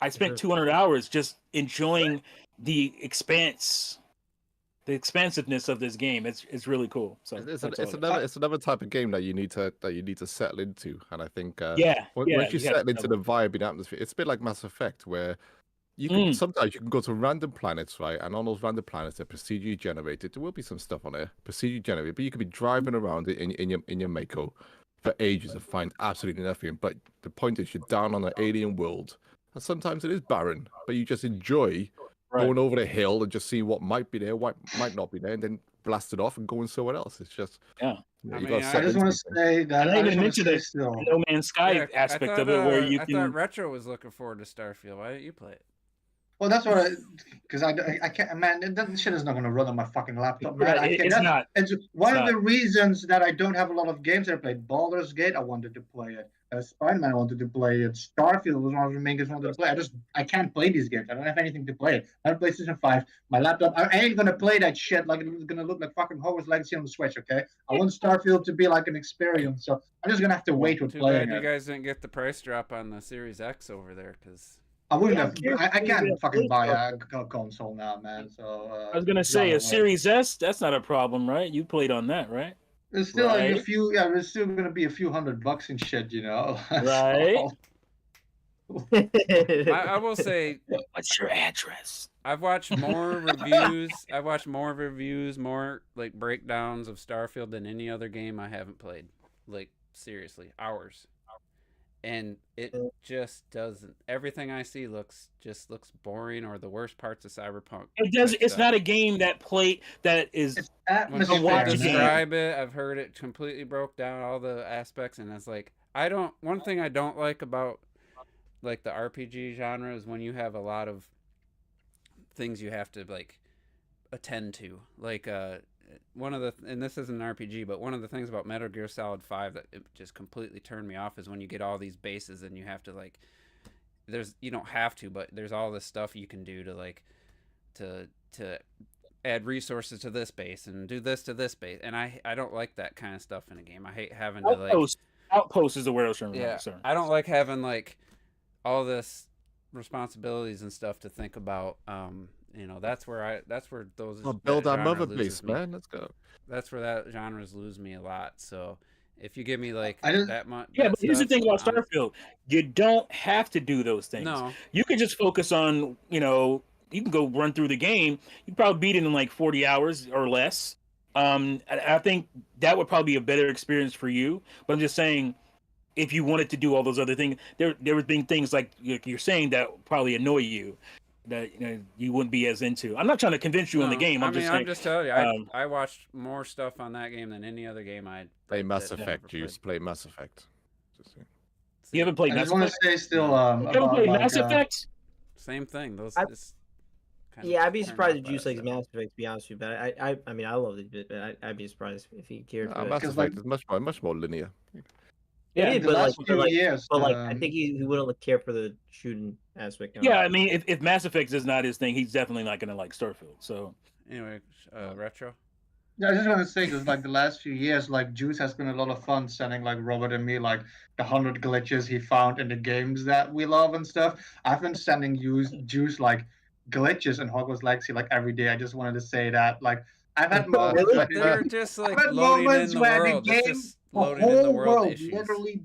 Speaker 5: I spent 200 hours just enjoying the expanse, the expansiveness of this game. It's really cool. So
Speaker 3: it's another type of game that you need to settle into, and I think once you settle into the vibe and atmosphere, it's a bit like Mass Effect where. You can sometimes you can go to random planets, right? And on those random planets, they're procedurally generated. There will be some stuff on there, procedurally generated, but you could be driving around in your Mako for ages and find absolutely nothing. But the point is, you're down on an alien world, and sometimes it is barren, but you just enjoy going over the hill and just see what might be there, what might not be there, and then blast it off and going somewhere else. It's just
Speaker 4: I just want to say that
Speaker 5: I didn't mention the No Man's Sky aspect of it, where you can.
Speaker 1: I thought Retro was looking forward to Starfield. Why didn't you play it?
Speaker 4: Well, that's what because I can't, man. That shit is not gonna run on my fucking laptop, man.
Speaker 5: It's not.
Speaker 4: It's one of the reasons that I don't have a lot of games that I played. Baldur's Gate, I wanted to play it. Spider-Man, I wanted to play it. Starfield was one of the main games I wanted to play. I can't play these games. I don't have anything to play it. I have PlayStation 5. My laptop, I ain't gonna play that shit like it's gonna look like fucking Hogwarts Legacy on the Switch, okay? I want Starfield to be like an experience, so I'm just gonna have to wait with playing it.
Speaker 1: You guys didn't get the price drop on the Series X over there, because...
Speaker 4: I wouldn't have. I can't fucking buy a console now, man. So
Speaker 5: I was gonna say a Series S. That's not a problem, right? You played on that, right?
Speaker 4: It's still like a few. Yeah, it's still gonna be a few $100 and shit, you know.
Speaker 5: Right.
Speaker 1: I will say.
Speaker 5: What's your address?
Speaker 1: I've watched more reviews. More like breakdowns of Starfield than any other game I haven't played. like seriously, hours. And it just doesn't. Everything I see looks boring, or the worst parts of Cyberpunk.
Speaker 5: It does.
Speaker 1: type
Speaker 5: It's
Speaker 1: stuff.
Speaker 5: not a game that is.
Speaker 4: It's
Speaker 1: When people
Speaker 5: watch
Speaker 4: atmosphere.
Speaker 5: a game.
Speaker 1: describe it, I've heard it completely broke down all the aspects, and it's like I don't. One thing I don't like about like the RPG genre is when you have a lot of things you have to like attend to. Like one of the and this isn't an RPG, but one of the things about Metal Gear Solid 5 that it just completely turned me off is when you get all these bases and you have to like you don't have to, but there's all this stuff you can do to like to add resources to this base and do this to this base, and I don't like that kind of stuff in a game. I hate having to like
Speaker 5: Outpost is the word I was trying to remember.
Speaker 1: yeah,
Speaker 5: Sorry.
Speaker 1: I don't like having like all this responsibilities and stuff to think about. That's where those
Speaker 3: Well, build
Speaker 1: that
Speaker 3: our
Speaker 1: genre
Speaker 3: mother
Speaker 1: loses
Speaker 3: base,
Speaker 1: me.
Speaker 3: man. Let's go.
Speaker 1: That's where that genres lose me a lot. So if you give me like
Speaker 4: I just-
Speaker 1: that much,
Speaker 5: Yeah, but here's the thing about Starfield: you don't have to do those things.
Speaker 1: No,
Speaker 5: You can just focus on, you can go run through the game. You can probably beat it in like 40 hours or less. I think that would probably be a better experience for you. But I'm just saying, if you wanted to do all those other things, there would be things like you're saying that would probably annoy you, that you wouldn't be as into. I'm not trying to convince you on the
Speaker 1: no.
Speaker 5: game. I'm
Speaker 1: I'm
Speaker 5: just
Speaker 1: just
Speaker 5: saying.
Speaker 1: telling you, I watched more stuff on that game than any other game I
Speaker 3: Play Mass
Speaker 1: that I've
Speaker 3: Effect,
Speaker 1: ever
Speaker 3: Juice. Play Mass Effect. Just saying.
Speaker 5: You haven't played
Speaker 4: I
Speaker 5: Mass
Speaker 4: just want
Speaker 5: Effect.
Speaker 4: to say still
Speaker 5: You haven't
Speaker 4: about
Speaker 5: played
Speaker 4: like,
Speaker 5: Mass Effect.
Speaker 1: Same thing. Those.
Speaker 2: I-
Speaker 1: It's kind of
Speaker 2: Yeah, I'd be
Speaker 1: turned
Speaker 2: surprised
Speaker 1: off
Speaker 2: if
Speaker 1: by
Speaker 2: Juice
Speaker 1: that
Speaker 2: likes
Speaker 1: stuff.
Speaker 2: Mass Effect, to be honest with you. But I mean, I love it, but I'd be surprised if he cared for
Speaker 3: Mass
Speaker 2: it.
Speaker 3: Effect
Speaker 4: like-
Speaker 3: is much more linear.
Speaker 5: Yeah,
Speaker 2: Yeah,
Speaker 4: the
Speaker 2: but
Speaker 4: last
Speaker 2: like-
Speaker 4: few
Speaker 2: but like-
Speaker 4: years.
Speaker 2: But like, I think he wouldn't care for the shooting aspect.
Speaker 5: yeah. I mean, if Mass Effect is not his thing, he's definitely not going to like Starfield. So
Speaker 1: Anyway, retro.
Speaker 4: Yeah, I just want to say because like the last few years, like Juice has been a lot of fun sending like Robert and me like the 100 glitches he found in the games that we love and stuff. I've been sending Juice like glitches in Hogwarts Legacy like every day. I just wanted to say that like I've had moments
Speaker 2: Really?
Speaker 4: where
Speaker 1: But they're just like
Speaker 4: I've had
Speaker 1: loading in
Speaker 4: moments
Speaker 1: the
Speaker 4: where
Speaker 1: world.
Speaker 4: the
Speaker 1: It's
Speaker 4: game,
Speaker 1: just
Speaker 4: the
Speaker 1: loading in the
Speaker 4: whole
Speaker 1: world
Speaker 4: world
Speaker 1: issues.
Speaker 4: literally.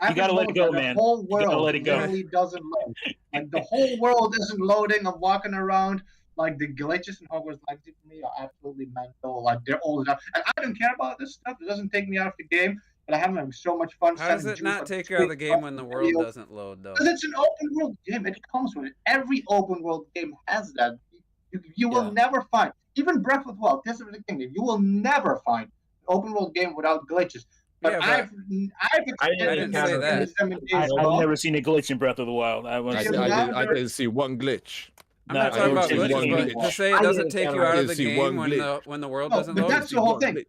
Speaker 5: You gotta let it go, man.
Speaker 4: The whole
Speaker 5: You gotta
Speaker 4: world
Speaker 5: let it go.
Speaker 4: literally doesn't load. Like the whole world isn't loading. I'm walking around. Like the glitches in Hogwarts Legacy for me are absolutely mental. Like they're all the time, and I don't care about this stuff. It doesn't take me out of the game, but I have having so much fun.
Speaker 1: How does
Speaker 4: sending
Speaker 1: it
Speaker 4: Juice,
Speaker 1: not
Speaker 4: like,
Speaker 1: take you out of the game when the world
Speaker 4: videos.
Speaker 1: doesn't load though?
Speaker 4: Because it's an open world game. It comes with it. Every open world game has that. You will
Speaker 5: Yeah.
Speaker 4: never find, even Breath of the Wild, this is the thing, you will never find an open world game without glitches. But
Speaker 1: Yeah, but
Speaker 4: I've
Speaker 2: I
Speaker 1: didn't say that.
Speaker 5: I've never seen a glitch in Breath of the Wild. I was.
Speaker 3: I,
Speaker 4: You've
Speaker 3: I, didn't, I
Speaker 4: never-
Speaker 3: didn't see one glitch.
Speaker 1: I'm
Speaker 5: Nah,
Speaker 1: not
Speaker 5: I
Speaker 1: talking about
Speaker 5: didn't see one
Speaker 1: glitches, but
Speaker 5: glitch.
Speaker 1: to say it
Speaker 2: I
Speaker 1: doesn't
Speaker 2: didn't
Speaker 1: take
Speaker 2: see
Speaker 1: you
Speaker 2: one
Speaker 1: out of
Speaker 3: glitch.
Speaker 1: the
Speaker 3: See
Speaker 1: game
Speaker 3: one
Speaker 1: when
Speaker 3: glitch.
Speaker 1: the world
Speaker 4: No,
Speaker 1: doesn't
Speaker 4: but
Speaker 1: load.
Speaker 4: that's the whole thing.
Speaker 3: Glitch.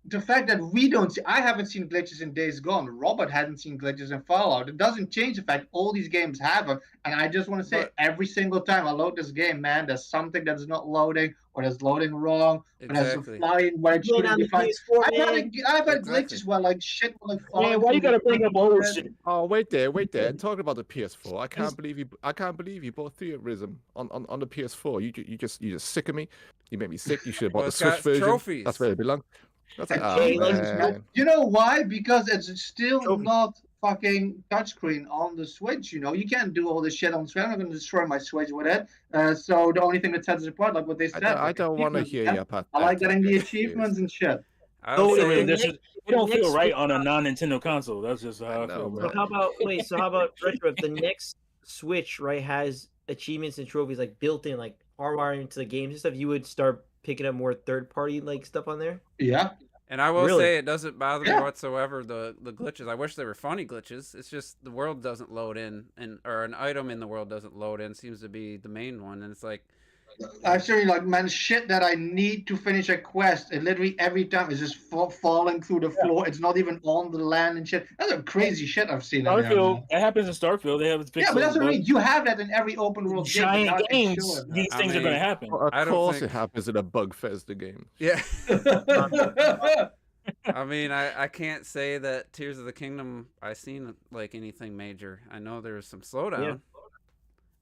Speaker 4: The fact that we don't see, I haven't seen glitches in Days Gone. Robert hadn't seen glitches in Fallout. It doesn't change the fact all these games have them. And I just want to say,
Speaker 1: But-
Speaker 4: every single time I load this game, man, there's something that's not loading or that's loading wrong or there's a
Speaker 1: Exactly.
Speaker 4: flying where it
Speaker 2: Playing
Speaker 4: shouldn't
Speaker 2: on
Speaker 4: be
Speaker 2: the
Speaker 4: flying.
Speaker 2: PS4,
Speaker 4: I've had,
Speaker 2: man.
Speaker 4: I've had
Speaker 1: Exactly.
Speaker 4: glitches where like shit will like fall.
Speaker 5: Man, why you gotta bring up old shit?
Speaker 3: Oh, wait there. Talking about the PS4, I can't believe you bought Theorism on the PS4. You just sick of me. You make me sick. You should have bought
Speaker 1: Well,
Speaker 3: the
Speaker 1: it's
Speaker 3: Switch
Speaker 1: got
Speaker 3: version.
Speaker 1: trophies.
Speaker 3: That's where it belongs. That's like,
Speaker 4: And
Speaker 3: oh,
Speaker 2: he likes
Speaker 3: man.
Speaker 4: You know why? Because it's still
Speaker 2: Trophy.
Speaker 4: not fucking touchscreen on the Switch. You know, you can't do all this shit on the Switch. I'm not going to destroy my Switch with it. So the only thing that sets it apart, like what they said,
Speaker 3: I
Speaker 4: like
Speaker 3: don't want to
Speaker 4: achievements,
Speaker 3: hear
Speaker 4: man.
Speaker 3: your pat.
Speaker 4: I like getting the
Speaker 3: attack.
Speaker 4: achievements and shit.
Speaker 1: I
Speaker 2: So
Speaker 1: would
Speaker 2: if
Speaker 1: say
Speaker 2: the
Speaker 5: This
Speaker 2: next-
Speaker 5: is, it don't
Speaker 2: next
Speaker 5: feel right
Speaker 2: Switch-
Speaker 5: on a non-Nintendo console. That's just how I
Speaker 3: know,
Speaker 5: feel,
Speaker 3: bro.
Speaker 2: So how about So how about retro? If the next Switch has achievements and trophies like built in, like hardwired into the games and stuff, you would start picking up more third party like stuff on there.
Speaker 4: Yeah.
Speaker 1: And I will
Speaker 2: Really?
Speaker 1: say it doesn't bother me
Speaker 4: Yeah.
Speaker 1: whatsoever the glitches. I wish they were funny glitches. It's just the world doesn't load in, or an item in the world doesn't load in. Seems to be the main one, and it's like
Speaker 4: I'm sure, like, man, shit that I need to finish a quest, it literally every time is just falling through the floor. It's not even on the land and shit. That's some crazy shit I've seen in there.
Speaker 5: Starfield,
Speaker 4: Man.
Speaker 5: that happens in Starfield. They have
Speaker 4: Yeah, but that's what I mean. You have that in every open world game. but
Speaker 5: giant
Speaker 4: not in
Speaker 5: games.
Speaker 4: sure.
Speaker 5: These
Speaker 1: I
Speaker 5: things are
Speaker 1: mean-
Speaker 5: going to happen.
Speaker 3: Well,
Speaker 1: I
Speaker 3: of
Speaker 1: don't
Speaker 3: course,
Speaker 1: think-
Speaker 3: it happens in a Bugfesta game.
Speaker 1: yeah. I mean, I can't say that Tears of the Kingdom I seen like anything major. I know there was some slowdown,
Speaker 2: Yeah.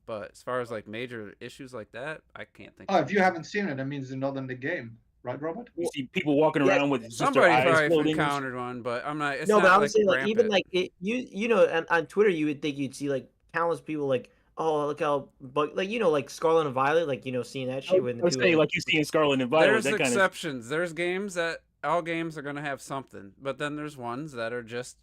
Speaker 1: but as far as like major issues like that, I can't think.
Speaker 4: Oh,
Speaker 1: of
Speaker 4: if you
Speaker 1: anything.
Speaker 4: haven't seen it, that means it's not in the game, right, Robert?
Speaker 5: You see people walking
Speaker 2: Yeah,
Speaker 5: around with just
Speaker 1: Somebody
Speaker 5: their eyes
Speaker 1: probably
Speaker 5: floating.
Speaker 1: encountered one, but I'm not. It's
Speaker 2: No,
Speaker 1: not
Speaker 2: but I'm
Speaker 1: like
Speaker 2: saying like even
Speaker 1: rampant.
Speaker 2: like it, you know on Twitter you would think you'd see like countless people like, oh look how like like Scarlet and Violet, like seeing that shit when
Speaker 5: I would
Speaker 2: the
Speaker 5: say
Speaker 2: two
Speaker 5: like you see in Scarlet and Violet.
Speaker 1: There's
Speaker 5: That kind of
Speaker 1: exceptions. There's games that all games are gonna have something, but then there's ones that are just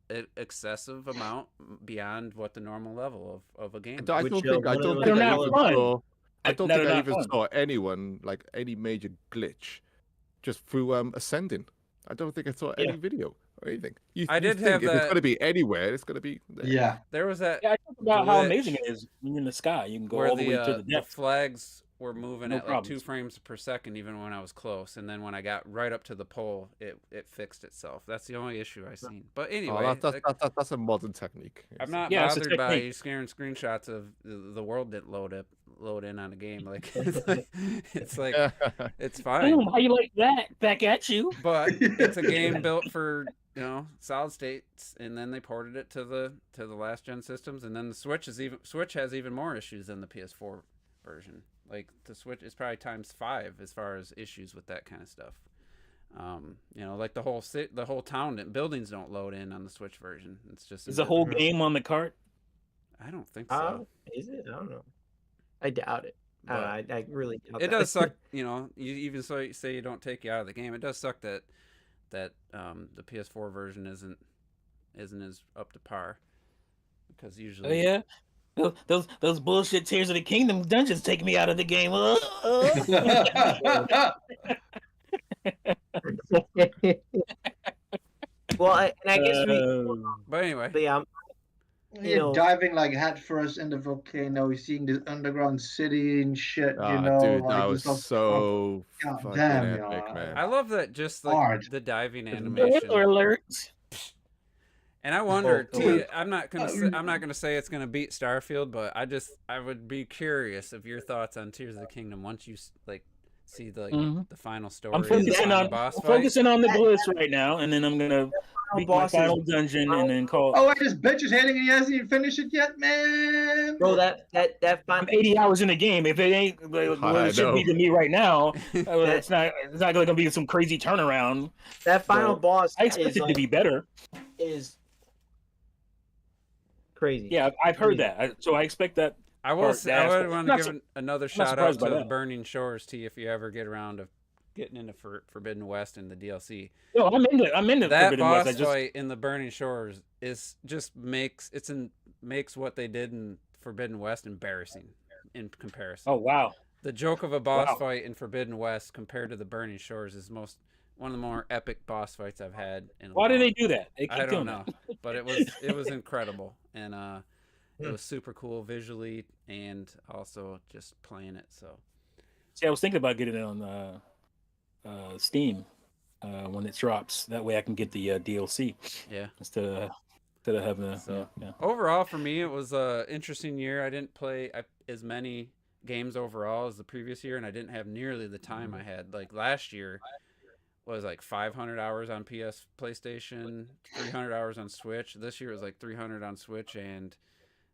Speaker 1: an excessive amount beyond what the normal level of a game.
Speaker 3: I
Speaker 1: is.
Speaker 3: don't
Speaker 2: Which,
Speaker 3: think I
Speaker 2: one of
Speaker 3: don't
Speaker 2: them
Speaker 3: think
Speaker 2: is
Speaker 3: I
Speaker 5: not
Speaker 3: even
Speaker 5: fun.
Speaker 3: saw. I
Speaker 5: Like,
Speaker 3: don't
Speaker 5: that
Speaker 3: think
Speaker 5: are
Speaker 3: I
Speaker 5: not
Speaker 3: even
Speaker 5: fun.
Speaker 3: saw anyone like any major glitch just through ascending. I don't think I saw any video or anything.
Speaker 1: I
Speaker 3: You
Speaker 1: did
Speaker 3: think
Speaker 1: have
Speaker 3: if it's
Speaker 1: that-
Speaker 3: going to be anywhere, it's going to be there.
Speaker 4: Yeah.
Speaker 1: There was that
Speaker 5: Yeah, I talk about how
Speaker 1: glitch
Speaker 5: amazing it is when you're in the sky. You can go
Speaker 1: where
Speaker 5: all the way to
Speaker 1: the
Speaker 5: the depths.
Speaker 1: flags were moving
Speaker 5: No
Speaker 1: at like 2
Speaker 5: problems.
Speaker 1: frames per second even when I was close, and then when I got right up to the pole, it fixed itself. That's the only issue I seen. But anyway,
Speaker 3: Oh, that's a modern technique.
Speaker 1: I'm not
Speaker 5: Yeah, it's a
Speaker 1: bothered by
Speaker 5: technique.
Speaker 1: you scaring screenshots of the world didn't load in on a game. Like it's like it's fine.
Speaker 5: How you like that? Back at you.
Speaker 1: But it's a game built for solid states, and then they ported it to the last gen systems, and then the Switch has even more issues than the PS4 version. Like the Switch is probably times 5 as far as issues with that kind of stuff. Like the whole town and buildings don't load in on the Switch version. It's just
Speaker 5: Is the whole game on the cart?
Speaker 1: I don't think so.
Speaker 2: Is it? I don't know. I doubt it. I really doubt
Speaker 1: It
Speaker 2: that.
Speaker 1: does suck. You even say you don't take you out of the game. It does suck that the PS4 version isn't as up to par, because usually.
Speaker 5: Oh yeah. Those bullshit Tears of the Kingdom dungeons take me out of the game.
Speaker 2: Well, I guess
Speaker 1: But anyway,
Speaker 2: but yeah,
Speaker 4: You're diving like head first in the volcano, seeing the underground city and shit.
Speaker 3: Ah,
Speaker 4: Dude,
Speaker 3: that
Speaker 4: like,
Speaker 3: was
Speaker 4: it's like,
Speaker 3: so
Speaker 4: God
Speaker 3: fucking
Speaker 4: damn,
Speaker 3: epic,
Speaker 4: yo.
Speaker 3: man.
Speaker 1: I love that just like
Speaker 4: Hard.
Speaker 1: the diving
Speaker 4: It's
Speaker 1: animation.
Speaker 5: Spoiler alert.
Speaker 1: And I wonder,
Speaker 2: Oh,
Speaker 1: T, I'm not gonna say it's gonna beat Starfield, but I would be curious of your thoughts on Tears of the Kingdom once you see the final story.
Speaker 5: I'm
Speaker 1: and
Speaker 5: focusing
Speaker 1: the
Speaker 5: on
Speaker 1: boss
Speaker 5: I'm
Speaker 1: fight.
Speaker 5: focusing on the bliss right now, and then I'm gonna beat my
Speaker 2: boss is-
Speaker 5: final dungeon and then call.
Speaker 4: Oh, wait, this bitch is hitting and he hasn't even finished it yet, man.
Speaker 2: bro, that
Speaker 5: I'm
Speaker 2: final
Speaker 5: 80 hours in the game. If it ain't what
Speaker 3: I
Speaker 5: it should be
Speaker 3: know.
Speaker 5: to me right now, it's not gonna be some crazy turnaround.
Speaker 2: that final
Speaker 5: So,
Speaker 2: boss
Speaker 5: I expect
Speaker 2: is
Speaker 5: it to
Speaker 2: like,
Speaker 5: be better.
Speaker 2: is crazy.
Speaker 5: Yeah, I've heard that. So I expect that.
Speaker 1: I will.
Speaker 5: Part
Speaker 1: Say,
Speaker 5: that
Speaker 1: I would
Speaker 5: aspect.
Speaker 1: want
Speaker 5: Not
Speaker 1: to
Speaker 5: su-
Speaker 1: give another
Speaker 5: not
Speaker 1: shout out
Speaker 5: surprised
Speaker 1: to
Speaker 5: by
Speaker 1: the
Speaker 5: that.
Speaker 1: Burning Shores, T, if you ever get around to getting into Forbidden West and the DLC.
Speaker 5: No, I'm into
Speaker 1: That
Speaker 5: Forbidden West.
Speaker 1: boss
Speaker 5: I just
Speaker 1: fight in the Burning Shores makes what they did in Forbidden West embarrassing in comparison.
Speaker 5: oh wow.
Speaker 1: The joke of a boss
Speaker 5: Wow.
Speaker 1: fight in Forbidden West compared to the Burning Shores is one of the more epic boss fights I've had in a
Speaker 5: Why do
Speaker 1: while.
Speaker 5: they do that? They keep
Speaker 1: I don't
Speaker 5: doing
Speaker 1: know,
Speaker 5: that.
Speaker 1: but it was incredible, and it was super cool visually and also just playing it. So
Speaker 5: See, I was thinking about getting it on Steam when it drops. That way, I can get the DLC
Speaker 1: yeah.
Speaker 5: instead of having a.
Speaker 1: So-
Speaker 5: yeah.
Speaker 1: Overall, for me, it was a interesting year. I didn't play as many games overall as the previous year, and I didn't have nearly the time I had. Like last year was like 500 hours on PlayStation, 300 hours on Switch. This year was like 300 on Switch and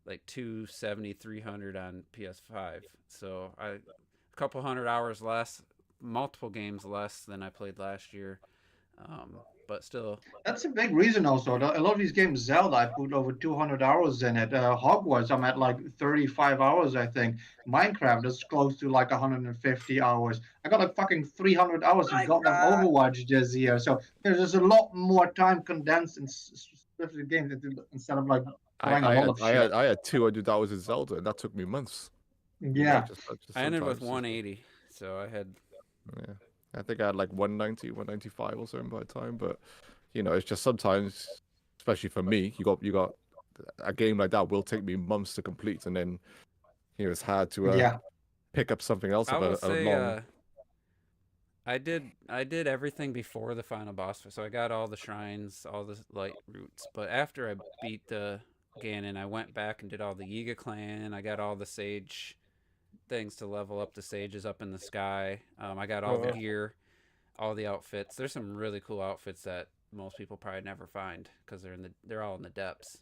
Speaker 1: like 270, 300 on PS5. So a couple hundred hours less, multiple games less than I played last year. But still,
Speaker 4: That's a big reason also. A lot of these games, Zelda, I put over 200 hours in it. Hogwarts, I'm at like 35 hours, I think. Minecraft is close to like 150 hours. I got like fucking 300 hours in goddamn Overwatch this year. So there's just a lot more time condensed in specific games instead of like playing a lot of shit.
Speaker 3: I had 200 hours in Zelda, and that took me months.
Speaker 4: Yeah.
Speaker 1: I ended with
Speaker 3: sometimes-
Speaker 1: 180. So I had
Speaker 3: Yeah, I think I had like 190, 195 or something by the time. But it's just sometimes, especially for me, you got a game like that will take me months to complete, and then it's hard to
Speaker 4: Yeah.
Speaker 3: pick up something else
Speaker 1: I
Speaker 3: of
Speaker 1: will
Speaker 3: a
Speaker 1: say
Speaker 3: long.
Speaker 1: I did everything before the final boss fight. So I got all the shrines, all the light roots. But after I beat the Ganon, I went back and did all the Yiga clan. I got all the sage things to level up the sages up in the sky. I got all the gear, all the outfits. There's some really cool outfits that most people probably never find because they're all in the depths.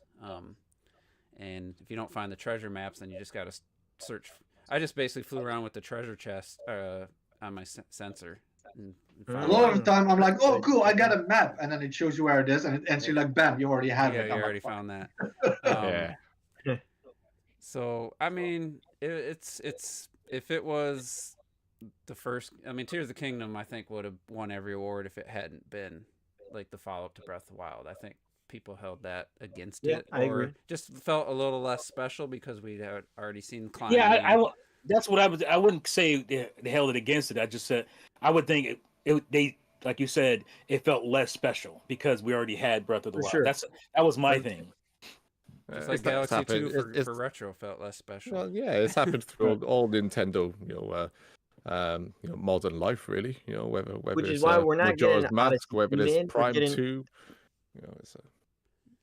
Speaker 1: And if you don't find the treasure maps, then you just got to search. I just basically flew around with the treasure chest on my sensor. And
Speaker 4: A
Speaker 1: found
Speaker 4: lot
Speaker 1: it.
Speaker 4: of the time, I'm like, oh, cool, I got a map. And then it shows you where it is. And it ends you like, bam, you already have
Speaker 1: Yeah,
Speaker 4: it.
Speaker 1: you
Speaker 4: I'm
Speaker 1: already
Speaker 4: like,
Speaker 1: found that.
Speaker 3: Yeah.
Speaker 1: So I mean, it's if it was the first. I mean, Tears of the Kingdom, I think would have won every award if it hadn't been like the follow up to Breath of the Wild. I think people held that against
Speaker 2: Yeah,
Speaker 1: it,
Speaker 2: I
Speaker 1: or
Speaker 2: agree.
Speaker 1: just felt a little less special because we had already seen climbing.
Speaker 5: Yeah, that's what I would. I wouldn't say they held it against it. I just said I would think they like you said it felt less special because we already had Breath of the
Speaker 2: For
Speaker 5: Wild.
Speaker 2: sure.
Speaker 5: that was my thing.
Speaker 1: Just like
Speaker 3: it's
Speaker 1: Galaxy
Speaker 3: happened.
Speaker 1: 2 for retro felt less special.
Speaker 3: Well, yeah, it's happened through all Nintendo, modern life, really. Whether
Speaker 2: Which is
Speaker 3: it's
Speaker 2: why we're not getting
Speaker 3: Majora's
Speaker 2: an
Speaker 3: Mask,
Speaker 2: Odyssey
Speaker 3: whether it's
Speaker 2: Dune, we're
Speaker 3: Prime
Speaker 2: getting-
Speaker 3: 2. It's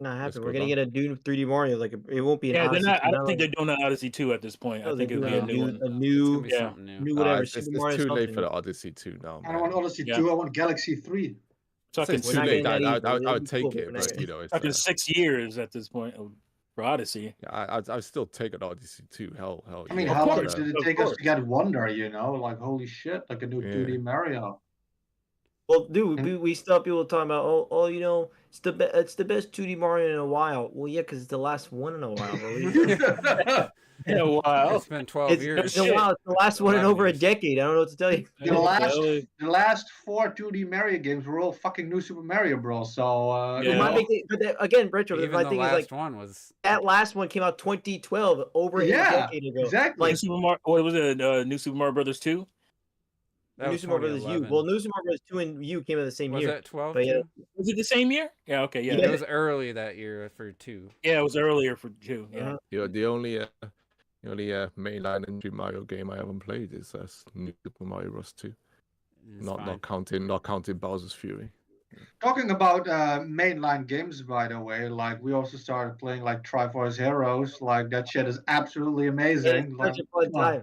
Speaker 2: Not
Speaker 3: Let's
Speaker 2: happening.
Speaker 3: go
Speaker 2: We're gonna
Speaker 3: down.
Speaker 2: get a Dune 3D Mario. Like it won't be an
Speaker 5: Yeah, they're
Speaker 2: Odyssey.
Speaker 5: not. I don't
Speaker 2: now.
Speaker 5: think they're doing an Odyssey 2 at this point.
Speaker 2: No,
Speaker 5: I think
Speaker 2: they're
Speaker 5: it'll be a
Speaker 2: doing
Speaker 5: new one.
Speaker 1: It's
Speaker 2: A
Speaker 1: gonna
Speaker 2: new,
Speaker 1: be
Speaker 5: Yeah.
Speaker 1: something new.
Speaker 2: new whatever.
Speaker 3: it's
Speaker 2: Super Mario
Speaker 3: too late
Speaker 2: something.
Speaker 3: for the Odyssey 2 now,
Speaker 4: I
Speaker 3: man.
Speaker 4: don't want Odyssey
Speaker 5: Yeah.
Speaker 4: 2. I want Galaxy 3.
Speaker 5: Talking
Speaker 3: It's
Speaker 2: We're
Speaker 3: too
Speaker 2: not
Speaker 3: late.
Speaker 2: getting that
Speaker 3: I
Speaker 2: either. It'll
Speaker 3: would
Speaker 2: be
Speaker 3: take
Speaker 2: cool, but
Speaker 3: it,
Speaker 2: we're not
Speaker 3: but
Speaker 2: getting
Speaker 3: it's
Speaker 5: talking 6 years at this point for Odyssey.
Speaker 3: I'd still take an Odyssey 2. Hell,
Speaker 4: I mean,
Speaker 3: yeah.
Speaker 4: how long
Speaker 5: course,
Speaker 4: did it
Speaker 5: of
Speaker 4: take us
Speaker 5: course.
Speaker 4: to get Wonder? Like holy shit, like a new
Speaker 3: Yeah.
Speaker 4: 2D Mario.
Speaker 2: Well, dude,
Speaker 4: And-
Speaker 2: we still have people talking about, it's the best 2D Mario in a while. Well, yeah, because it's the last one in a while. Bro.
Speaker 5: In a while.
Speaker 1: It's been 12
Speaker 2: It's
Speaker 1: years.
Speaker 2: been a while. It's the last one in
Speaker 1: 11
Speaker 2: over a
Speaker 1: years.
Speaker 2: decade. I don't know what to tell you.
Speaker 4: The last 4 2D Mario games were all fucking New Super Mario Bros. So
Speaker 5: Yeah.
Speaker 2: My big thing, but again, Retro,
Speaker 1: Even
Speaker 2: my
Speaker 1: the
Speaker 2: thing is
Speaker 1: last
Speaker 2: like
Speaker 1: one was
Speaker 2: that last one came out 2012, over a
Speaker 4: Yeah,
Speaker 2: decade ago.
Speaker 4: exactly.
Speaker 2: Like
Speaker 5: Super Mario, what was it? New Super Mario Brothers 2?
Speaker 1: that
Speaker 2: New
Speaker 1: was
Speaker 2: Super Mario Brothers U.
Speaker 1: 2011.
Speaker 2: Well, New Super Mario Brothers 2 and U came out the same
Speaker 1: was
Speaker 2: year.
Speaker 1: that 12
Speaker 2: but yeah.
Speaker 1: too?
Speaker 5: Was it the same year? Yeah. Okay. Yeah.
Speaker 2: Yeah.
Speaker 1: It was early that year for 2.
Speaker 5: Yeah, it was earlier for 2. Yeah.
Speaker 3: The only mainline Super Mario game I haven't played is New Super Mario Bros. 2.
Speaker 1: It's fine.
Speaker 3: Not counting Bowser's Fury.
Speaker 4: Talking about mainline games, by the way, like we also started playing like Triforce Heroes. Like that shit is absolutely amazing.
Speaker 2: It's
Speaker 4: Like,
Speaker 2: such a fun
Speaker 4: come on.
Speaker 2: time.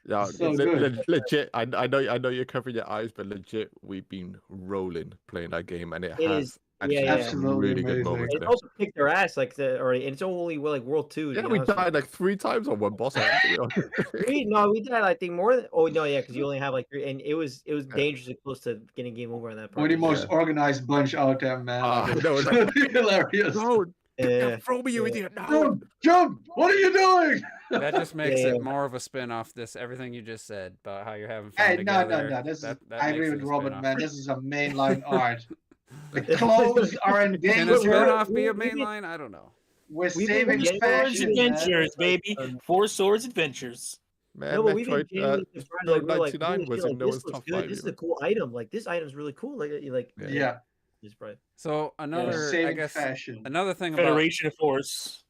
Speaker 3: Yeah,
Speaker 4: So good.
Speaker 3: legit. I know you're covering your eyes, but legit, we've been rolling playing that game, and it
Speaker 2: It
Speaker 3: has
Speaker 2: is-
Speaker 3: actually
Speaker 2: yeah.
Speaker 3: some
Speaker 4: Absolutely
Speaker 3: really good
Speaker 4: amazing.
Speaker 3: moments
Speaker 2: It's
Speaker 3: there.
Speaker 2: also kicked their ass already, and it's only World 2.
Speaker 3: Yeah, we died like 3 times on one boss.
Speaker 2: We died. I think more than. Oh no, yeah, because you only have like 3, and it was dangerously close to getting game over on that part.
Speaker 4: We're the most
Speaker 3: Yeah.
Speaker 4: organized bunch out there, man. Like,
Speaker 3: no,
Speaker 4: it's
Speaker 3: like-
Speaker 4: hilarious.
Speaker 3: No,
Speaker 2: Yeah.
Speaker 3: throw me, you
Speaker 2: Yeah.
Speaker 3: idiot! No.
Speaker 4: Jump! What are you doing?
Speaker 1: That just makes
Speaker 2: Yeah.
Speaker 1: it more of a spin off. Everything you just said about how you're having fun
Speaker 4: Hey, no.
Speaker 1: together.
Speaker 4: This is,
Speaker 1: that
Speaker 4: I agree
Speaker 1: makes
Speaker 4: with
Speaker 1: it a
Speaker 4: Robert,
Speaker 1: spin-off.
Speaker 4: man. This is a mainline art. The clothes are in
Speaker 1: Can a
Speaker 4: danger.
Speaker 1: spin-off be a mainline? I don't know.
Speaker 4: We're
Speaker 2: We've been
Speaker 4: saving
Speaker 2: getting
Speaker 5: Swords
Speaker 4: fashion, man.
Speaker 5: Adventures, baby. Four Swords Adventures.
Speaker 3: Man,
Speaker 2: No, but we've been
Speaker 3: Metroid
Speaker 2: genuinely surprised. Like, we're like,
Speaker 3: 99
Speaker 2: holy
Speaker 3: was
Speaker 2: shit,
Speaker 3: in
Speaker 2: like,
Speaker 3: Noah's
Speaker 2: this looks
Speaker 3: top
Speaker 2: good.
Speaker 3: 5.
Speaker 2: This is a cool item. Like this item's really cool. Like
Speaker 4: Yeah,
Speaker 2: just probably.
Speaker 1: So another, I
Speaker 4: saving
Speaker 1: guess,
Speaker 4: fashion.
Speaker 1: another thing about
Speaker 5: Federation of Force.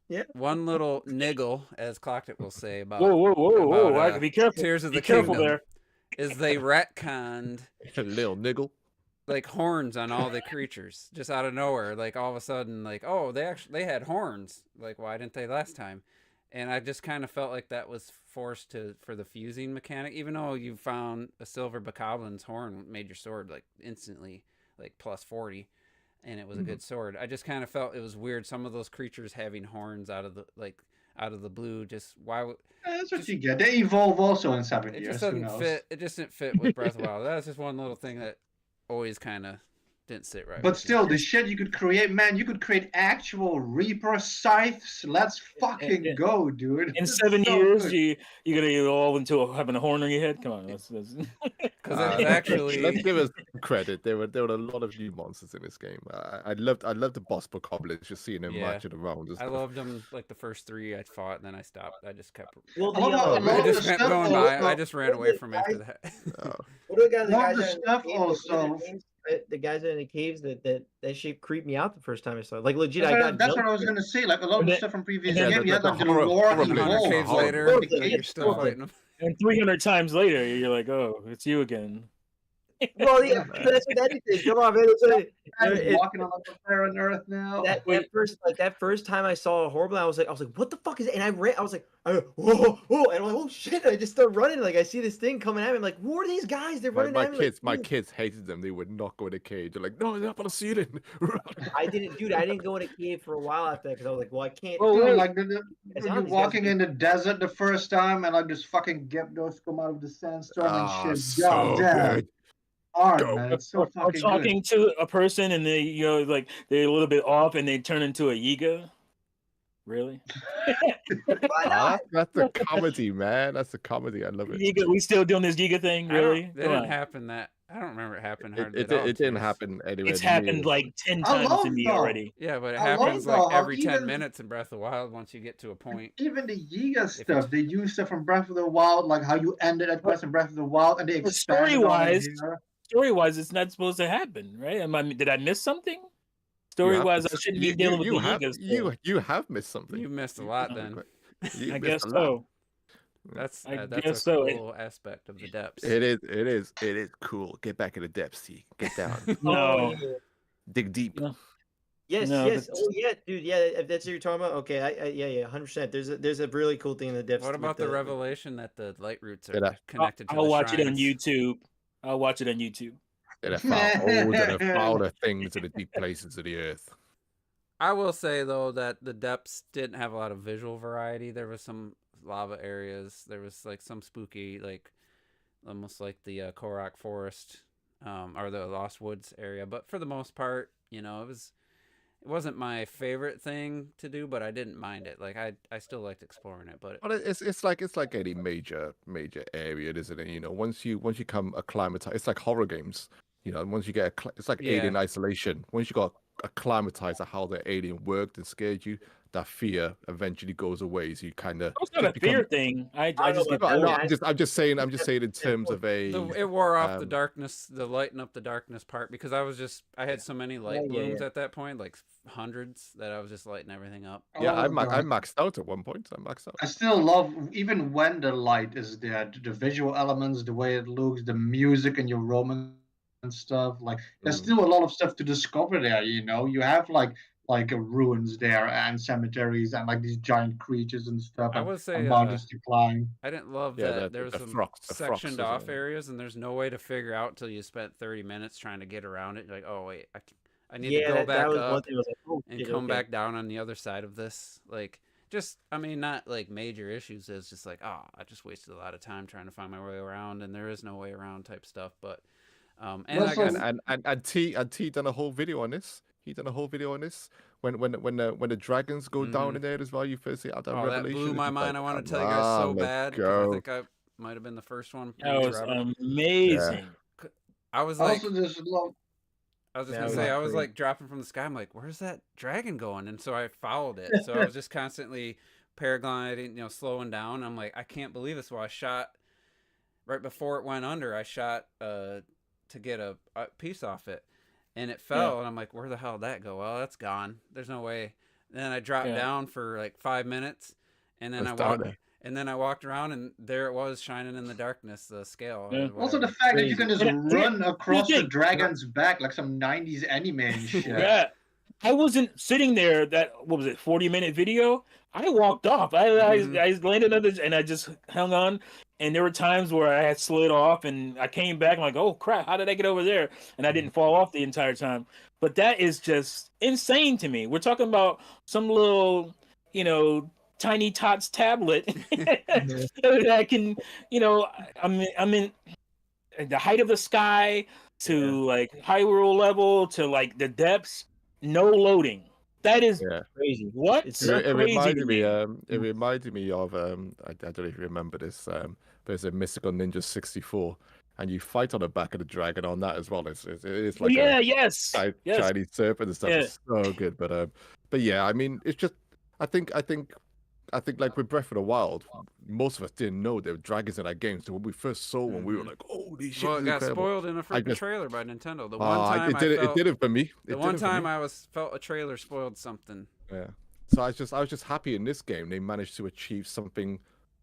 Speaker 2: Yeah.
Speaker 1: one little niggle, as Clocked will say about
Speaker 5: Whoa!
Speaker 1: about,
Speaker 5: I can be careful.
Speaker 1: Tears of
Speaker 5: Be
Speaker 1: the
Speaker 5: careful
Speaker 1: Kingdom,
Speaker 5: there.
Speaker 1: is they retconned
Speaker 3: Little niggle.
Speaker 1: like horns on all the creatures just out of nowhere. Like all of a sudden, like, oh, they had horns. Like, why didn't they last time? And I just kind of felt like that was forced for the fusing mechanic. Even though you found a silver Bokoblin's horn made your sword like instantly like plus 40, and it was a good sword. I just kind of felt it was weird. Some of those creatures having horns out of the blue. Just why would
Speaker 4: That's what you get. They evolve also in 7
Speaker 1: it
Speaker 4: years.
Speaker 1: just
Speaker 4: Who
Speaker 1: doesn't
Speaker 4: knows?
Speaker 1: fit? It just didn't fit with Breath of the Wild. That was just one little thing that always kind of didn't sit right.
Speaker 4: But
Speaker 1: with me.
Speaker 4: still, the shit you could create, man, you could create actual Reaper scythes. Let's fucking
Speaker 5: Yeah.
Speaker 4: go, dude.
Speaker 5: In
Speaker 4: It's
Speaker 5: 7
Speaker 4: so
Speaker 5: years,
Speaker 4: good.
Speaker 5: you're gonna evolve into having a horn on your head. Come on, let's
Speaker 1: Because it's actually
Speaker 3: Let's give us credit. There were a lot of new monsters in this game. I loved the boss Bokoblins, just seeing them
Speaker 1: Yeah.
Speaker 3: marching around. And
Speaker 1: I
Speaker 3: stuff.
Speaker 1: loved them like the first 3 I fought, and then I stopped. I just kept.
Speaker 2: Well,
Speaker 4: I love how- I
Speaker 1: I
Speaker 4: love
Speaker 1: just
Speaker 4: the
Speaker 1: kept
Speaker 4: stuff
Speaker 1: going
Speaker 4: also-
Speaker 1: by. I just ran away from after that.
Speaker 3: Oh.
Speaker 2: What are the
Speaker 4: Love
Speaker 2: guys
Speaker 4: the
Speaker 2: that are in
Speaker 4: stuff
Speaker 2: caves,
Speaker 4: also.
Speaker 2: the guys that are in the caves that shit creeped me out the first time I saw it. Like legit,
Speaker 4: That's what I was gonna say. Like a lot of
Speaker 5: And
Speaker 4: the
Speaker 5: then-
Speaker 4: stuff from previous
Speaker 5: and then
Speaker 4: games, you had
Speaker 3: the
Speaker 4: like the
Speaker 3: horror-
Speaker 4: lore
Speaker 3: horror
Speaker 4: evolve.
Speaker 3: blades.
Speaker 1: 300 caves
Speaker 3: horrible.
Speaker 1: later,
Speaker 2: Horrible.
Speaker 1: you're
Speaker 2: It's
Speaker 1: still
Speaker 2: horrible.
Speaker 1: fighting them.
Speaker 5: and 300 times later, you're like, oh, it's you again.
Speaker 2: Well, yeah, that's what that is. Come on, man.
Speaker 4: I'm
Speaker 2: It-
Speaker 4: walking on the planet Earth now.
Speaker 2: That first time I saw a horrible, I was like, what the fuck is it? And I ran. I was like, whoa, and I'm like, oh shit! I just start running. Like I see this thing coming at me. I'm like, who are these guys? They're running
Speaker 3: My
Speaker 2: at me.
Speaker 3: kids, my
Speaker 2: like,
Speaker 3: kids hated them. They would not go in a cage. They're like, no, they're up on the ceiling.
Speaker 2: I didn't go in a cave for a while after that because I was like, well, I can't.
Speaker 4: Oh,
Speaker 2: do it.
Speaker 4: like
Speaker 2: As
Speaker 4: when
Speaker 2: long
Speaker 4: you're
Speaker 2: as you guys
Speaker 4: walking
Speaker 2: do-
Speaker 4: in the desert the first time, and like this fucking Gyarados come out of the sandstorm
Speaker 3: Ah,
Speaker 4: and shit.
Speaker 3: so
Speaker 4: God damn,
Speaker 3: good.
Speaker 4: hard,
Speaker 3: Go.
Speaker 4: man. It's so
Speaker 5: Or
Speaker 4: fucking good.
Speaker 5: talking to a person and they, like they're a little bit off and they turn into a Yiga. Really?
Speaker 2: Why not?
Speaker 3: That's a comedy, man. That's a comedy. I love it.
Speaker 5: We still doing this Giga thing? Really?
Speaker 1: It didn't happen that. I don't remember it happened hardly at all.
Speaker 3: It didn't
Speaker 1: Tears.
Speaker 3: happen anywhere.
Speaker 5: It's
Speaker 3: near
Speaker 5: happened
Speaker 3: as-
Speaker 5: like 10
Speaker 4: I
Speaker 5: times to
Speaker 4: love
Speaker 5: me
Speaker 4: though.
Speaker 5: already.
Speaker 1: Yeah, but it
Speaker 4: I love
Speaker 1: happens
Speaker 4: though
Speaker 1: like
Speaker 4: how
Speaker 1: every 10
Speaker 4: even-
Speaker 1: minutes in Breath of the Wild once you get to a point.
Speaker 4: Even the Yiga
Speaker 1: If
Speaker 4: stuff, they use stuff from Breath of the Wild, like how you ended at quest in Breath of the Wild, and they
Speaker 5: But
Speaker 4: expanded on it
Speaker 5: story-wise,
Speaker 4: here.
Speaker 5: Story-wise, it's not supposed to happen, right? Did I miss something?
Speaker 3: You have
Speaker 5: Story-wise, I
Speaker 3: missed-
Speaker 5: shouldn't be dealing with the
Speaker 3: have,
Speaker 5: Giga stuff.
Speaker 3: you have missed something.
Speaker 1: You missed a lot then.
Speaker 3: You
Speaker 5: I
Speaker 3: missed
Speaker 5: guess
Speaker 3: a lot.
Speaker 5: so.
Speaker 1: That's
Speaker 5: I
Speaker 1: that's
Speaker 5: guess
Speaker 1: a
Speaker 5: so.
Speaker 1: cool aspect of the depths.
Speaker 3: It is cool. Get back in the depths, T. Get down.
Speaker 5: No.
Speaker 2: Oh, yeah.
Speaker 3: Dig deep.
Speaker 5: No.
Speaker 2: Yes,
Speaker 5: No,
Speaker 2: yes.
Speaker 5: but-
Speaker 2: Oh, yeah, dude. Yeah, if that's what you're talking about. Okay, yeah, 100%. There's a really cool thing in the depths.
Speaker 1: What
Speaker 2: with
Speaker 1: about the revelation that the light roots are
Speaker 3: Did I-
Speaker 1: connected to
Speaker 5: I'll
Speaker 1: the
Speaker 5: watch it on
Speaker 1: shrines?
Speaker 5: YouTube. I'll watch it on YouTube.
Speaker 3: That have found all that have found the things in the deep places of the earth.
Speaker 1: I will say though that the depths didn't have a lot of visual variety. There was some lava areas. There was like some spooky, like almost like the Korok Forest, or the Lost Woods area. But for the most part, you know, it wasn't my favorite thing to do, but I didn't mind it. Like I still liked exploring it. But
Speaker 3: Well, it's like any major area, isn't it? You know, once you come acclimatized, it's like horror games. You know, once you get it's like
Speaker 1: Yeah.
Speaker 3: Alien Isolation. Once you got acclimatized to how the alien worked and scared you, that fear eventually goes away. So you kind of
Speaker 5: It's not a fear thing. I
Speaker 2: I
Speaker 5: just
Speaker 2: know,
Speaker 5: get
Speaker 2: but
Speaker 5: bored.
Speaker 2: I-
Speaker 3: I'm just saying in terms of a
Speaker 1: it wore off the
Speaker 3: um,
Speaker 1: darkness, the lighten up the darkness part, because I had so many light
Speaker 2: Yeah, yeah,
Speaker 1: blooms
Speaker 2: yeah.
Speaker 1: at that point, like hundreds, that I was just lighting everything up.
Speaker 3: yeah. I
Speaker 4: Oh, God.
Speaker 3: maxed out at one point. I maxed out.
Speaker 4: I still love, even when the light is there, the visual elements, the way it looks, the music and your Roman and stuff. Like, there's
Speaker 3: Mm.
Speaker 4: still a lot of stuff to discover there. You know, you have like ruins there and cemeteries and like these giant creatures and stuff.
Speaker 1: I
Speaker 4: And,
Speaker 1: would say,
Speaker 4: and mountains to climb.
Speaker 1: I didn't love
Speaker 3: Yeah,
Speaker 1: that there was
Speaker 3: the
Speaker 1: some
Speaker 3: frogs,
Speaker 1: sectioned
Speaker 3: isn't
Speaker 1: off
Speaker 3: it?
Speaker 1: areas, and there's no way to figure out till you spent 30 minutes trying to get around it. You're like, oh wait, I need
Speaker 2: Yeah,
Speaker 1: to go
Speaker 2: that
Speaker 1: back
Speaker 2: was one
Speaker 1: up
Speaker 2: thing. I was like, oh,
Speaker 1: and
Speaker 2: shit,
Speaker 1: come
Speaker 2: okay.
Speaker 1: back down on the other side of this. Like, just, I mean, not like major issues. It's just like, oh, I just wasted a lot of time trying to find my way around, and there is no way around type stuff. But, and I
Speaker 4: Also-
Speaker 1: guess
Speaker 3: And T done a whole video on this. He done a whole video on this. When the dragons go down
Speaker 1: Mhm.
Speaker 3: in there as well, you first see out that
Speaker 1: oh, that
Speaker 3: revelation.
Speaker 1: blew
Speaker 3: it's
Speaker 1: my
Speaker 3: just
Speaker 1: mind.
Speaker 3: like,
Speaker 1: I want to
Speaker 3: come
Speaker 1: tell you guys so
Speaker 3: on, let's
Speaker 1: bad because I
Speaker 3: go.
Speaker 1: think I might have been the first one.
Speaker 5: That
Speaker 1: maybe
Speaker 5: was
Speaker 1: Robert.
Speaker 5: amazing.
Speaker 1: I was like,
Speaker 4: Also, there's a lot.
Speaker 1: I was just
Speaker 2: That
Speaker 1: gonna
Speaker 2: was
Speaker 1: say, I was
Speaker 2: crazy.
Speaker 1: like dropping from the sky. I'm like, where's that dragon going? And so I followed it. So I was just constantly paragliding, you know, slowing down. I'm like, I can't believe this. Well, I shot right before it went under. I shot to get a piece off it, and it fell. And I'm like, where the hell did that go? Well, that's gone. There's no way. And then I dropped
Speaker 5: Yeah.
Speaker 1: down for like 5 minutes, and then
Speaker 3: It's
Speaker 1: I
Speaker 3: down
Speaker 1: walked.
Speaker 3: there.
Speaker 1: And then I walked around, and there it was, shining in the darkness, the scale. or
Speaker 5: Yeah.
Speaker 4: Also, the
Speaker 1: whatever.
Speaker 4: fact that you can just
Speaker 5: And
Speaker 4: run across the
Speaker 5: thing.
Speaker 4: dragon's back like some 90s anime and shit.
Speaker 5: Yeah. I wasn't sitting there that, what was it, 40-minute video? I walked off. I landed on this and I just hung on. And there were times where I had slid off and I came back and like, oh crap, how did I get over there? And I didn't fall off the entire time. But that is just insane to me. We're talking about some little, you know, Tiny Tots tablet that can, you know, I'm in the height of the sky to like Hyrule level to like the depths, no loading. That is
Speaker 3: Yeah.
Speaker 2: Crazy.
Speaker 5: what?
Speaker 2: It's
Speaker 5: So
Speaker 3: It
Speaker 5: crazy
Speaker 3: reminded
Speaker 5: to
Speaker 3: me.
Speaker 5: me.
Speaker 3: It reminded me of. I don't know if you remember this. There's a Mystical Ninja 64, and you fight on the back of the dragon on that as well. It's like
Speaker 5: Yeah,
Speaker 3: a
Speaker 5: yes. Yes.
Speaker 3: Chinese serpent and stuff.
Speaker 5: Yeah.
Speaker 3: It's so good. But yeah, I mean, it's just. I think like with Breath of the Wild, most of us didn't know there were dragons in that game. So when we first saw one, we were
Speaker 1: Mhm.
Speaker 3: like, "Holy shit!"
Speaker 1: Well,
Speaker 3: this
Speaker 1: it
Speaker 3: is
Speaker 1: got
Speaker 3: incredible.
Speaker 1: spoiled in a freaking
Speaker 3: just-
Speaker 1: trailer by Nintendo. The
Speaker 3: Ah,
Speaker 1: one time
Speaker 3: it did
Speaker 1: I felt,
Speaker 3: it did it for me.
Speaker 1: the
Speaker 3: It
Speaker 1: one
Speaker 3: did it for me.
Speaker 1: time I felt a trailer spoiled something.
Speaker 3: Yeah. So I was just happy in this game they managed to achieve something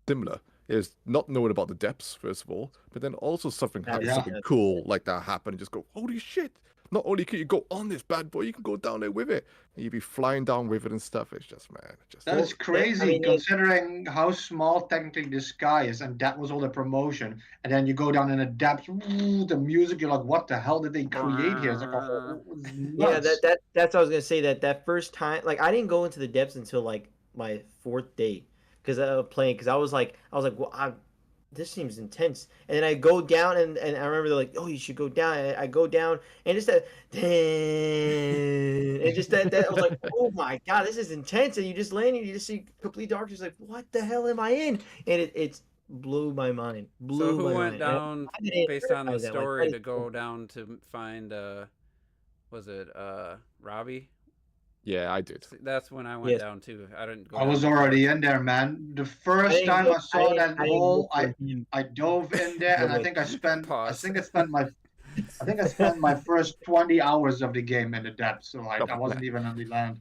Speaker 3: similar. Is not knowing about the depths first of all, but then also something
Speaker 2: Yeah.
Speaker 3: something cool like that happen and just go, holy shit! Not only can you go on this bad boy, you can go down there with it, and you'd be flying down with it and stuff. It's just man, it's just
Speaker 4: That is
Speaker 2: Well,
Speaker 4: crazy
Speaker 2: I mean,
Speaker 4: considering how small technically the sky is, and that was all the promotion. And then you go down in the depths, ooh, the music, you're like, what the hell did they create here? It's like, oh, it's
Speaker 2: Yeah,
Speaker 4: nuts.
Speaker 2: that's what I was gonna say. That first time, like I didn't go into the depths until like my 4th day because I was playing. Because I was like, well, this seems intense. And then I go down, and I remember they're like, oh, you should go down. And I go down, and it's that, and It just that I was like, oh my god, this is intense. And you just land and you just see complete darkness. Like, what the hell am I in? And it's blew my mind.
Speaker 1: So who
Speaker 2: my
Speaker 1: went
Speaker 2: mind. And
Speaker 1: down
Speaker 2: I didn't
Speaker 1: based on the
Speaker 2: realize that, like,
Speaker 1: story
Speaker 2: that
Speaker 1: to
Speaker 2: is-
Speaker 1: go down to find was it Robbie?
Speaker 3: Yeah, I did.
Speaker 1: See, that's when I went
Speaker 2: Yes.
Speaker 1: down too. I didn't go.
Speaker 4: I
Speaker 1: down
Speaker 4: was
Speaker 1: before.
Speaker 4: already in there, man. The first
Speaker 2: didn't
Speaker 4: time
Speaker 2: go-
Speaker 4: I saw that
Speaker 2: didn't
Speaker 4: hole,
Speaker 2: go for him.
Speaker 4: I dove in there, and I
Speaker 2: Wait.
Speaker 4: think I spent
Speaker 1: Pause.
Speaker 4: I think I spent my first 20 hours of the game in the depths. So like I wasn't even on the land.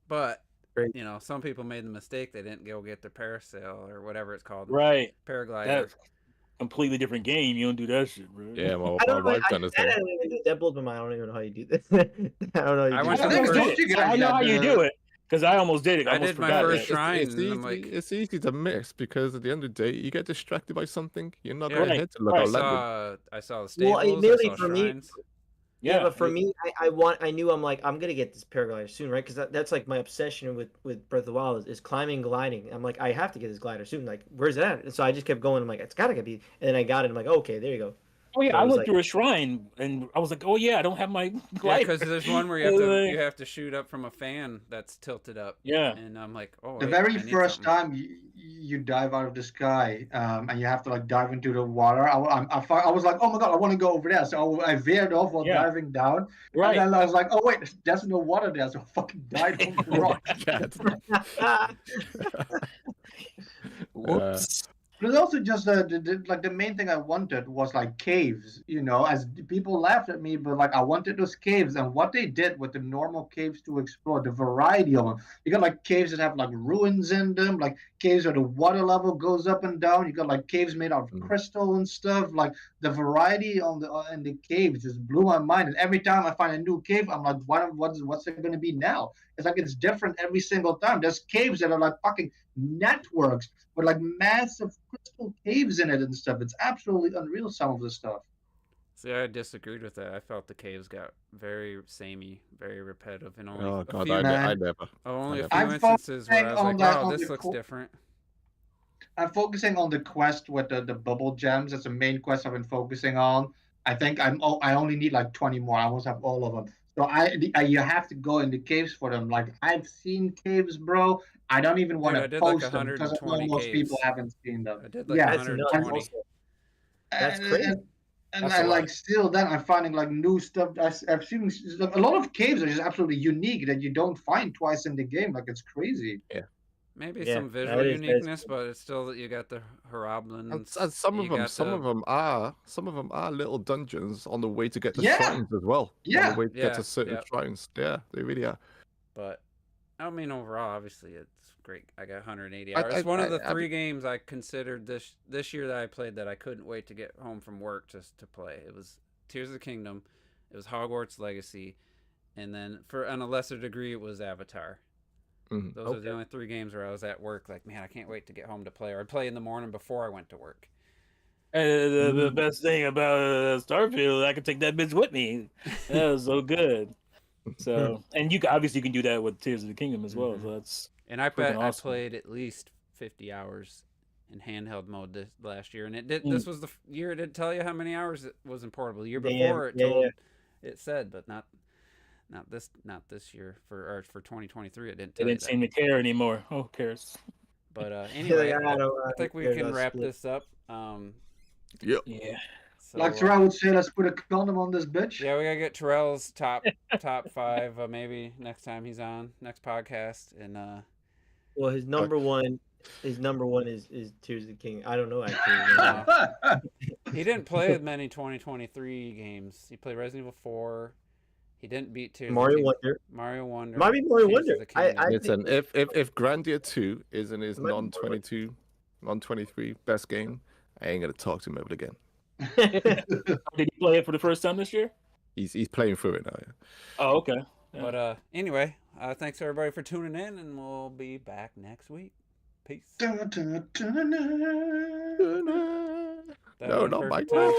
Speaker 1: But
Speaker 2: Great.
Speaker 1: you know, some people made the mistake. They didn't go get their parasail or whatever it's called,
Speaker 5: Right.
Speaker 1: paraglider.
Speaker 5: That's completely different game. You don't do that shit, bro.
Speaker 3: Yeah, my
Speaker 2: I don't know.
Speaker 3: wife done the
Speaker 2: I
Speaker 3: thing.
Speaker 2: don't even do that blows my mind. I don't even know how you do this. I don't know. How
Speaker 1: I
Speaker 2: you
Speaker 1: went
Speaker 2: do
Speaker 1: to
Speaker 2: that.
Speaker 1: the
Speaker 5: I
Speaker 1: first-
Speaker 5: did it.
Speaker 4: You
Speaker 5: So
Speaker 4: guys
Speaker 5: I know
Speaker 4: got
Speaker 5: how you
Speaker 4: the-
Speaker 5: do it because I almost did it.
Speaker 1: I
Speaker 5: almost
Speaker 1: did my
Speaker 5: forgot
Speaker 1: first
Speaker 5: that.
Speaker 1: shrine,
Speaker 3: It's
Speaker 1: and I'm
Speaker 3: easy,
Speaker 1: like,
Speaker 3: it's easy to miss because at the end of the day, you get distracted by something. You're not
Speaker 1: Yeah.
Speaker 3: going
Speaker 5: Right,
Speaker 3: ahead to look
Speaker 5: right.
Speaker 3: out land.
Speaker 1: I saw the stables.
Speaker 2: Well, admittedly,
Speaker 1: I saw
Speaker 2: for me-
Speaker 1: shrines.
Speaker 2: Yeah, but for
Speaker 5: it-
Speaker 2: me, I knew I'm gonna get this paraglider soon, right? Because that's like my obsession with Breath of the Wild is climbing, gliding. I'm like, I have to get this glider soon. Like, where's it at? And so I just kept going. I'm like, it's gotta be. And then I got it. I'm like, okay, there you go.
Speaker 5: Oh yeah,
Speaker 2: So
Speaker 5: I
Speaker 2: it was
Speaker 5: went
Speaker 2: like-
Speaker 5: through a shrine and I was like, oh yeah, I don't have my
Speaker 1: Yeah,
Speaker 5: glider.
Speaker 1: because there's one where you have to shoot up from a fan that's tilted up.
Speaker 5: Yeah.
Speaker 1: And I'm like, oh.
Speaker 4: The
Speaker 1: wait,
Speaker 4: very
Speaker 1: I need
Speaker 4: first
Speaker 1: something.
Speaker 4: time you dive out of the sky, and you have to like dive into the water, I was like, oh my god, I want to go over there. So I veered off while
Speaker 5: Yeah.
Speaker 4: diving down,
Speaker 5: Right.
Speaker 4: and then I was like, oh wait, there's no water there, so I fucking died over the rock.
Speaker 5: Whoops.
Speaker 4: But it's also just the main thing I wanted was like caves, you know, as people laughed at me, but like I wanted those caves, and what they did with the normal caves to explore, the variety of them. You got like caves that have like ruins in them, like caves where the water level goes up and down. You got like caves made out of crystal and stuff. Like the variety on the in the caves just blew my mind. And every time I find a new cave, I'm like, what's it gonna be now? It's like it's different every single time. There's caves that are like fucking networks with like massive crystal caves in it and stuff. It's absolutely unreal, some of the stuff.
Speaker 1: See, I disagreed with that. I felt the caves got very samey, very repetitive, and only
Speaker 3: Oh
Speaker 1: a
Speaker 3: god,
Speaker 1: few,
Speaker 3: I
Speaker 4: Man.
Speaker 3: never.
Speaker 1: only a
Speaker 3: I
Speaker 1: few
Speaker 4: never- I'm
Speaker 1: instances where I was
Speaker 4: focusing
Speaker 1: like,
Speaker 4: on that
Speaker 1: wow,
Speaker 4: on
Speaker 1: this
Speaker 4: the
Speaker 1: looks different.
Speaker 4: I'm focusing on the quest with the bubble gems. That's the main quest I've been focusing on. I think I only need like 20 more. I almost have all of them. So you have to go in the caves for them. Like I've seen caves, bro. I don't even want
Speaker 1: I
Speaker 4: to
Speaker 1: did like
Speaker 4: post them because I know
Speaker 1: 120
Speaker 4: most people
Speaker 1: caves.
Speaker 4: haven't seen them.
Speaker 1: I did like
Speaker 4: Yeah,
Speaker 2: That's nuts.
Speaker 1: 120.
Speaker 2: Also. That's
Speaker 4: And-
Speaker 2: crazy.
Speaker 4: And
Speaker 5: That's
Speaker 4: I
Speaker 5: a
Speaker 4: like
Speaker 5: lot.
Speaker 4: still then I'm finding like new stuff. I've seen a lot of caves are just absolutely unique that you don't find twice in the game. Like it's crazy.
Speaker 1: Maybe
Speaker 2: Yeah,
Speaker 1: some
Speaker 2: that
Speaker 1: visual
Speaker 2: is- that's-
Speaker 1: uniqueness, but it's still that you got the Harablins.
Speaker 3: And some
Speaker 1: you
Speaker 3: of them,
Speaker 1: got
Speaker 3: some of them are little dungeons on the way to get the
Speaker 4: Yeah.
Speaker 3: shrines as well. On
Speaker 4: Yeah.
Speaker 3: the way to get
Speaker 1: Yeah,
Speaker 3: to certain
Speaker 1: yeah.
Speaker 3: shrines. Yeah, they really are.
Speaker 1: But I mean, overall, obviously, it's great. I got 180
Speaker 3: I-
Speaker 1: hours.
Speaker 3: I-
Speaker 1: It's one of the
Speaker 3: I-
Speaker 1: three games I considered this year that I played that I couldn't wait to get home from work just to play. It was Tears of the Kingdom, it was Hogwarts Legacy, and then on a lesser degree, it was Avatar.
Speaker 3: Mhm.
Speaker 1: Those are the only three games where I was at work. Like, man, I can't wait to get home to play. Or I'd play in the morning before I went to work.
Speaker 5: And the best thing about Starfield, I could take that bitch with me. That was so good. So, and obviously you can do that with Tears of the Kingdom as well.
Speaker 1: Mhm.
Speaker 5: So that's
Speaker 1: And I
Speaker 5: Freaking
Speaker 1: I
Speaker 5: awesome.
Speaker 1: played at least 50 hours in handheld mode last year, and it did. This was the year it didn't tell you how many hours it was in portable. The year
Speaker 2: Damn,
Speaker 1: before it
Speaker 2: yeah,
Speaker 1: told,
Speaker 2: yeah.
Speaker 1: it said, but not this year for 2023. It didn't
Speaker 5: they
Speaker 1: tell you
Speaker 5: didn't
Speaker 1: that.
Speaker 5: seem to care anymore. Who cares?
Speaker 1: But
Speaker 2: Like,
Speaker 1: anyway,
Speaker 2: don't-
Speaker 1: I think we
Speaker 2: there's
Speaker 1: can
Speaker 2: a
Speaker 1: wrap
Speaker 2: split.
Speaker 1: this up.
Speaker 3: Yep.
Speaker 5: Yeah.
Speaker 1: So,
Speaker 4: Like Terrell would say, let's put a condom on this bitch.
Speaker 1: yeah, we gotta get Terrell's top five maybe next time he's on next podcast, and
Speaker 2: Well, his number one is Tears of the King. I don't know actually.
Speaker 1: he didn't play as many 2023 games. He played Resident Evil 4. He didn't beat Tears of the
Speaker 2: Mario
Speaker 1: King-
Speaker 2: Wonder.
Speaker 1: Mario Wonder.
Speaker 2: Might be Mario
Speaker 1: Tears of
Speaker 2: Wonder.
Speaker 1: the
Speaker 2: I
Speaker 1: Kingdom.
Speaker 3: Listen, if Grandia 2 is in his
Speaker 2: Might be
Speaker 3: non-22, non-23 best game, I ain't gonna talk to him ever again.
Speaker 5: Did he play it for the first time this year?
Speaker 3: He's playing through it now. Yeah.
Speaker 5: Oh, okay. Yeah.
Speaker 1: But anyway, thanks everybody for tuning in, and we'll be back next week. Peace.
Speaker 4: Dun, dun, dun, dun, dun.
Speaker 1: That
Speaker 3: No,
Speaker 1: went
Speaker 3: not
Speaker 1: perfect
Speaker 3: Mike.
Speaker 1: time.